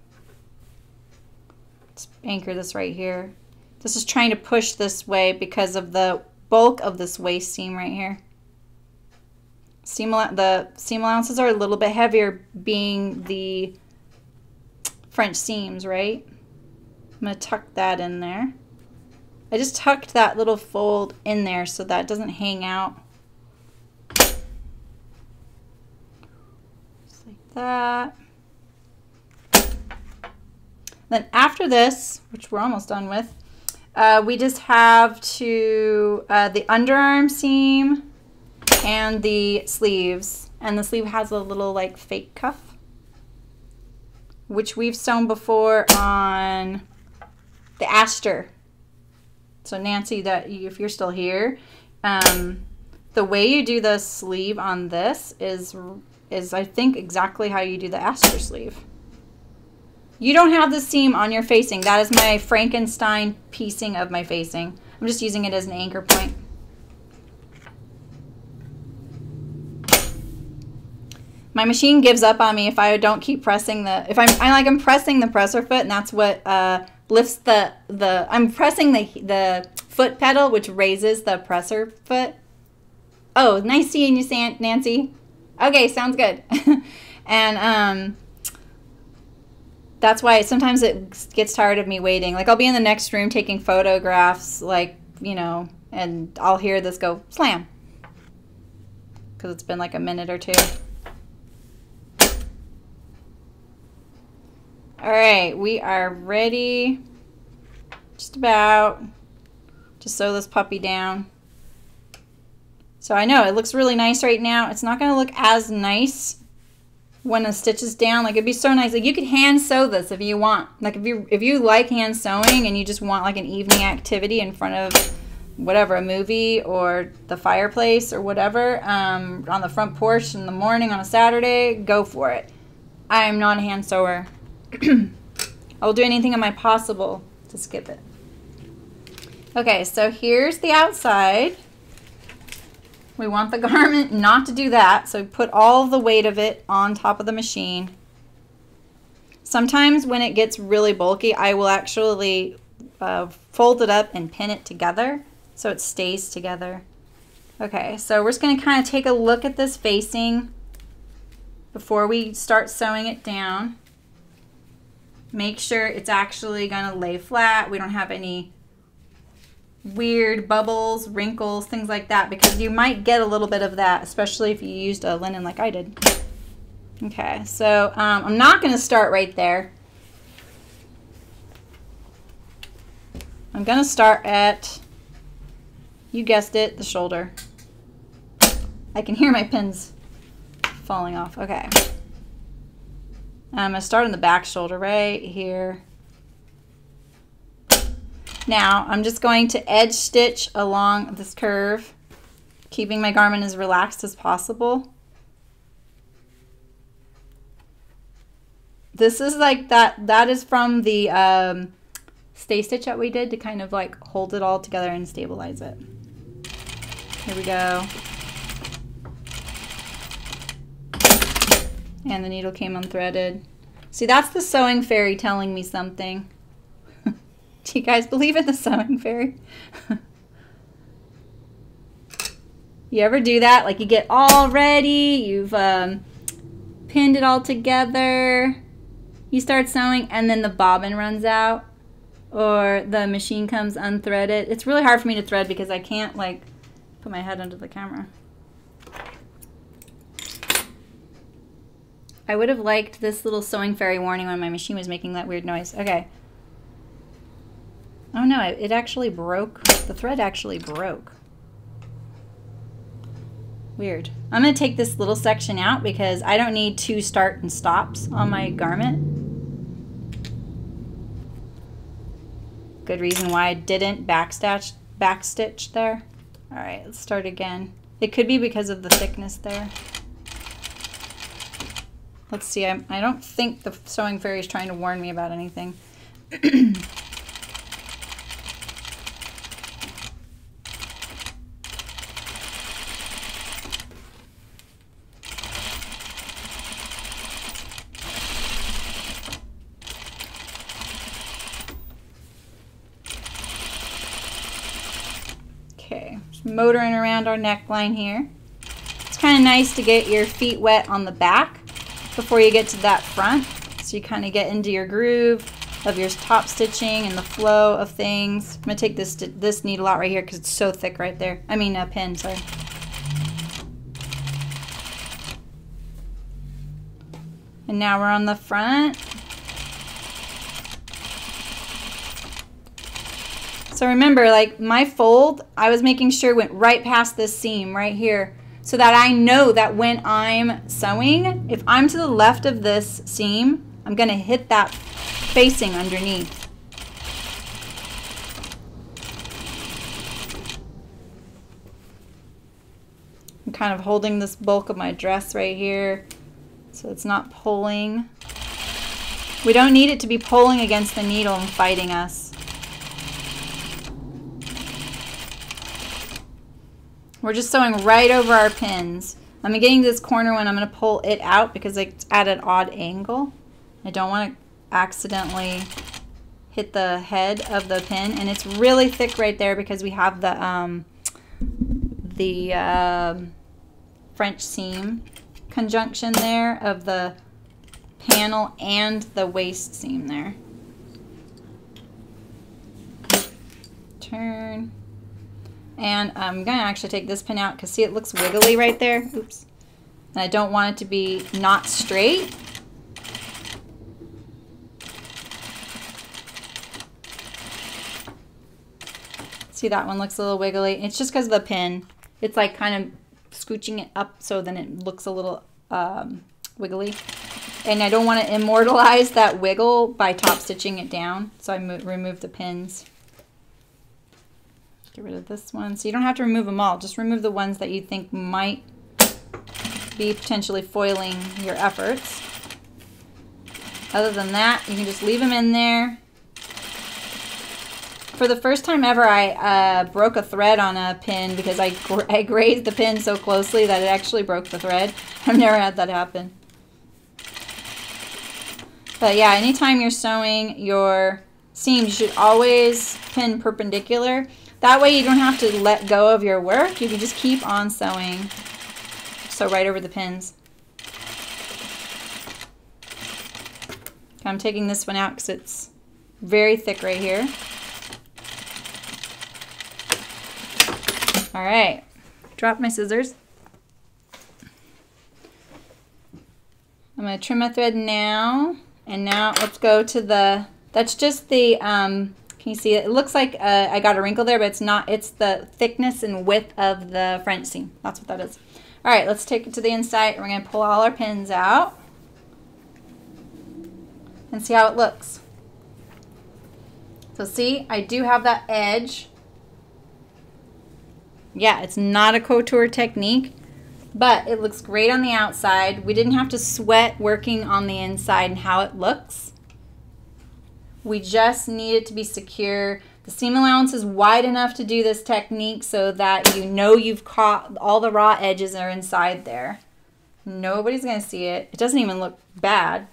Let's anchor this right here. This is trying to push this way because of the bulk of this waist seam right here. The seam allowances are a little bit heavier being the French seams, right? I'm going to tuck that in there. I just tucked that little fold in there so that it doesn't hang out. Just like that. Then after this, which we're almost done with, we just have to the underarm seam and the sleeves. And the sleeve has a little like fake cuff, which we've sewn before on the Aster. So Nancy, if you're still here, the way you do the sleeve on this is I think exactly how you do the Aster sleeve. You don't have the seam on your facing. That is my Frankenstein piecing of my facing. I'm just using it as an anchor point. My machine gives up on me if I don't keep pressing I'm pressing the presser foot, and that's what lifts I'm pressing the foot pedal, which raises the presser foot. Oh, nice seeing you, Nancy. Okay, sounds good. And that's why sometimes it gets tired of me waiting. Like I'll be in the next room taking photographs, like, you know, and I'll hear this go slam because it's been like a minute or two. All right, we are ready just about to sew this puppy down. So I know it looks really nice right now. It's not going to look as nice when the stitch is down. Like it'd be so nice. Like you could hand sew this if you want. Like if you like hand sewing and you just want like an evening activity in front of whatever, a movie or the fireplace or whatever, on the front porch in the morning on a Saturday, go for it. I am not a hand sewer. I will do anything in my possible to skip it. Okay, so here's the outside. We want the garment not to do that, so put all the weight of it on top of the machine. Sometimes when it gets really bulky, I will actually fold it up and pin it together so it stays together. Okay, so we're just going to kind of take a look at this facing before we start sewing it down. Make sure it's actually going to lay flat. We don't have any weird bubbles, wrinkles, things like that, because you might get a little bit of that, especially if you used a linen like I did. Okay, so I'm not going to start right there. I'm going to start at, you guessed it, the shoulder. I can hear my pins falling off. Okay. I'm going to start on the back shoulder right here. Now, I'm just going to edge stitch along this curve, keeping my garment as relaxed as possible. This is like that is from the stay stitch that we did to kind of like hold it all together and stabilize it. Here we go. And the needle came unthreaded. See, that's the sewing fairy telling me something. Do you guys believe in the sewing fairy? You ever do that? Like you get all ready, you've pinned it all together, you start sewing, and then the bobbin runs out or the machine comes unthreaded. It's really hard for me to thread because I can't like put my head under the camera. I would have liked this little sewing fairy warning when my machine was making that weird noise. Okay. Oh no, it actually broke. The thread actually broke. Weird. I'm going to take this little section out because I don't need 2 start and stops on my garment. Good reason why I didn't backstitch there. All right, let's start again. It could be because of the thickness there. Let's see, I don't think the sewing fairy is trying to warn me about anything. Okay, just motoring around our neckline here. It's kind of nice to get your feet wet on the back before you get to that front, so you kind of get into your groove of your top stitching and the flow of things. I'm gonna take this needle out right here because it's so thick right there. I mean a pin, sorry. And now we're on the front. So remember, like my fold, I was making sure it went right past this seam right here, so that I know that when I'm sewing, if I'm to the left of this seam, I'm gonna hit that facing underneath. I'm kind of holding this bulk of my dress right here so it's not pulling. We don't need it to be pulling against the needle and fighting us. We're just sewing right over our pins. I'm getting to this corner when I'm going to pull it out because it's at an odd angle. I don't want to accidentally hit the head of the pin, and it's really thick right there because we have the French seam conjunction there of the panel and the waist seam there. Turn. And I'm going to actually take this pin out because see, it looks wiggly right there. Oops. And I don't want it to be not straight. See, that one looks a little wiggly. It's just because of the pin. It's like kind of scooching it up so then it looks a little wiggly. And I don't want to immortalize that wiggle by top stitching it down. So I remove the pins. Get rid of this one. So you don't have to remove them all. Just remove the ones that you think might be potentially foiling your efforts. Other than that, you can just leave them in there. For the first time ever, I broke a thread on a pin because I grazed the pin so closely that it actually broke the thread. I've never had that happen. But yeah, anytime you're sewing your seams, you should always pin perpendicular. That way you don't have to let go of your work. You can just keep on sewing. Sew right over the pins. Okay, I'm taking this one out because it's very thick right here. All right, drop my scissors. I'm going to trim my thread now, and now let's go to the, that's just the, can you see it? It looks like I got a wrinkle there, but it's not. It's the thickness and width of the French seam. That's what that is. All right, let's take it to the inside. We're going to pull all our pins out and see how it looks. So see, I do have that edge. Yeah, it's not a couture technique, but it looks great on the outside. We didn't have to sweat working on the inside and how it looks. We just need it to be secure. The seam allowance is wide enough to do this technique so that you know you've caught all the raw edges are inside there. Nobody's going to see it. It doesn't even look bad.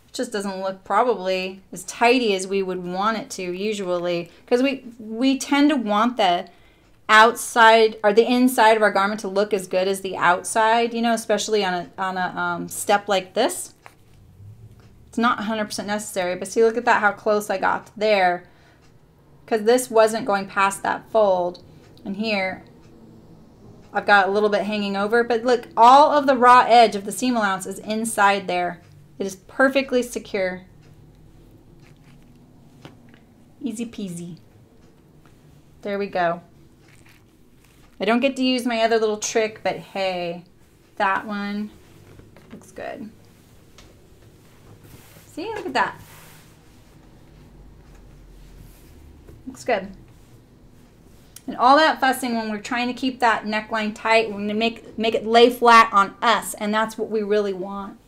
It just doesn't look probably as tidy as we would want it to usually, because we tend to want the outside or the inside of our garment to look as good as the outside, you know, especially on a step like this. It's not 100% necessary, but see, look at that, how close I got there, because this wasn't going past that fold, and here I've got a little bit hanging over, but look, all of the raw edge of the seam allowance is inside there. It is perfectly secure. Easy peasy. There we go. I don't get to use my other little trick, but hey, that one looks good. See, look at that. Looks good. And all that fussing when we're trying to keep that neckline tight, we're going to make it lay flat on us, and that's what we really want,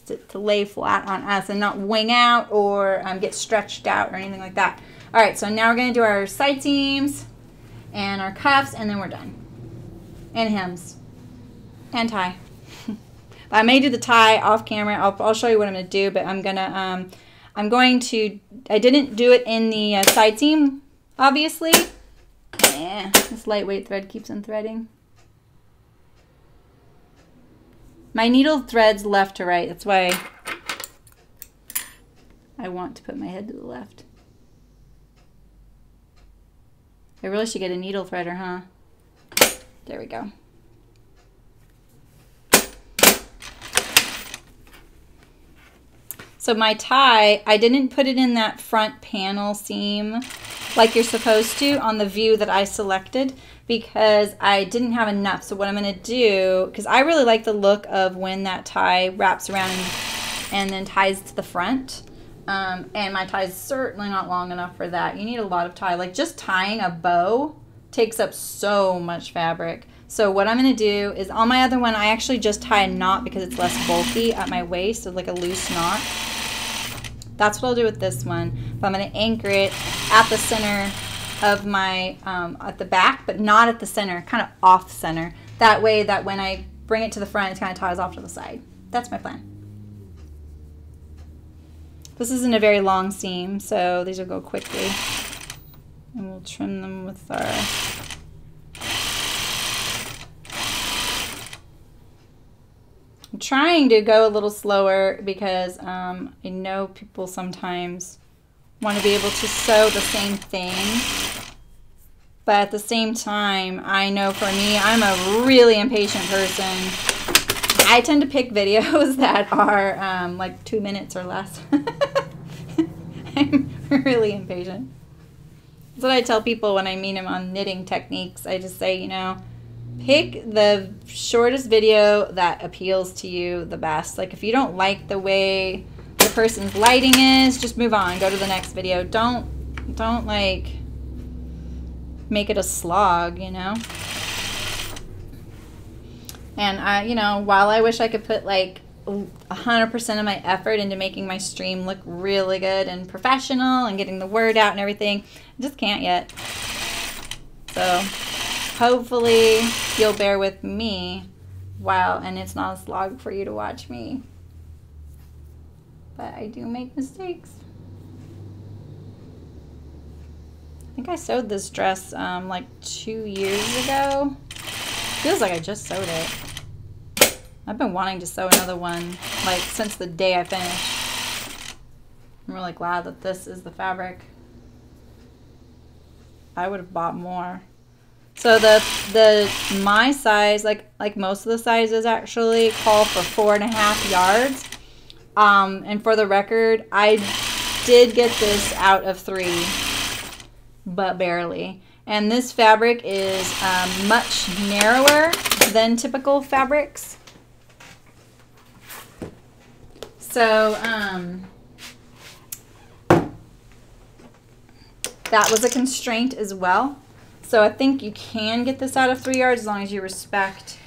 to lay flat on us and not wing out or get stretched out or anything like that. All right, so now we're going to do our side seams and our cuffs, and then we're done. And hems and tie. I may do the tie off camera. I'll show you what I'm going to do, but I didn't do it in the side seam, obviously. Yeah, this lightweight thread keeps on threading. My needle threads left to right. That's why I want to put my head to the left. I really should get a needle threader, huh? There we go. So my tie, I didn't put it in that front panel seam like you're supposed to on the view that I selected because I didn't have enough. So what I'm going to do, because I really like the look of when that tie wraps around and then ties to the front. And my tie is certainly not long enough for that. You need a lot of tie. Like just tying a bow takes up so much fabric. So what I'm going to do is on my other one, I actually just tie a knot because it's less bulky at my waist, so like a loose knot. That's what I'll do with this one. But I'm going to anchor it at the center of my, at the back, but not at the center, kind of off the center. That way that when I bring it to the front, it kind of ties off to the side. That's my plan. This isn't a very long seam, so these will go quickly. And we'll trim them with our... I'm trying to go a little slower because I know people sometimes want to be able to sew the same thing. But at the same time, I know for me, I'm a really impatient person. I tend to pick videos that are like 2 minutes or less. I'm really impatient. That's what I tell people when I meet them on knitting techniques. I just say, you know, pick the shortest video that appeals to you the best. Like if you don't like the way the person's lighting is, just move on, go to the next video. Don't like make it a slog, you know? And you know, while I wish I could put like 100% of my effort into making my stream look really good and professional and getting the word out and everything, I just can't yet. So hopefully you'll bear with me and it's not a slog for you to watch me. But I do make mistakes. I think I sewed this dress like 2 years ago. Feels like I just sewed it. I've been wanting to sew another one like since the day I finished. I'm really glad that this is the fabric. I would have bought more. So my size, like most of the sizes actually, call for 4.5 yards. And for the record, I did get this out of 3, but barely. And this fabric is much narrower than typical fabrics. So that was a constraint as well. So I think you can get this out of 3 yards as long as you respect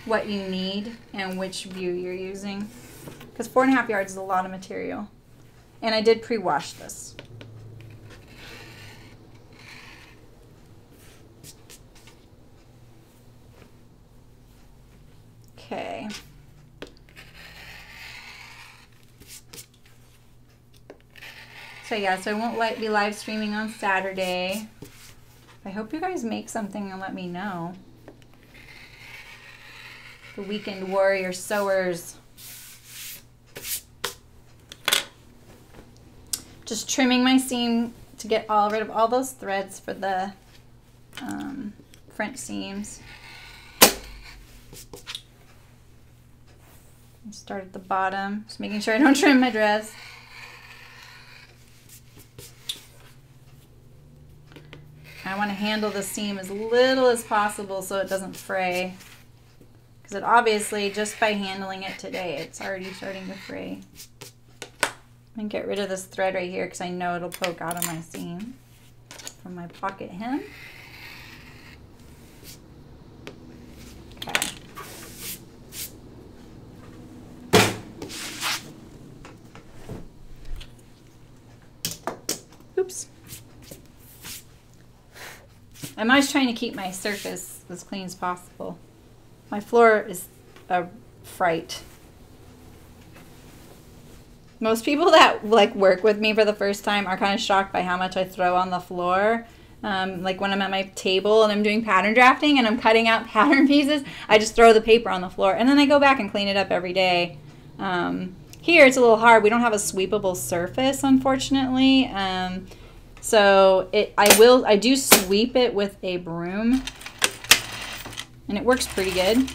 what you need and which view you're using. Because 4.5 yards is a lot of material. And I did pre-wash this. Okay. So yeah, so I won't be live streaming on Saturday. I hope you guys make something and let me know. The weekend warrior sewers. Just trimming my seam to get rid of all those threads for the front seams. Start at the bottom, just making sure I don't trim my dress. I want to handle the seam as little as possible so it doesn't fray. Because it obviously, just by handling it today, it's already starting to fray. I'm going to get rid of this thread right here because I know it'll poke out of my seam from my pocket hem. Okay. Oops. I'm always trying to keep my surface as clean as possible. My floor is a fright. Most people that work with me for the first time are kind of shocked by how much I throw on the floor. Like when I'm at my table and I'm doing pattern drafting and I'm cutting out pattern pieces, I just throw the paper on the floor and then I go back and clean it up every day. Here it's a little hard. We don't have a sweepable surface, unfortunately. So I do sweep it with a broom, and it works pretty good,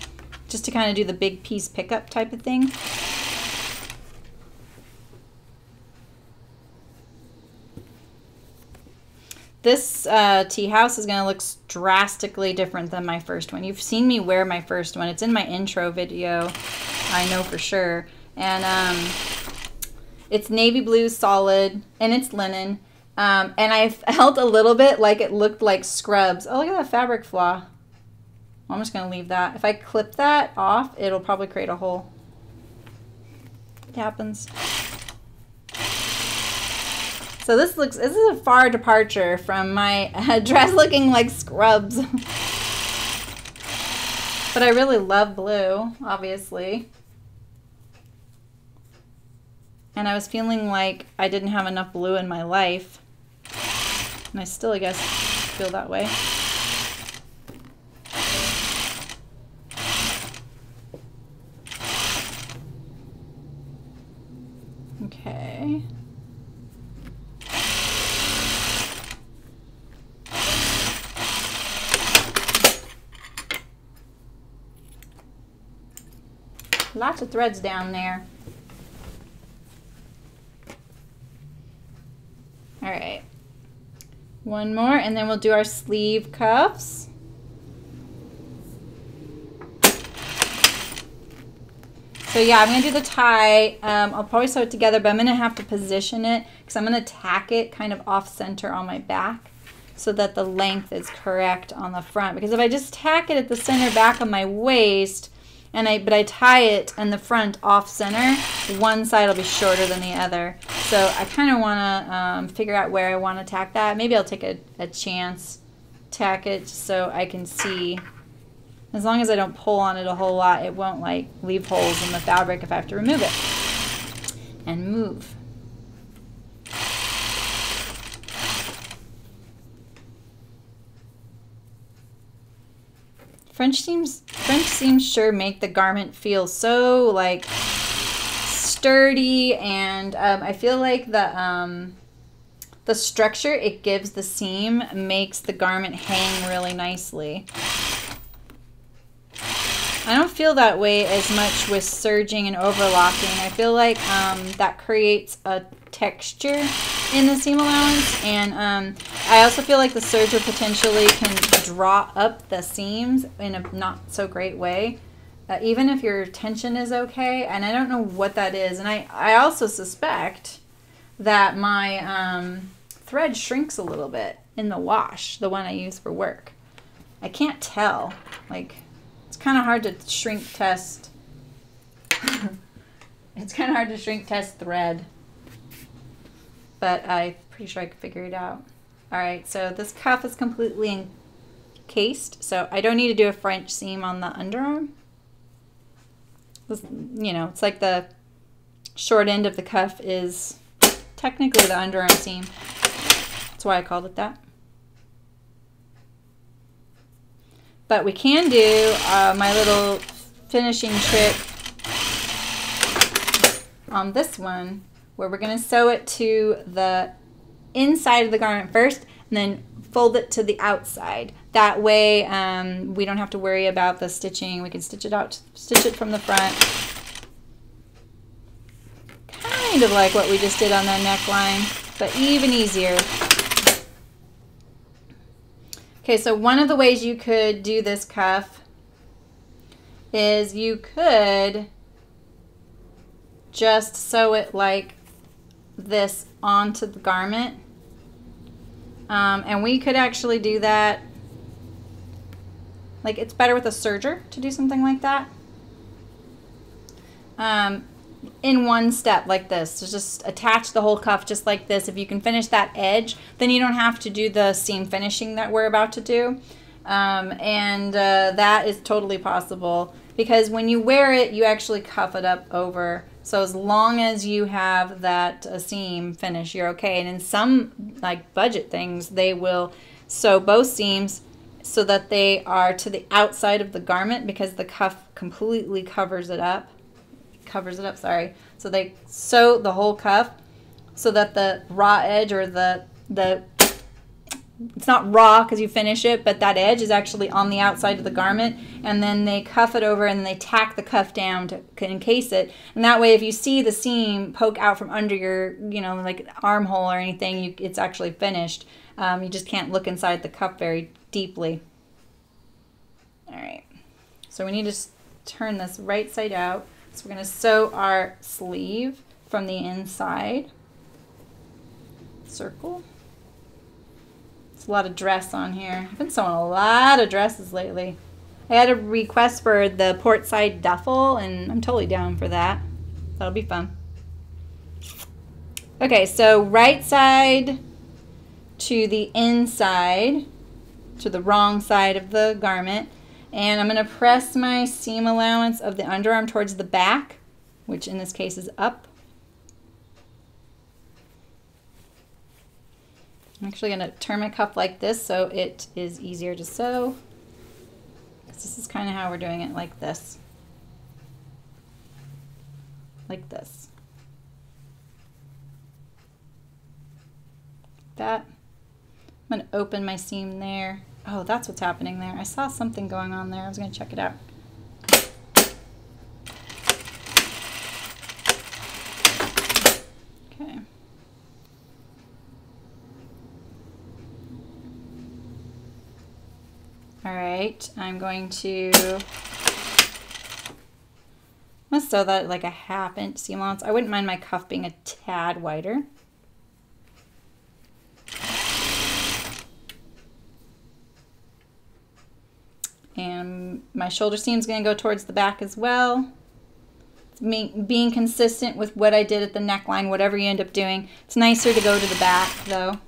just to kind of do the big piece pickup type of thing. This tea house is going to look drastically different than my first one. You've seen me wear my first one. It's in my intro video, I know for sure. And it's navy blue solid, and it's linen. And I felt a little bit like it looked like scrubs. Oh, look at that fabric flaw. I'm just going to leave that. If I clip that off, it'll probably create a hole. It happens. So this is a far departure from my dress looking like scrubs. But I really love blue, obviously. And I was feeling like I didn't have enough blue in my life. And I still, I guess, feel that way. Okay. Lots of threads down there. All right. One more, and then we'll do our sleeve cuffs. So yeah, I'm going to do the tie. I'll probably sew it together, but I'm going to have to position it because I'm going to tack it kind of off center on my back so that the length is correct on the front. Because if I just tack it at the center back of my waist, but I tie it in the front off center, one side will be shorter than the other. So I kind of want to figure out where I want to tack that. Maybe I'll take a chance, tack it so I can see. As long as I don't pull on it a whole lot, it won't like leave holes in the fabric if I have to remove it. And move. French seams sure make the garment feel so like sturdy, and I feel like the the structure it gives the seam makes the garment hang really nicely. I don't feel that way as much with serging and overlocking. I feel like that creates a texture in the seam allowance, and I also feel like the serger potentially can draw up the seams in a not so great way, even if your tension is okay, and I don't know what that is. And I also suspect that my thread shrinks a little bit in the wash, the one I use for work. I can't tell, like, it's kind of hard to shrink test. It's kind of hard to shrink test thread, but I'm pretty sure I could figure it out. All right, so this cuff is completely encased, so I don't need to do a French seam on the underarm. This, you know, it's like the short end of the cuff is technically the underarm seam. That's why I called it that. But we can do my little finishing trick on this one, where we're going to sew it to the inside of the garment first and then fold it to the outside. That way we don't have to worry about the stitching. We can stitch it out, stitch it from the front. Kind of like what we just did on that neckline, but even easier. Okay, so one of the ways you could do this cuff is you could just sew it like this onto the garment. And we could actually do that, like, it's better with a serger to do something like that. In one step like this. So just attach the whole cuff just like this. If you can finish that edge, then you don't have to do the seam finishing that we're about to do. That is totally possible, because when you wear it, you actually cuff it up over. So as long as you have that seam finish, you're okay. And in some, like, budget things, they will sew both seams so that they are to the outside of the garment, because the cuff completely covers it up. So they sew the whole cuff so that the raw edge, or it's not raw because you finish it, but that edge is actually on the outside of the garment, and then they cuff it over and then they tack the cuff down to encase it. And that way, if you see the seam poke out from under your, you know, like armhole or anything, it's actually finished. You just can't look inside the cuff very deeply. All right, so we need to turn this right side out. So we're going to sew our sleeve from the inside. Circle. There's a lot of dress on here. I've been sewing a lot of dresses lately. I had a request for the port side duffel, and I'm totally down for that. That'll be fun. Okay, so right side to the inside, to the wrong side of the garment. And I'm going to press my seam allowance of the underarm towards the back, which in this case is up. I'm actually going to turn my cuff like this so it is easier to sew. This is kind of how we're doing it, like this. Like this. That. I'm going to open my seam there. Oh, that's what's happening there. I saw something going on there. I was going to check it out. Okay. All right, I'm going to sew that like a 1/2 inch seam allowance. I wouldn't mind my cuff being a tad wider. And my shoulder seam is going to go towards the back as well. Being consistent with what I did at the neckline, whatever you end up doing. It's nicer to go to the back, though.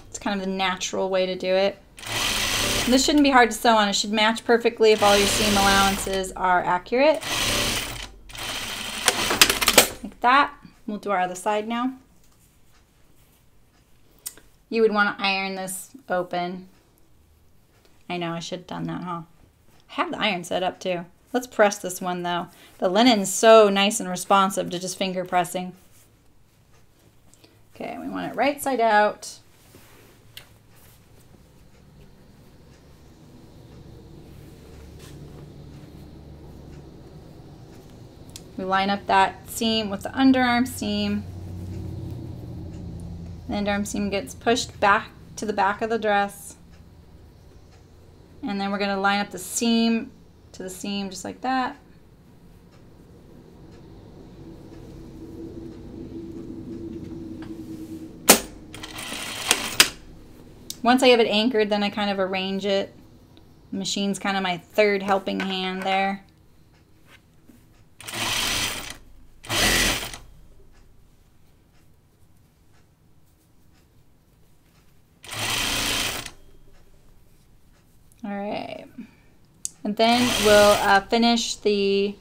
It's kind of the natural way to do it. And this shouldn't be hard to sew on. It should match perfectly if all your seam allowances are accurate. Like that. We'll do our other side now. You would want to iron this open. I know, I should have done that, huh? I have the iron set up too. Let's press this one though. The linen's so nice and responsive to just finger pressing. Okay, we want it right side out. We line up that seam with the underarm seam. The underarm seam gets pushed back to the back of the dress. And then we're going to line up the seam to the seam just like that. Once I have it anchored, then I kind of arrange it. The machine's kind of my third helping hand there. And then we'll finish the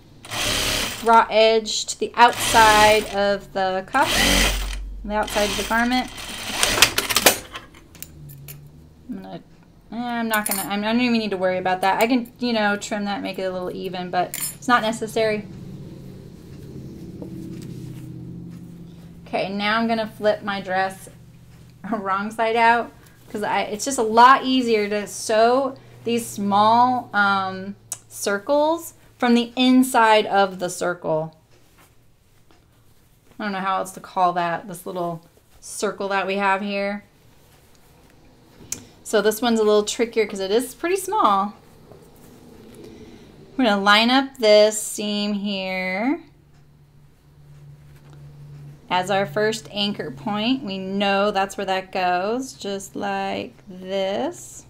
raw edge to the outside of the cuff, the outside of the garment. I don't even need to worry about that. I can, you know, trim that, make it a little even, but it's not necessary. Okay, now I'm going to flip my dress wrong side out because it's just a lot easier to sew these small circles from the inside of the circle. I don't know how else to call that, this little circle that we have here. So this one's a little trickier because it is pretty small. We're going to line up this seam here as our first anchor point. We know that's where that goes, just like this.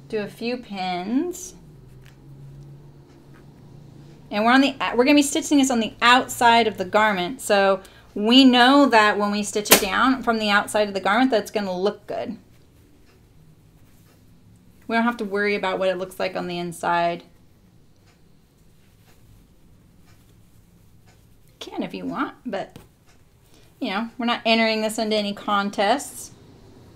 Do a few pins. And we're going to be stitching this on the outside of the garment. So we know that when we stitch it down from the outside of the garment, that's going to look good. We don't have to worry about what it looks like on the inside. You can if you want, but you know, we're not entering this into any contests.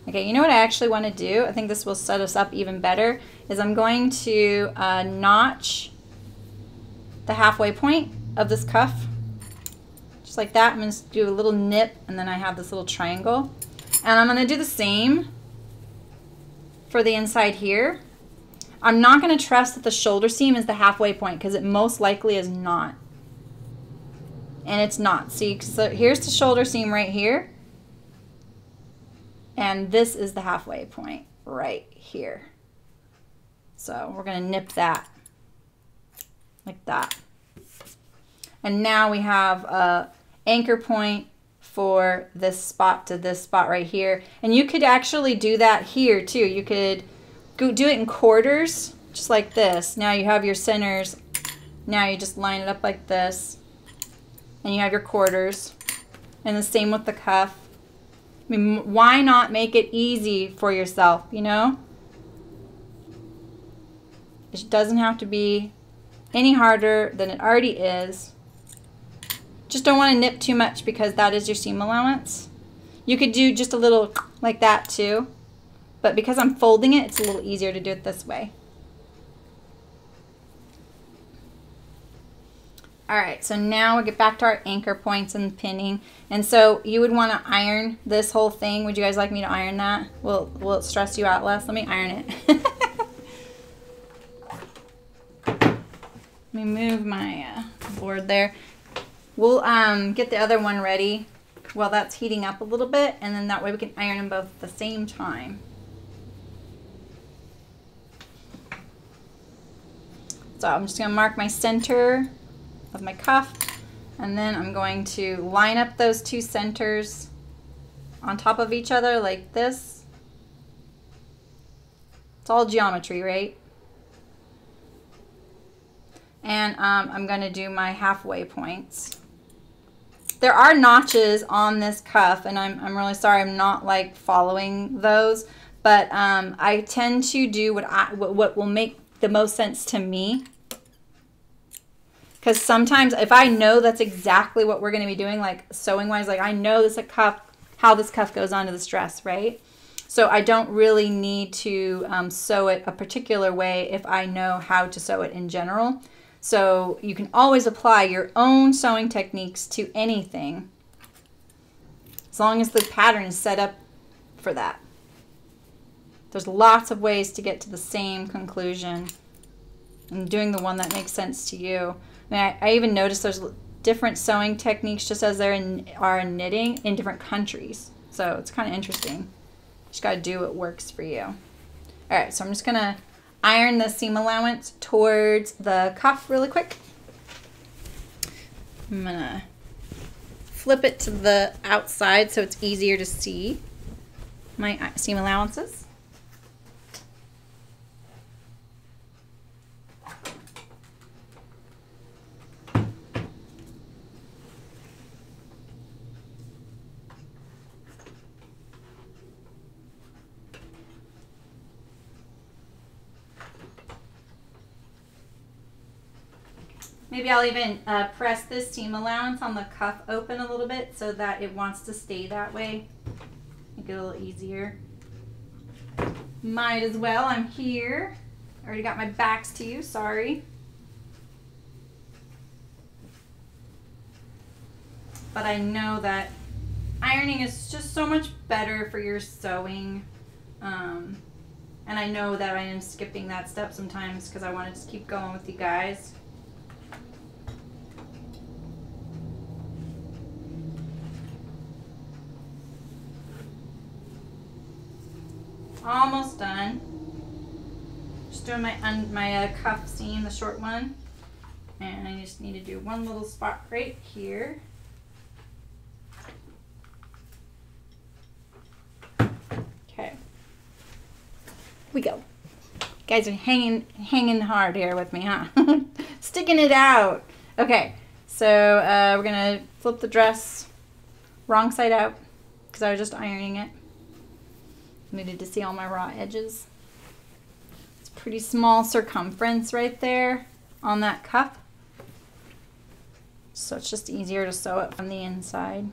Okay, you know what I actually want to do? I think this will set us up even better, is I'm going to notch the halfway point of this cuff. Just like that. I'm going to do a little nip, and then I have this little triangle. And I'm going to do the same for the inside here. I'm not going to trust that the shoulder seam is the halfway point because it most likely is not. And it's not. See, so here's the shoulder seam right here. And this is the halfway point right here. So we're going to nip that like that. And now we have a anchor point for this spot to this spot right here. And you could actually do that here too. You could do it in quarters, just like this. Now you have your centers. Now you just line it up like this. And you have your quarters. And the same with the cuff. I mean, why not make it easy for yourself, you know? It doesn't have to be any harder than it already is. Just don't want to nip too much because that is your seam allowance. You could do just a little like that too. But because I'm folding it, it's a little easier to do it this way. Alright, so now we'll get back to our anchor points and pinning. And so you would want to iron this whole thing. Would you guys like me to iron that? Will it stress you out less? Let me iron it. Let me move my board there. We'll get the other one ready while that's heating up a little bit, and then that way we can iron them both at the same time. So I'm just going to mark my center of my cuff, and then I'm going to line up those two centers on top of each other like this. It's all geometry, right? And I'm going to do my halfway points. There are notches on this cuff, and I'm really sorry I'm not like following those, but I tend to do what will make the most sense to me. Because sometimes if I know that's exactly what we're going to be doing, like sewing wise, like I know this cuff, how this cuff goes onto this dress, right? So I don't really need to sew it a particular way if I know how to sew it in general. So you can always apply your own sewing techniques to anything, as long as the pattern is set up for that. There's lots of ways to get to the same conclusion and doing the one that makes sense to you. I even noticed there's different sewing techniques just as there are in knitting in different countries. So it's kind of interesting. Just got to do what works for you. All right, so I'm just going to iron the seam allowance towards the cuff really quick. I'm going to flip it to the outside so it's easier to see my seam allowances. Maybe I'll even press this seam allowance on the cuff open a little bit so that it wants to stay that way. Make it a little easier. Might as well. I'm here. Already got my backs to you. Sorry. But I know that ironing is just so much better for your sewing. And I know that I am skipping that step sometimes because I want to just keep going with you guys. Almost done. Just doing my cuff seam, the short one. And I just need to do one little spot right here. Okay. We go. You guys are hanging hard here with me, huh? Sticking it out. Okay, so we're gonna flip the dress wrong side out because I was just ironing it. Needed to see all my raw edges. It's a pretty small circumference right there on that cuff. So it's just easier to sew it from the inside.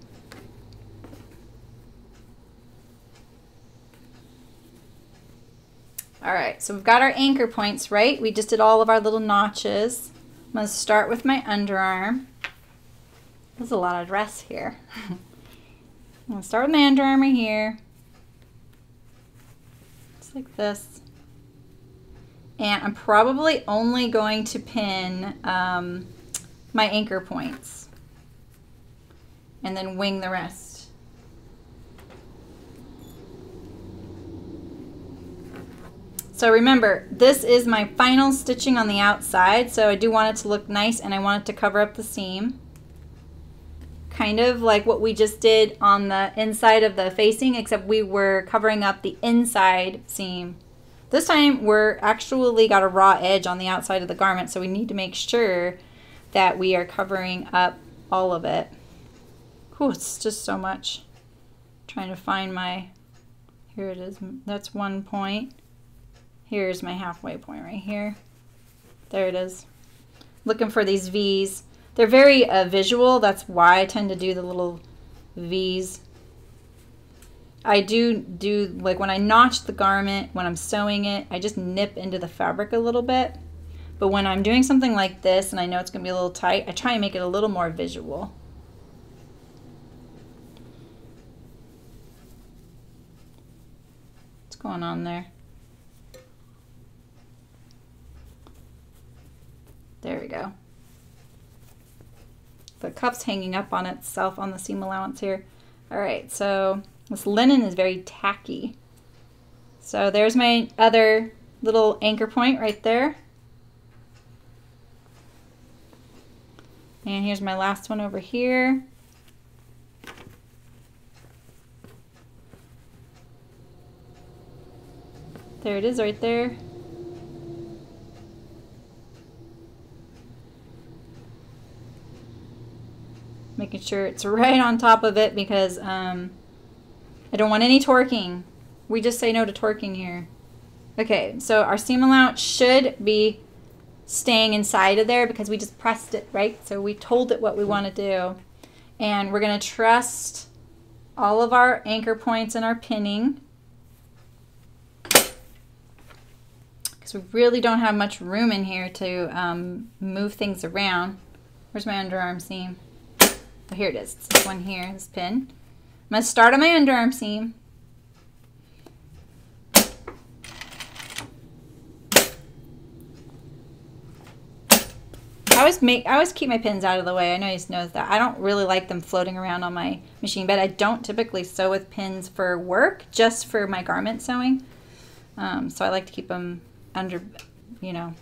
All right, so we've got our anchor points, right? We just did all of our little notches. I'm gonna start with my underarm. There's a lot of dress here. I'm gonna start with my underarm right here. Like this, and I'm probably only going to pin my anchor points and then wing the rest. So remember, this is my final stitching on the outside, so I do want it to look nice and I want it to cover up the seam. Kind of like what we just did on the inside of the facing, except we were covering up the inside seam. This time we're actually got a raw edge on the outside of the garment, so we need to make sure that we are covering up all of it. Ooh, it's just so much. Trying to find my, here it is, that's one point. Here's my halfway point right here. There it is. Looking for these V's. They're very visual. That's why I tend to do the little V's. I do like when I notch the garment, when I'm sewing it, I just nip into the fabric a little bit. But when I'm doing something like this and I know it's going to be a little tight, I try and make it a little more visual. What's going on there? There we go. The cuff's hanging up on itself on the seam allowance here. All right, so this linen is very tacky. So there's my other little anchor point right there. And here's my last one over here. There it is right there. Making sure it's right on top of it because I don't want any torquing. We just say no to torquing here. Okay, so our seam allowance should be staying inside of there because we just pressed it, right? So we told it what we want to do. And we're going to trust all of our anchor points and our pinning. because we really don't have much room in here to move things around. Where's my underarm seam? Oh, here it is. It's this one here, this pin. I'm going to start on my underarm seam. I always keep my pins out of the way. I know you know that. I don't really like them floating around on my machine bed. I don't typically sew with pins for work, just for my garment sewing. So I like to keep them under, you know,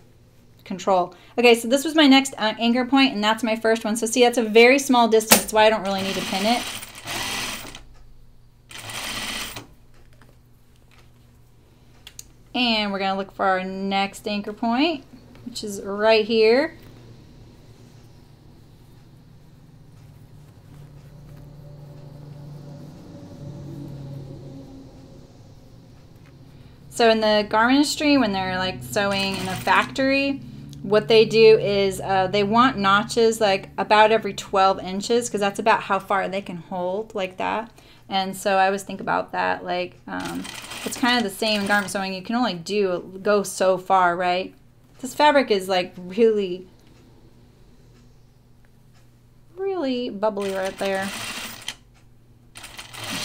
control. Okay, so this was my next anchor point, and that's my first one. So see, that's a very small distance. That's why I don't really need to pin it. And we're going to look for our next anchor point, which is right here. So in the garment industry, when they're like sewing in a factory, what they do is they want notches like about every 12 inches because that's about how far they can hold like that. And so I always think about that, like it's kind of the same in garment sewing. You can only go so far, right? This fabric is like really, really bubbly right there.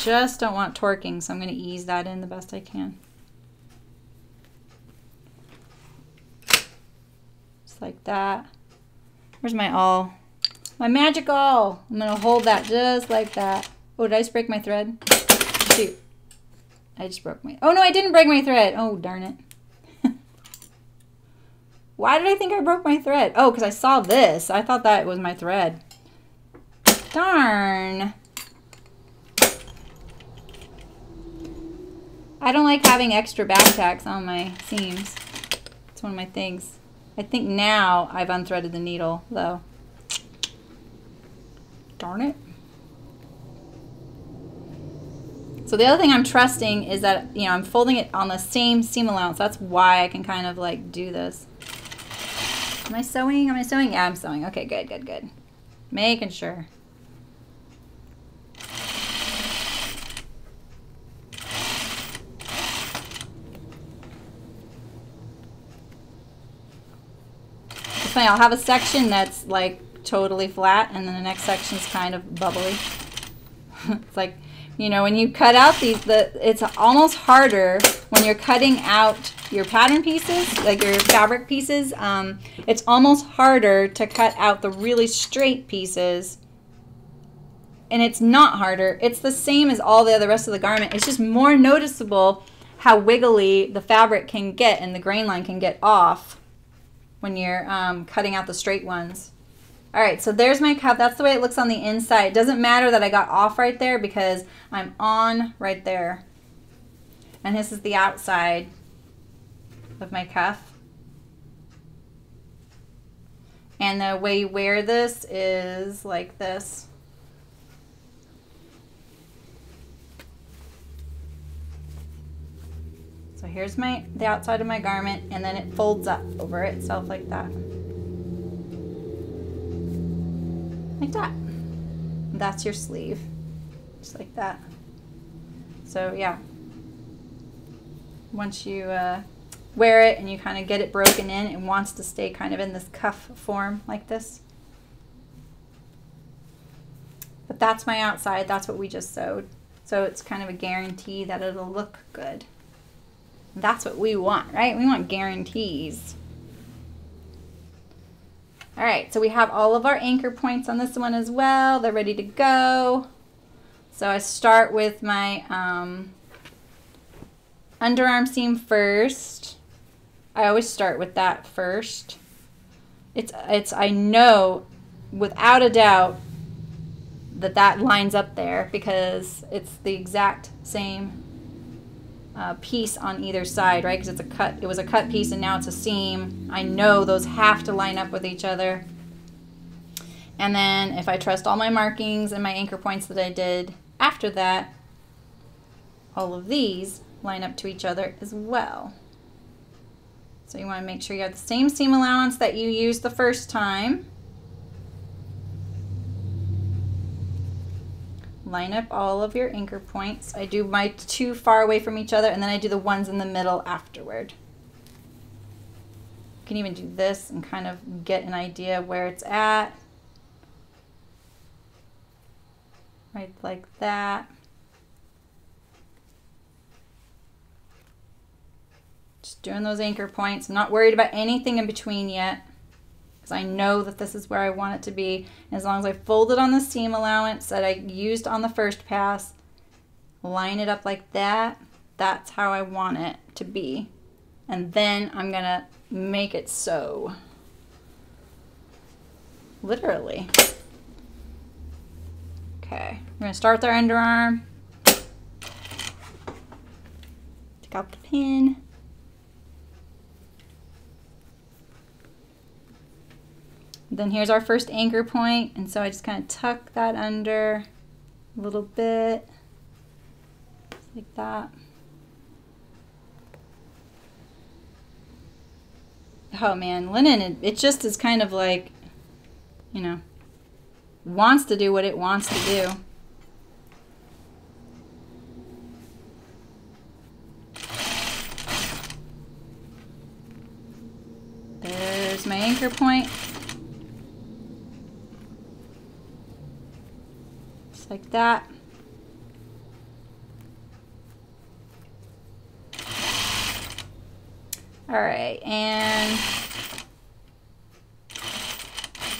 Just don't want torquing, so I'm going to ease that in the best I can. Like that. Where's my awl? My magic awl. I'm going to hold that just like that. Oh, did I just break my thread? Shoot. I just broke my... Oh, no, I didn't break my thread. Oh, darn it. Why did I think I broke my thread? Oh, because I saw this. I thought that was my thread. Darn. I don't like having extra back tacks on my seams. It's one of my things. I think now I've unthreaded the needle, though. Darn it. So the other thing I'm trusting is that, you know, I'm folding it on the same seam allowance. That's why I can kind of like do this. Am I sewing? Am I sewing? Yeah, I'm sewing. Okay, good, good, good. Making sure. I'll have a section that's like totally flat and then the next section is kind of bubbly. It's like, you know, when you cut out these, it's almost harder when you're cutting out your pattern pieces, like your fabric pieces. It's almost harder to cut out the really straight pieces. And it's not harder. It's the same as all the other rest of the garment. It's just more noticeable how wiggly the fabric can get and the grain line can get off when you're cutting out the straight ones. All right, so there's my cuff. That's the way it looks on the inside. It doesn't matter that I got off right there because I'm on right there. And this is the outside of my cuff. And the way you wear this is like this. So here's the outside of my garment, and then it folds up over itself like that. Like that. That's your sleeve. Just like that. So yeah. Once you wear it and you kind of get it broken in, it wants to stay kind of in this cuff form like this. But that's my outside. That's what we just sewed. So it's kind of a guarantee that it'll look good. That's what we want, right? We want guarantees. All right, so we have all of our anchor points on this one as well. They're ready to go. So I start with my underarm seam first. I always start with that first. I know without a doubt that lines up there because it's the exact same piece on either side, right? Because it was a cut piece and now it's a seam. I know those have to line up with each other. And then if I trust all my markings and my anchor points that I did after that, all of these line up to each other as well. So you want to make sure you have the same seam allowance that you used the first time. Line up all of your anchor points. I do my two far away from each other and then I do the ones in the middle afterward. can even do this and kind of get an idea of where it's at. Right like that. Just doing those anchor points. I'm not worried about anything in between yet, because I know that this is where I want it to be. And as long as I fold it on the seam allowance that I used on the first pass, line it up like that, that's how I want it to be. And then I'm gonna make it so. Literally. Okay, we're gonna start with our underarm. Take out the pin. Then here's our first anchor point, and so I just kind of tuck that under a little bit, just like that. Oh man, linen, it just is kind of like, you know, wants to do what it wants to do. There's my anchor point. Just like that. All right, and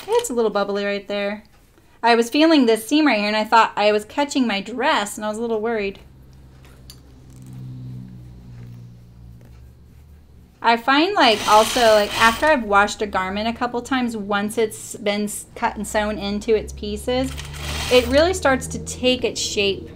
it's a little bubbly right there. I was feeling this seam right here, and I thought I was catching my dress, and I was a little worried. I find like also like after I've washed a garment a couple times, once it's been cut and sewn into its pieces, it really starts to take its shape.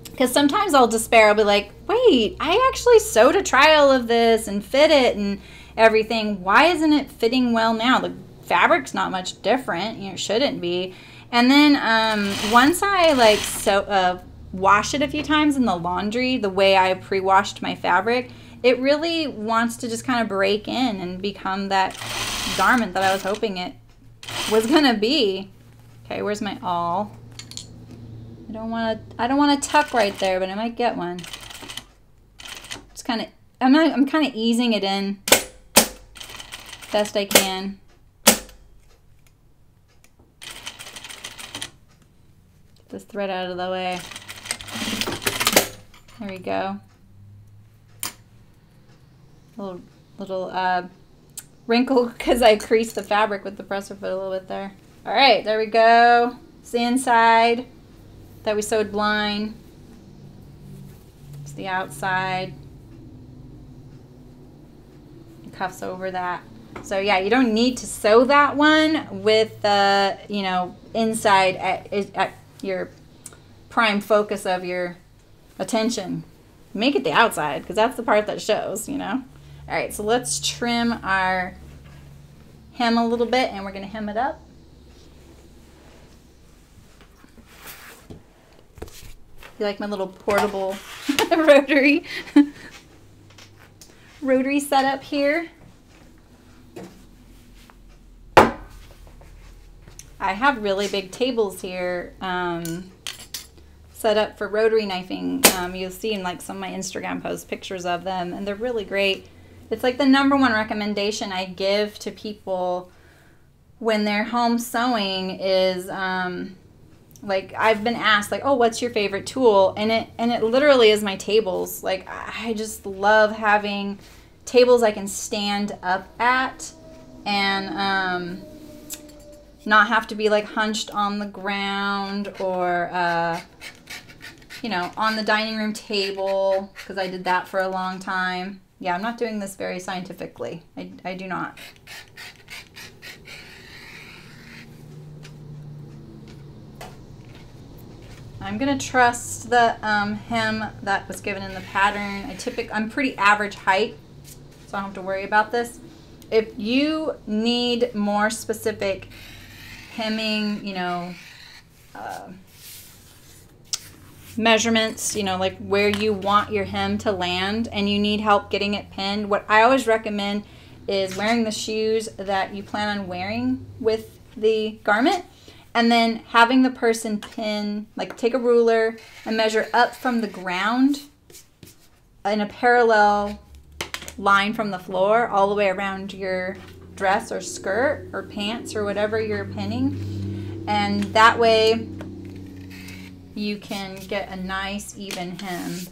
Because sometimes I'll despair. I'll be like, wait, I actually sewed a trial of this and fit it and everything. Why isn't it fitting well now? The fabric's not much different. You know, it shouldn't be. And then once I like wash it a few times in the laundry, the way I pre-washed my fabric, it really wants to just kind of break in and become that garment that I was hoping it was gonna be. Okay, where's my awl? I don't want to tuck right there, but I might get one. Just kind of, I'm kind of easing it in best I can. Get this thread out of the way. There we go. Little wrinkle because I creased the fabric with the presser foot a little bit there. All right, there we go. It's the inside that we sewed blind. It's the outside. The cuffs over that. So yeah, you don't need to sew that one with the, you know, inside at your prime focus of your attention. Make it the outside, because that's the part that shows, you know. All right, so let's trim our hem a little bit, and we're gonna hem it up. You like my little portable rotary setup here? I have really big tables here set up for rotary knifing. You'll see in like some of my Instagram posts pictures of them, and they're really great. It's like the #1 recommendation I give to people when they're home sewing is like I've been asked like, oh, what's your favorite tool? And it literally is my tables. Like I just love having tables I can stand up at and not have to be like hunched on the ground or you know, on the dining room table, because I did that for a long time. Yeah, I'm not doing this very scientifically. I do not. I'm gonna trust the hem that was given in the pattern. I'm pretty average height, so I don't have to worry about this. If you need more specific hemming, you know, measurements, you know, like where you want your hem to land and you need help getting it pinned, what I always recommend is wearing the shoes that you plan on wearing with the garment, and then having the person pin, like take a ruler and measure up from the ground in a parallel line from the floor all the way around your dress or skirt or pants or whatever you're pinning. And that way you can get a nice even hem.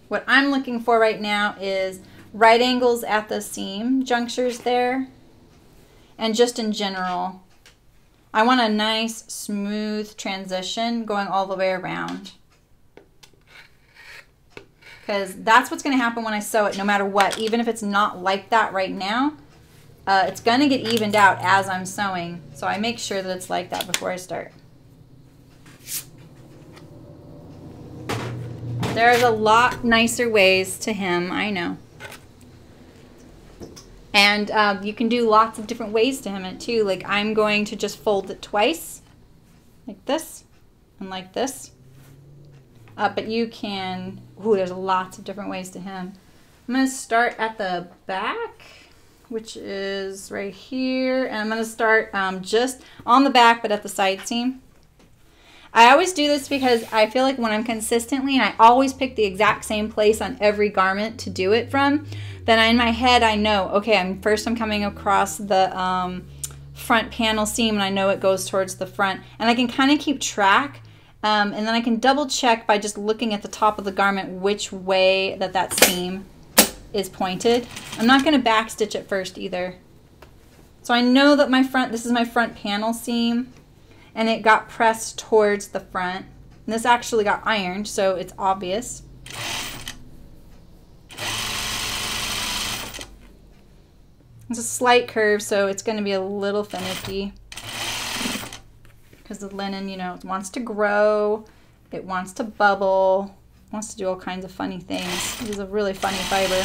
What I'm looking for right now is right angles at the seam junctures there, and just in general. I want a nice smooth transition going all the way around, because that's what's going to happen when I sew it no matter what. Even if it's not like that right now, it's going to get evened out as I'm sewing. So I make sure that it's like that before I start. There's a lot nicer ways to hem, I know. And you can do lots of different ways to hem it too. Like I'm going to just fold it twice, like this and like this. But you can, ooh, there's lots of different ways to hem. I'm going to start at the back, which is right here. And I'm going to start just on the back, but at the side seam. I always do this because I feel like when I'm consistently, and I always pick the exact same place on every garment to do it from, then in my head I know, okay, I'm coming across the front panel seam, and I know it goes towards the front. And I can kind of keep track, and then I can double check by just looking at the top of the garment which way that seam is pointed. I'm not going to back stitch it first either. So I know that this is my front panel seam, and it got pressed towards the front. And this actually got ironed, so it's obvious. It's a slight curve, so it's going to be a little finicky, because the linen, you know, it wants to grow, it wants to bubble, it wants to do all kinds of funny things. It is a really funny fiber.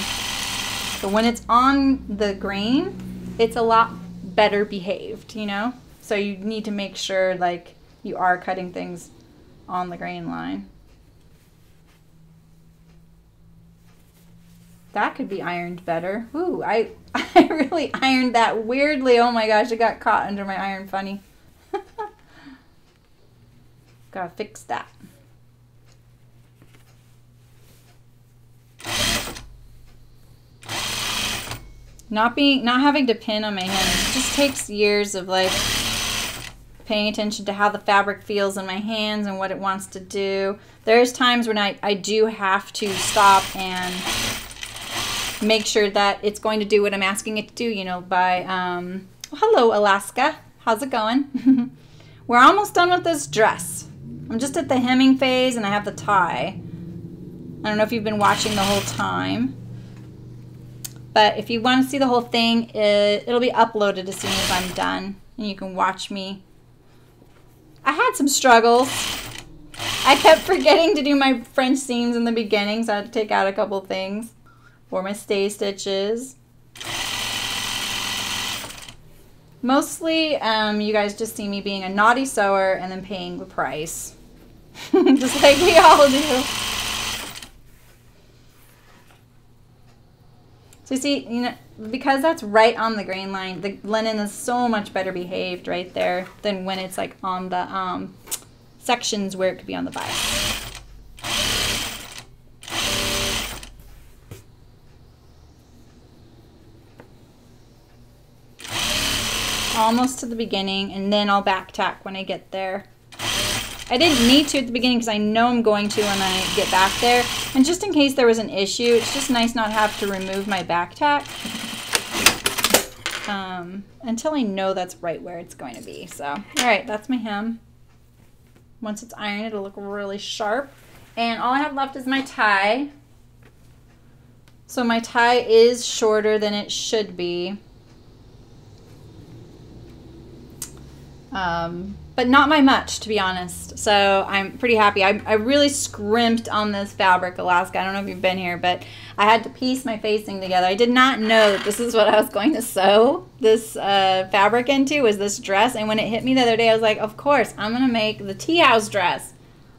But when it's on the grain, it's a lot better behaved, you know? So you need to make sure like you are cutting things on the grain line. That could be ironed better. Ooh, I really ironed that weirdly. Oh my gosh, it got caught under my iron funny. Gotta fix that. Not having to pin on my hands. It just takes years of like paying attention to how the fabric feels in my hands and what it wants to do. There's times when I do have to stop and make sure that it's going to do what I'm asking it to do, you know, by, well, hello, Alaska. How's it going? We're almost done with this dress. I'm just at the hemming phase, and I have the tie. I don't know if you've been watching the whole time, but if you want to see the whole thing, it'll be uploaded as soon as I'm done, and you can watch me. I had some struggles. I kept forgetting to do my French seams in the beginning, so I had to take out a couple things for my stay stitches. Mostly, you guys just see me being a naughty sewer and then paying the price. Just like we all do. So you see, you know, because that's right on the grain line, the linen is so much better behaved right there than when it's like on the sections where it could be on the bias. Almost to the beginning, and then I'll back tack when I get there. I didn't need to at the beginning because I know I'm going to when I get back there. And just in case there was an issue, it's just nice not have to remove my back tack until I know that's right where it's going to be. So, all right, that's my hem. Once it's ironed, it'll look really sharp. And all I have left is my tie. So my tie is shorter than it should be. But not by much, to be honest. So I'm pretty happy. I really scrimped on this fabric, Alaska. I don't know if you've been here, but I had to piece my facing together. I did not know that this is what I was going to sew this fabric into, was this dress. And when it hit me the other day, I was like, of course, I'm going to make the tea house dress.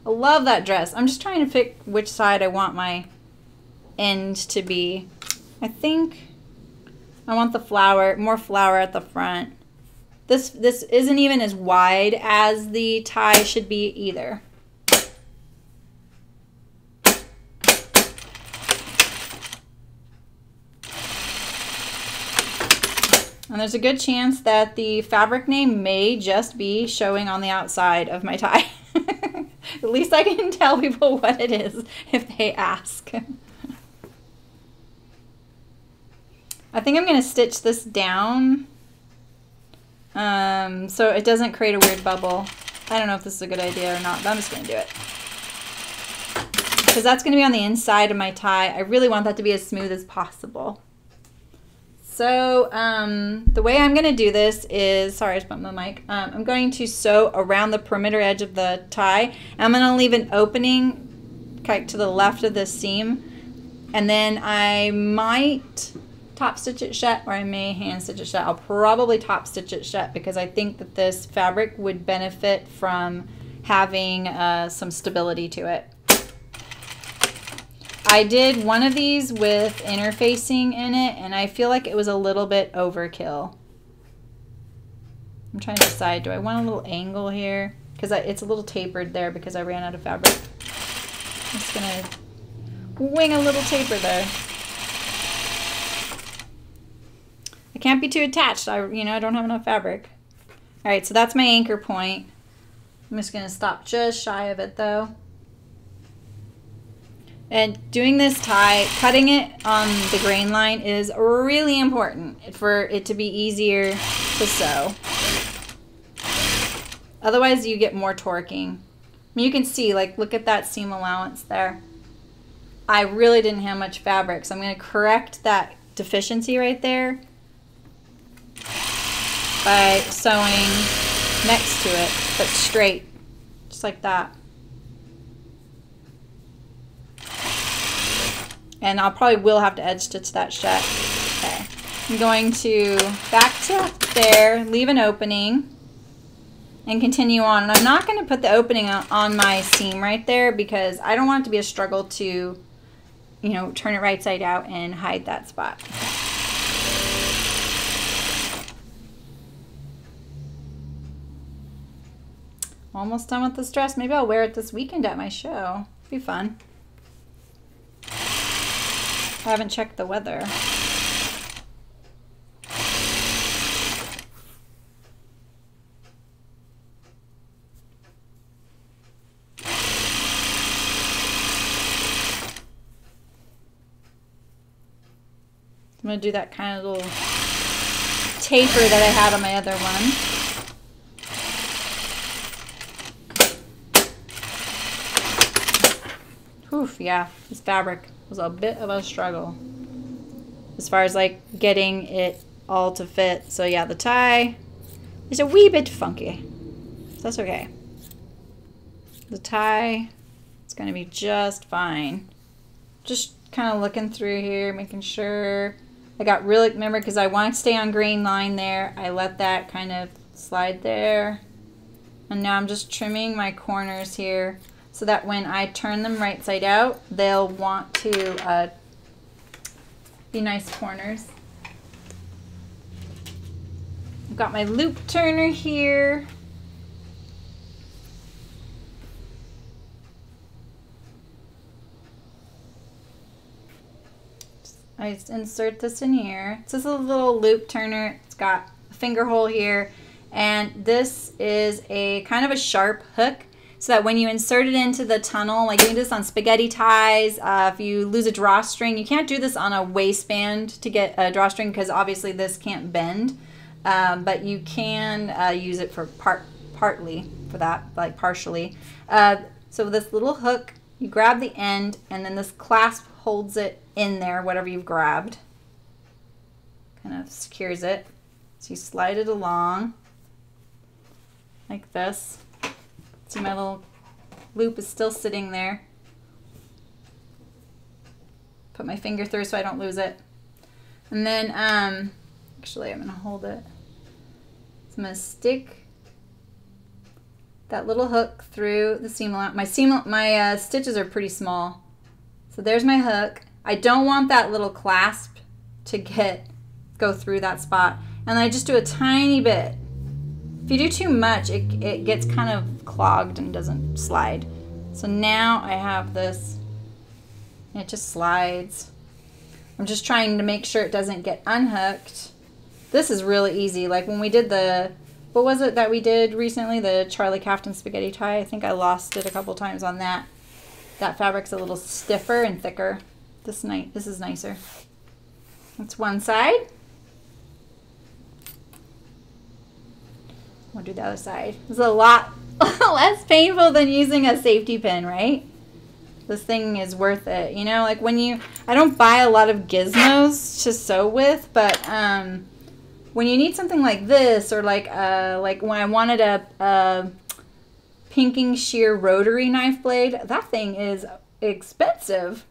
I love that dress. I'm just trying to pick which side I want my end to be. I think I want the flower, more flower at the front. This isn't even as wide as the tie should be either. And there's a good chance that the fabric name may just be showing on the outside of my tie. At least I can tell people what it is if they ask. I think I'm going to stitch this down so it doesn't create a weird bubble. I don't know if this is a good idea or not, but I'm just going to do it. Because that's going to be on the inside of my tie. I really want that to be as smooth as possible. So the way I'm going to do this is, sorry I just bumped my mic. I'm going to sew around the perimeter edge of the tie. I'm going to leave an opening kind of to the left of the seam. And then I might top stitch it shut, or I may hand stitch it shut. I'll probably top stitch it shut because I think that this fabric would benefit from having some stability to it. I did one of these with interfacing in it, and I feel like it was a little bit overkill. I'm trying to decide, do I want a little angle here? Because it's a little tapered there because I ran out of fabric. I'm just going to wing a little taper there. I can't be too attached. I don't have enough fabric. All right, so that's my anchor point. I'm just going to stop just shy of it though. And doing this tie, cutting it on the grain line is really important for it to be easier to sew. Otherwise you get more torquing. I mean, you can see, like, look at that seam allowance there. I really didn't have much fabric, so I'm going to correct that deficiency right there by sewing next to it, but straight, just like that. And I'll probably will have to edge stitch that shut. Okay. I'm going to back to there, leave an opening, and continue on. And I'm not going to put the opening on my seam right there because I don't want it to be a struggle to, turn it right side out and hide that spot. Almost done with this dress. Maybe I'll wear it this weekend at my show. Be fun. I haven't checked the weather. I'm going to do that kind of little taper that I had on my other one. Oof, yeah, this fabric was a bit of a struggle as far as like getting it all to fit. So yeah, the tie is a wee bit funky. So that's okay. The tie is going to be just fine. Just kind of looking through here, making sure I got really, remember, because I want to stay on grain line there. I let that kind of slide there. And now I'm just trimming my corners here so that when I turn them right side out, they'll want to be nice corners. I've got my loop turner here. I just insert this in here. It's just a little loop turner. It's got a finger hole here. And this is a kind of a sharp hook so that when you insert it into the tunnel, like you can do this on spaghetti ties, if you lose a drawstring, you can't do this on a waistband to get a drawstring because obviously this can't bend, but you can use it for partly for that, like partially. So this little hook, you grab the end and then this clasp holds it in there, whatever you've grabbed. Kind of secures it. So you slide it along like this. See, my little loop is still sitting there. Put my finger through so I don't lose it. And then, actually I'm gonna hold it. So I'm gonna stick that little hook through the seam allowance. My stitches are pretty small. So there's my hook. I don't want that little clasp to go through that spot. And I just do a tiny bit. If you do too much, it gets kind of clogged and doesn't slide. So now I have this, and it just slides. I'm just trying to make sure it doesn't get unhooked. This is really easy. Like when we did the, what was it that we did recently? The Charlie Captain spaghetti tie. I think I lost it a couple times on that. That fabric's a little stiffer and thicker. This is nicer. That's one side. We'll do the other side. It's a lot less painful than using a safety pin, right? This thing is worth it. You know, like when I don't buy a lot of gizmos to sew with, but when you need something like this, or like when I wanted a pinking shear rotary knife blade, that thing is expensive.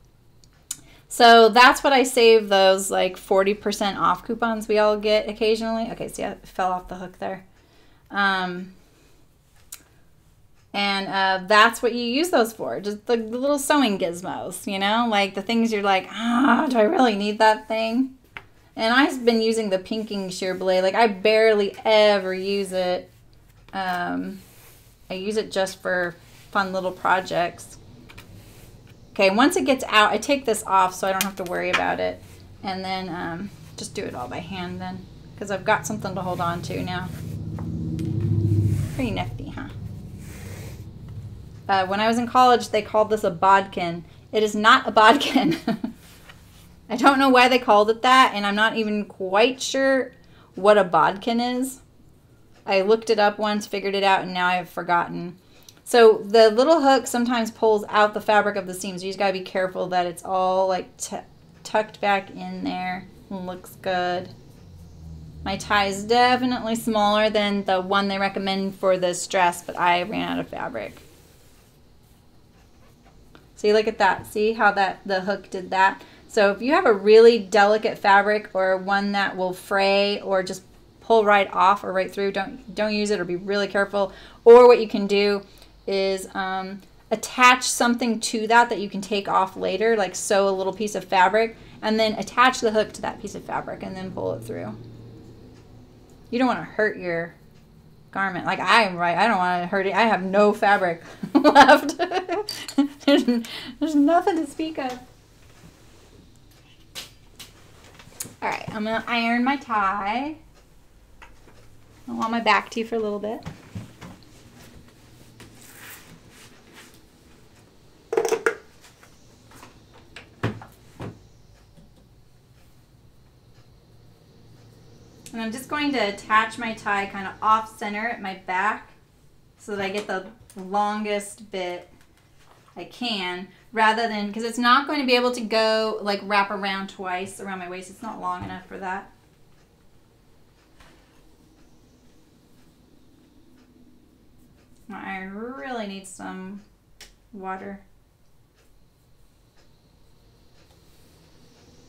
So that's what I save those like 40% off coupons we all get occasionally. Okay, see, I fell off the hook there. That's what you use those for, just the little sewing gizmos, you know, like the things you're like, do I really need that thing? And I've been using the pinking shear blade. Like I barely ever use it. I use it just for fun little projects. Okay, once it gets out, I take this off so I don't have to worry about it. And then just do it all by hand then, because I've got something to hold on to now. Pretty nifty, huh? When I was in college, they called this a bodkin. It is not a bodkin. I don't know why they called it that, and I'm not even quite sure what a bodkin is. I looked it up once, figured it out, and now I've forgotten. So the little hook sometimes pulls out the fabric of the seams. You just gotta be careful that it's all like tucked back in there and looks good. My tie is definitely smaller than the one they recommend for this dress, but I ran out of fabric. See, look at that. See how the hook did that? So if you have a really delicate fabric or one that will fray or just pull right off or right through, don't use it, or be really careful. Or what you can do is attach something to that you can take off later, like sew a little piece of fabric and then attach the hook to that piece of fabric and then pull it through. You don't want to hurt your garment. Like I am, right? I don't want to hurt it. I have no fabric left. There's nothing to speak of. All right, I'm going to iron my tie. I want my back tee for a little bit. And I'm just going to attach my tie kind of off center at my back so that I get the longest bit I can, rather than, because it's not going to be able to go like wrap around twice around my waist. It's not long enough for that. My iron really needs some water.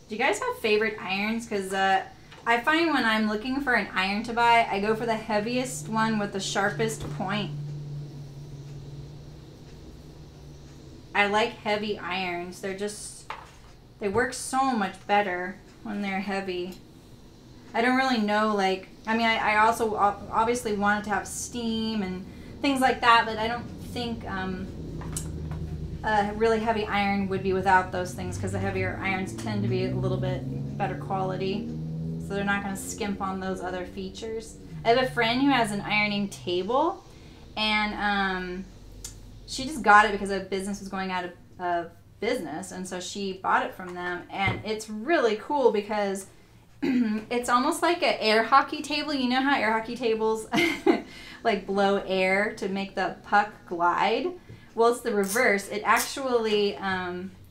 Do you guys have favorite irons? Because I find when I'm looking for an iron to buy, I go for the heaviest one with the sharpest point. I like heavy irons. They work so much better when they're heavy. I don't really know, like, I mean, I also obviously want it to have steam and things like that, but I don't think a really heavy iron would be without those things, because the heavier irons tend to be a little bit better quality. So they're not going to skimp on those other features. I have a friend who has an ironing table, and she just got it because a business was going out of business, and so she bought it from them. And it's really cool because it's almost like an air hockey table. You know how air hockey tables like blow air to make the puck glide? Well, it's the reverse. It actually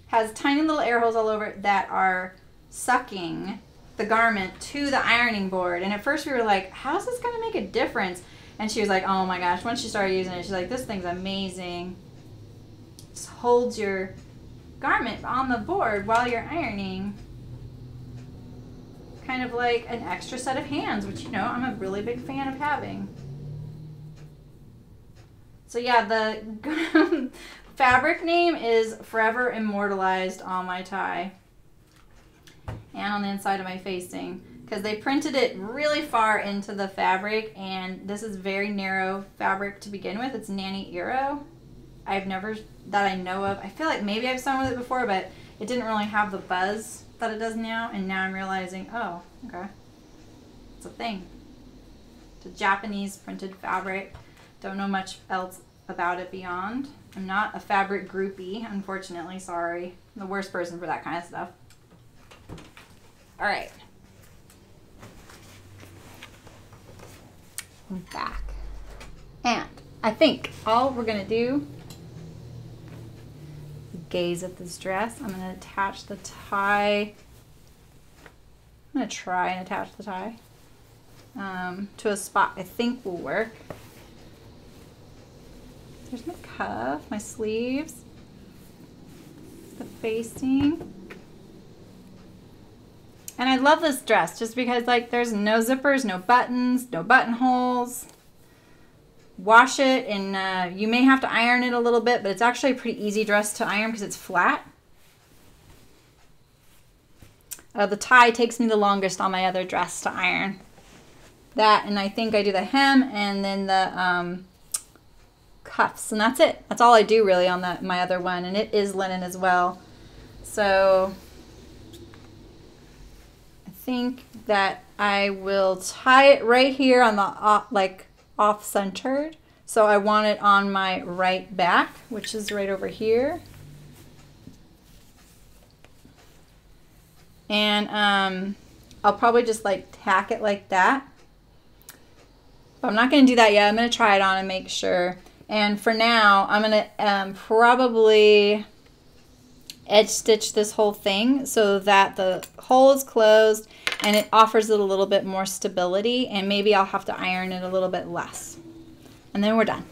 has tiny little air holes all over it that are sucking the garment to the ironing board. And at first we were like, how's this going to make a difference? And she was like, oh my gosh. Once she started using it, she's like, this thing's amazing. Just holds your garment on the board while you're ironing. Kind of like an extra set of hands, which, you know, I'm a really big fan of having. So yeah, the fabric name is forever immortalized on my tie and on the inside of my facing, because they printed it really far into the fabric, and this is very narrow fabric to begin with. It's Nani Iro. I've never, that I know of. I feel like maybe I've sewn with it before, but it didn't really have the buzz that it does now, and now I'm realizing, oh, okay. It's a thing. It's a Japanese printed fabric. Don't know much else about it beyond. I'm not a fabric groupie, unfortunately. Sorry. I'm the worst person for that kind of stuff. All right. I'm back. And I think all we're going to do is gaze at this dress. I'm going to attach the tie. I'm going to try and attach the tie to a spot I think will work. There's my cuff, my sleeves, the facing. And I love this dress just because like there's no zippers, no buttons, no buttonholes. Wash it and you may have to iron it a little bit, but it's actually a pretty easy dress to iron because it's flat. The tie takes me the longest on my other dress to iron. That, and I think I do the hem and then the cuffs, and that's it. That's all I do really on my other one, and it is linen as well. So I think that I will tie it right here on the like off-centered. So I want it on my right back, which is right over here. And I'll probably just like tack it like that. But I'm not going to do that yet. I'm going to try it on and make sure. And for now, I'm going to probably edge stitch this whole thing so that the hole is closed and it offers it a little bit more stability, and maybe I'll have to iron it a little bit less. And then we're done.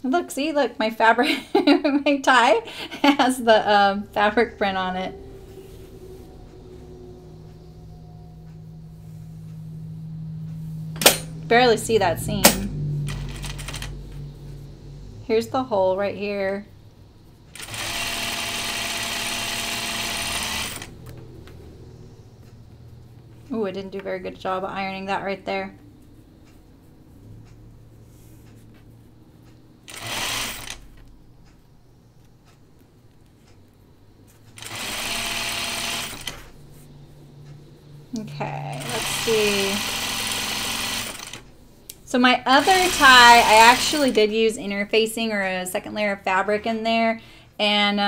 Look, see, look, my fabric, my tie has the fabric print on it. Barely see that seam. Here's the hole right here. Ooh, I didn't do a very good job of ironing that right there. Okay, let's see. So my other tie, I actually did use interfacing or a second layer of fabric in there, and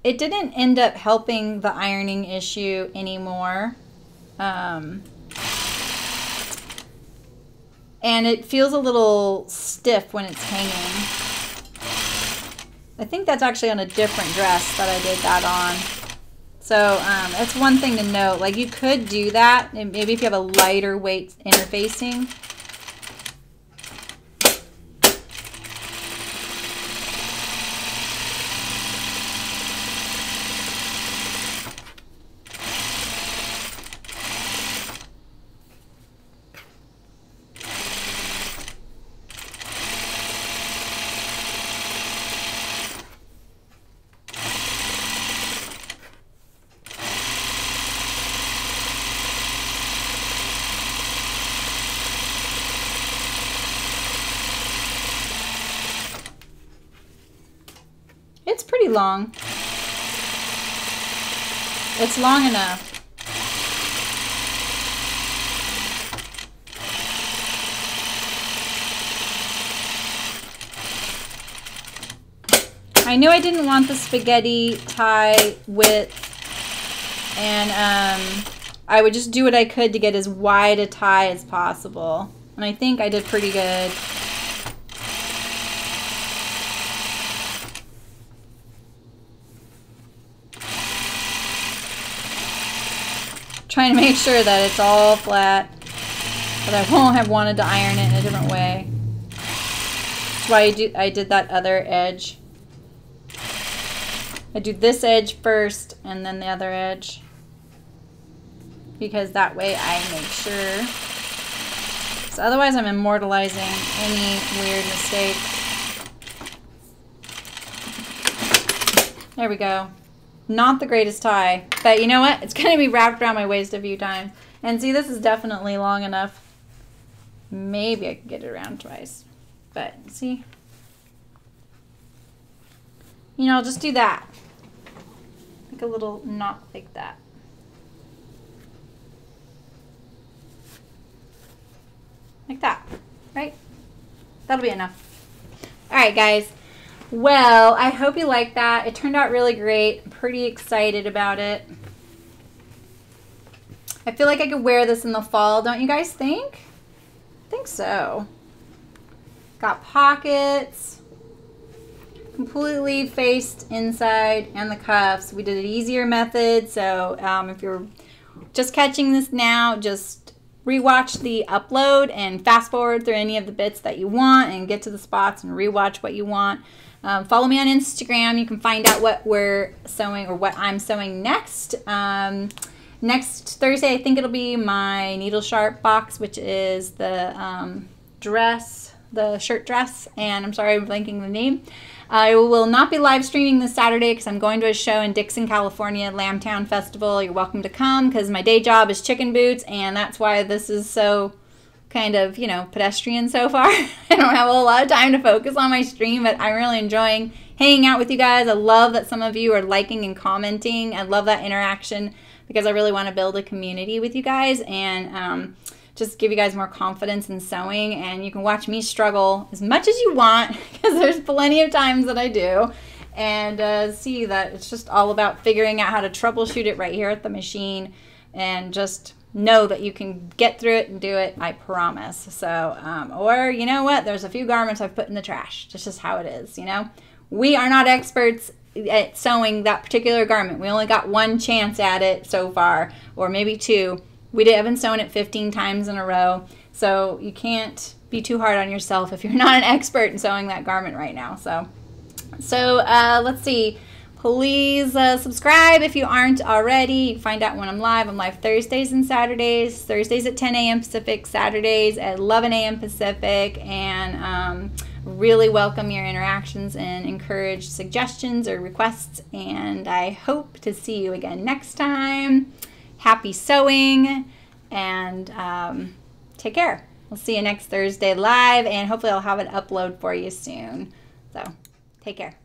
it didn't end up helping the ironing issue anymore. And it feels a little stiff when it's hanging. I think that's actually on a different dress that I did that on. So that's one thing to note. Like, you could do that, and maybe if you have a lighter weight interfacing. It's pretty long. It's long enough. I knew I didn't want the spaghetti tie width, and I would just do what I could to get as wide a tie as possible. And I think I did pretty good. Trying to make sure that it's all flat, but I won't have wanted to iron it in a different way. That's why I did that other edge. I do this edge first and then the other edge, because that way I make sure. So otherwise I'm immortalizing any weird mistakes. There we go. Not the greatest tie, but you know what? It's going to be wrapped around my waist a few times. And see, this is definitely long enough. Maybe I could get it around twice. But see? You know, I'll just do that. make a little knot like that. Like that, right? That'll be enough. All right, guys. Well, I hope you like that. It turned out really great. I'm pretty excited about it. I feel like I could wear this in the fall, don't you guys think? I think so. Got pockets, completely faced inside, and the cuffs. We did an easier method, so if you're just catching this now, just rewatch the upload and fast forward through any of the bits that you want and get to the spots and rewatch what you want. Follow me on Instagram. You can find out what we're sewing or what I'm sewing next. Next Thursday, I think it'll be my Needle Sharp box, which is the dress, the shirt dress, and I'm sorry I'm blanking the name. I will not be live streaming this Saturday because I'm going to a show in Dixon, California, Lambtown Festival. You're welcome to come because my day job is chicken boots, and that's why this is so kind of, you know, pedestrian so far. I don't have a lot of time to focus on my stream, but I'm really enjoying hanging out with you guys. I love that some of you are liking and commenting. I love that interaction because I really want to build a community with you guys and just give you guys more confidence in sewing. And you can watch me struggle as much as you want because there's plenty of times that I do, and see that it's just all about figuring out how to troubleshoot it right here at the machine, and just know that you can get through it and do it, I promise. So, or you know what? There's a few garments I've put in the trash. It's just how it is, you know? We are not experts at sewing that particular garment. We only got one chance at it so far, or maybe two. We haven't sewn it 15 times in a row. So you can't be too hard on yourself if you're not an expert in sewing that garment right now. So let's see. Please subscribe if you aren't already. You can find out when I'm live. I'm live Thursdays and Saturdays. Thursdays at 10 a.m. Pacific, Saturdays at 11 a.m. Pacific. And really welcome your interactions and encourage suggestions or requests. And I hope to see you again next time. Happy sewing, and take care. We'll see you next Thursday live, and hopefully I'll have an upload for you soon. So take care.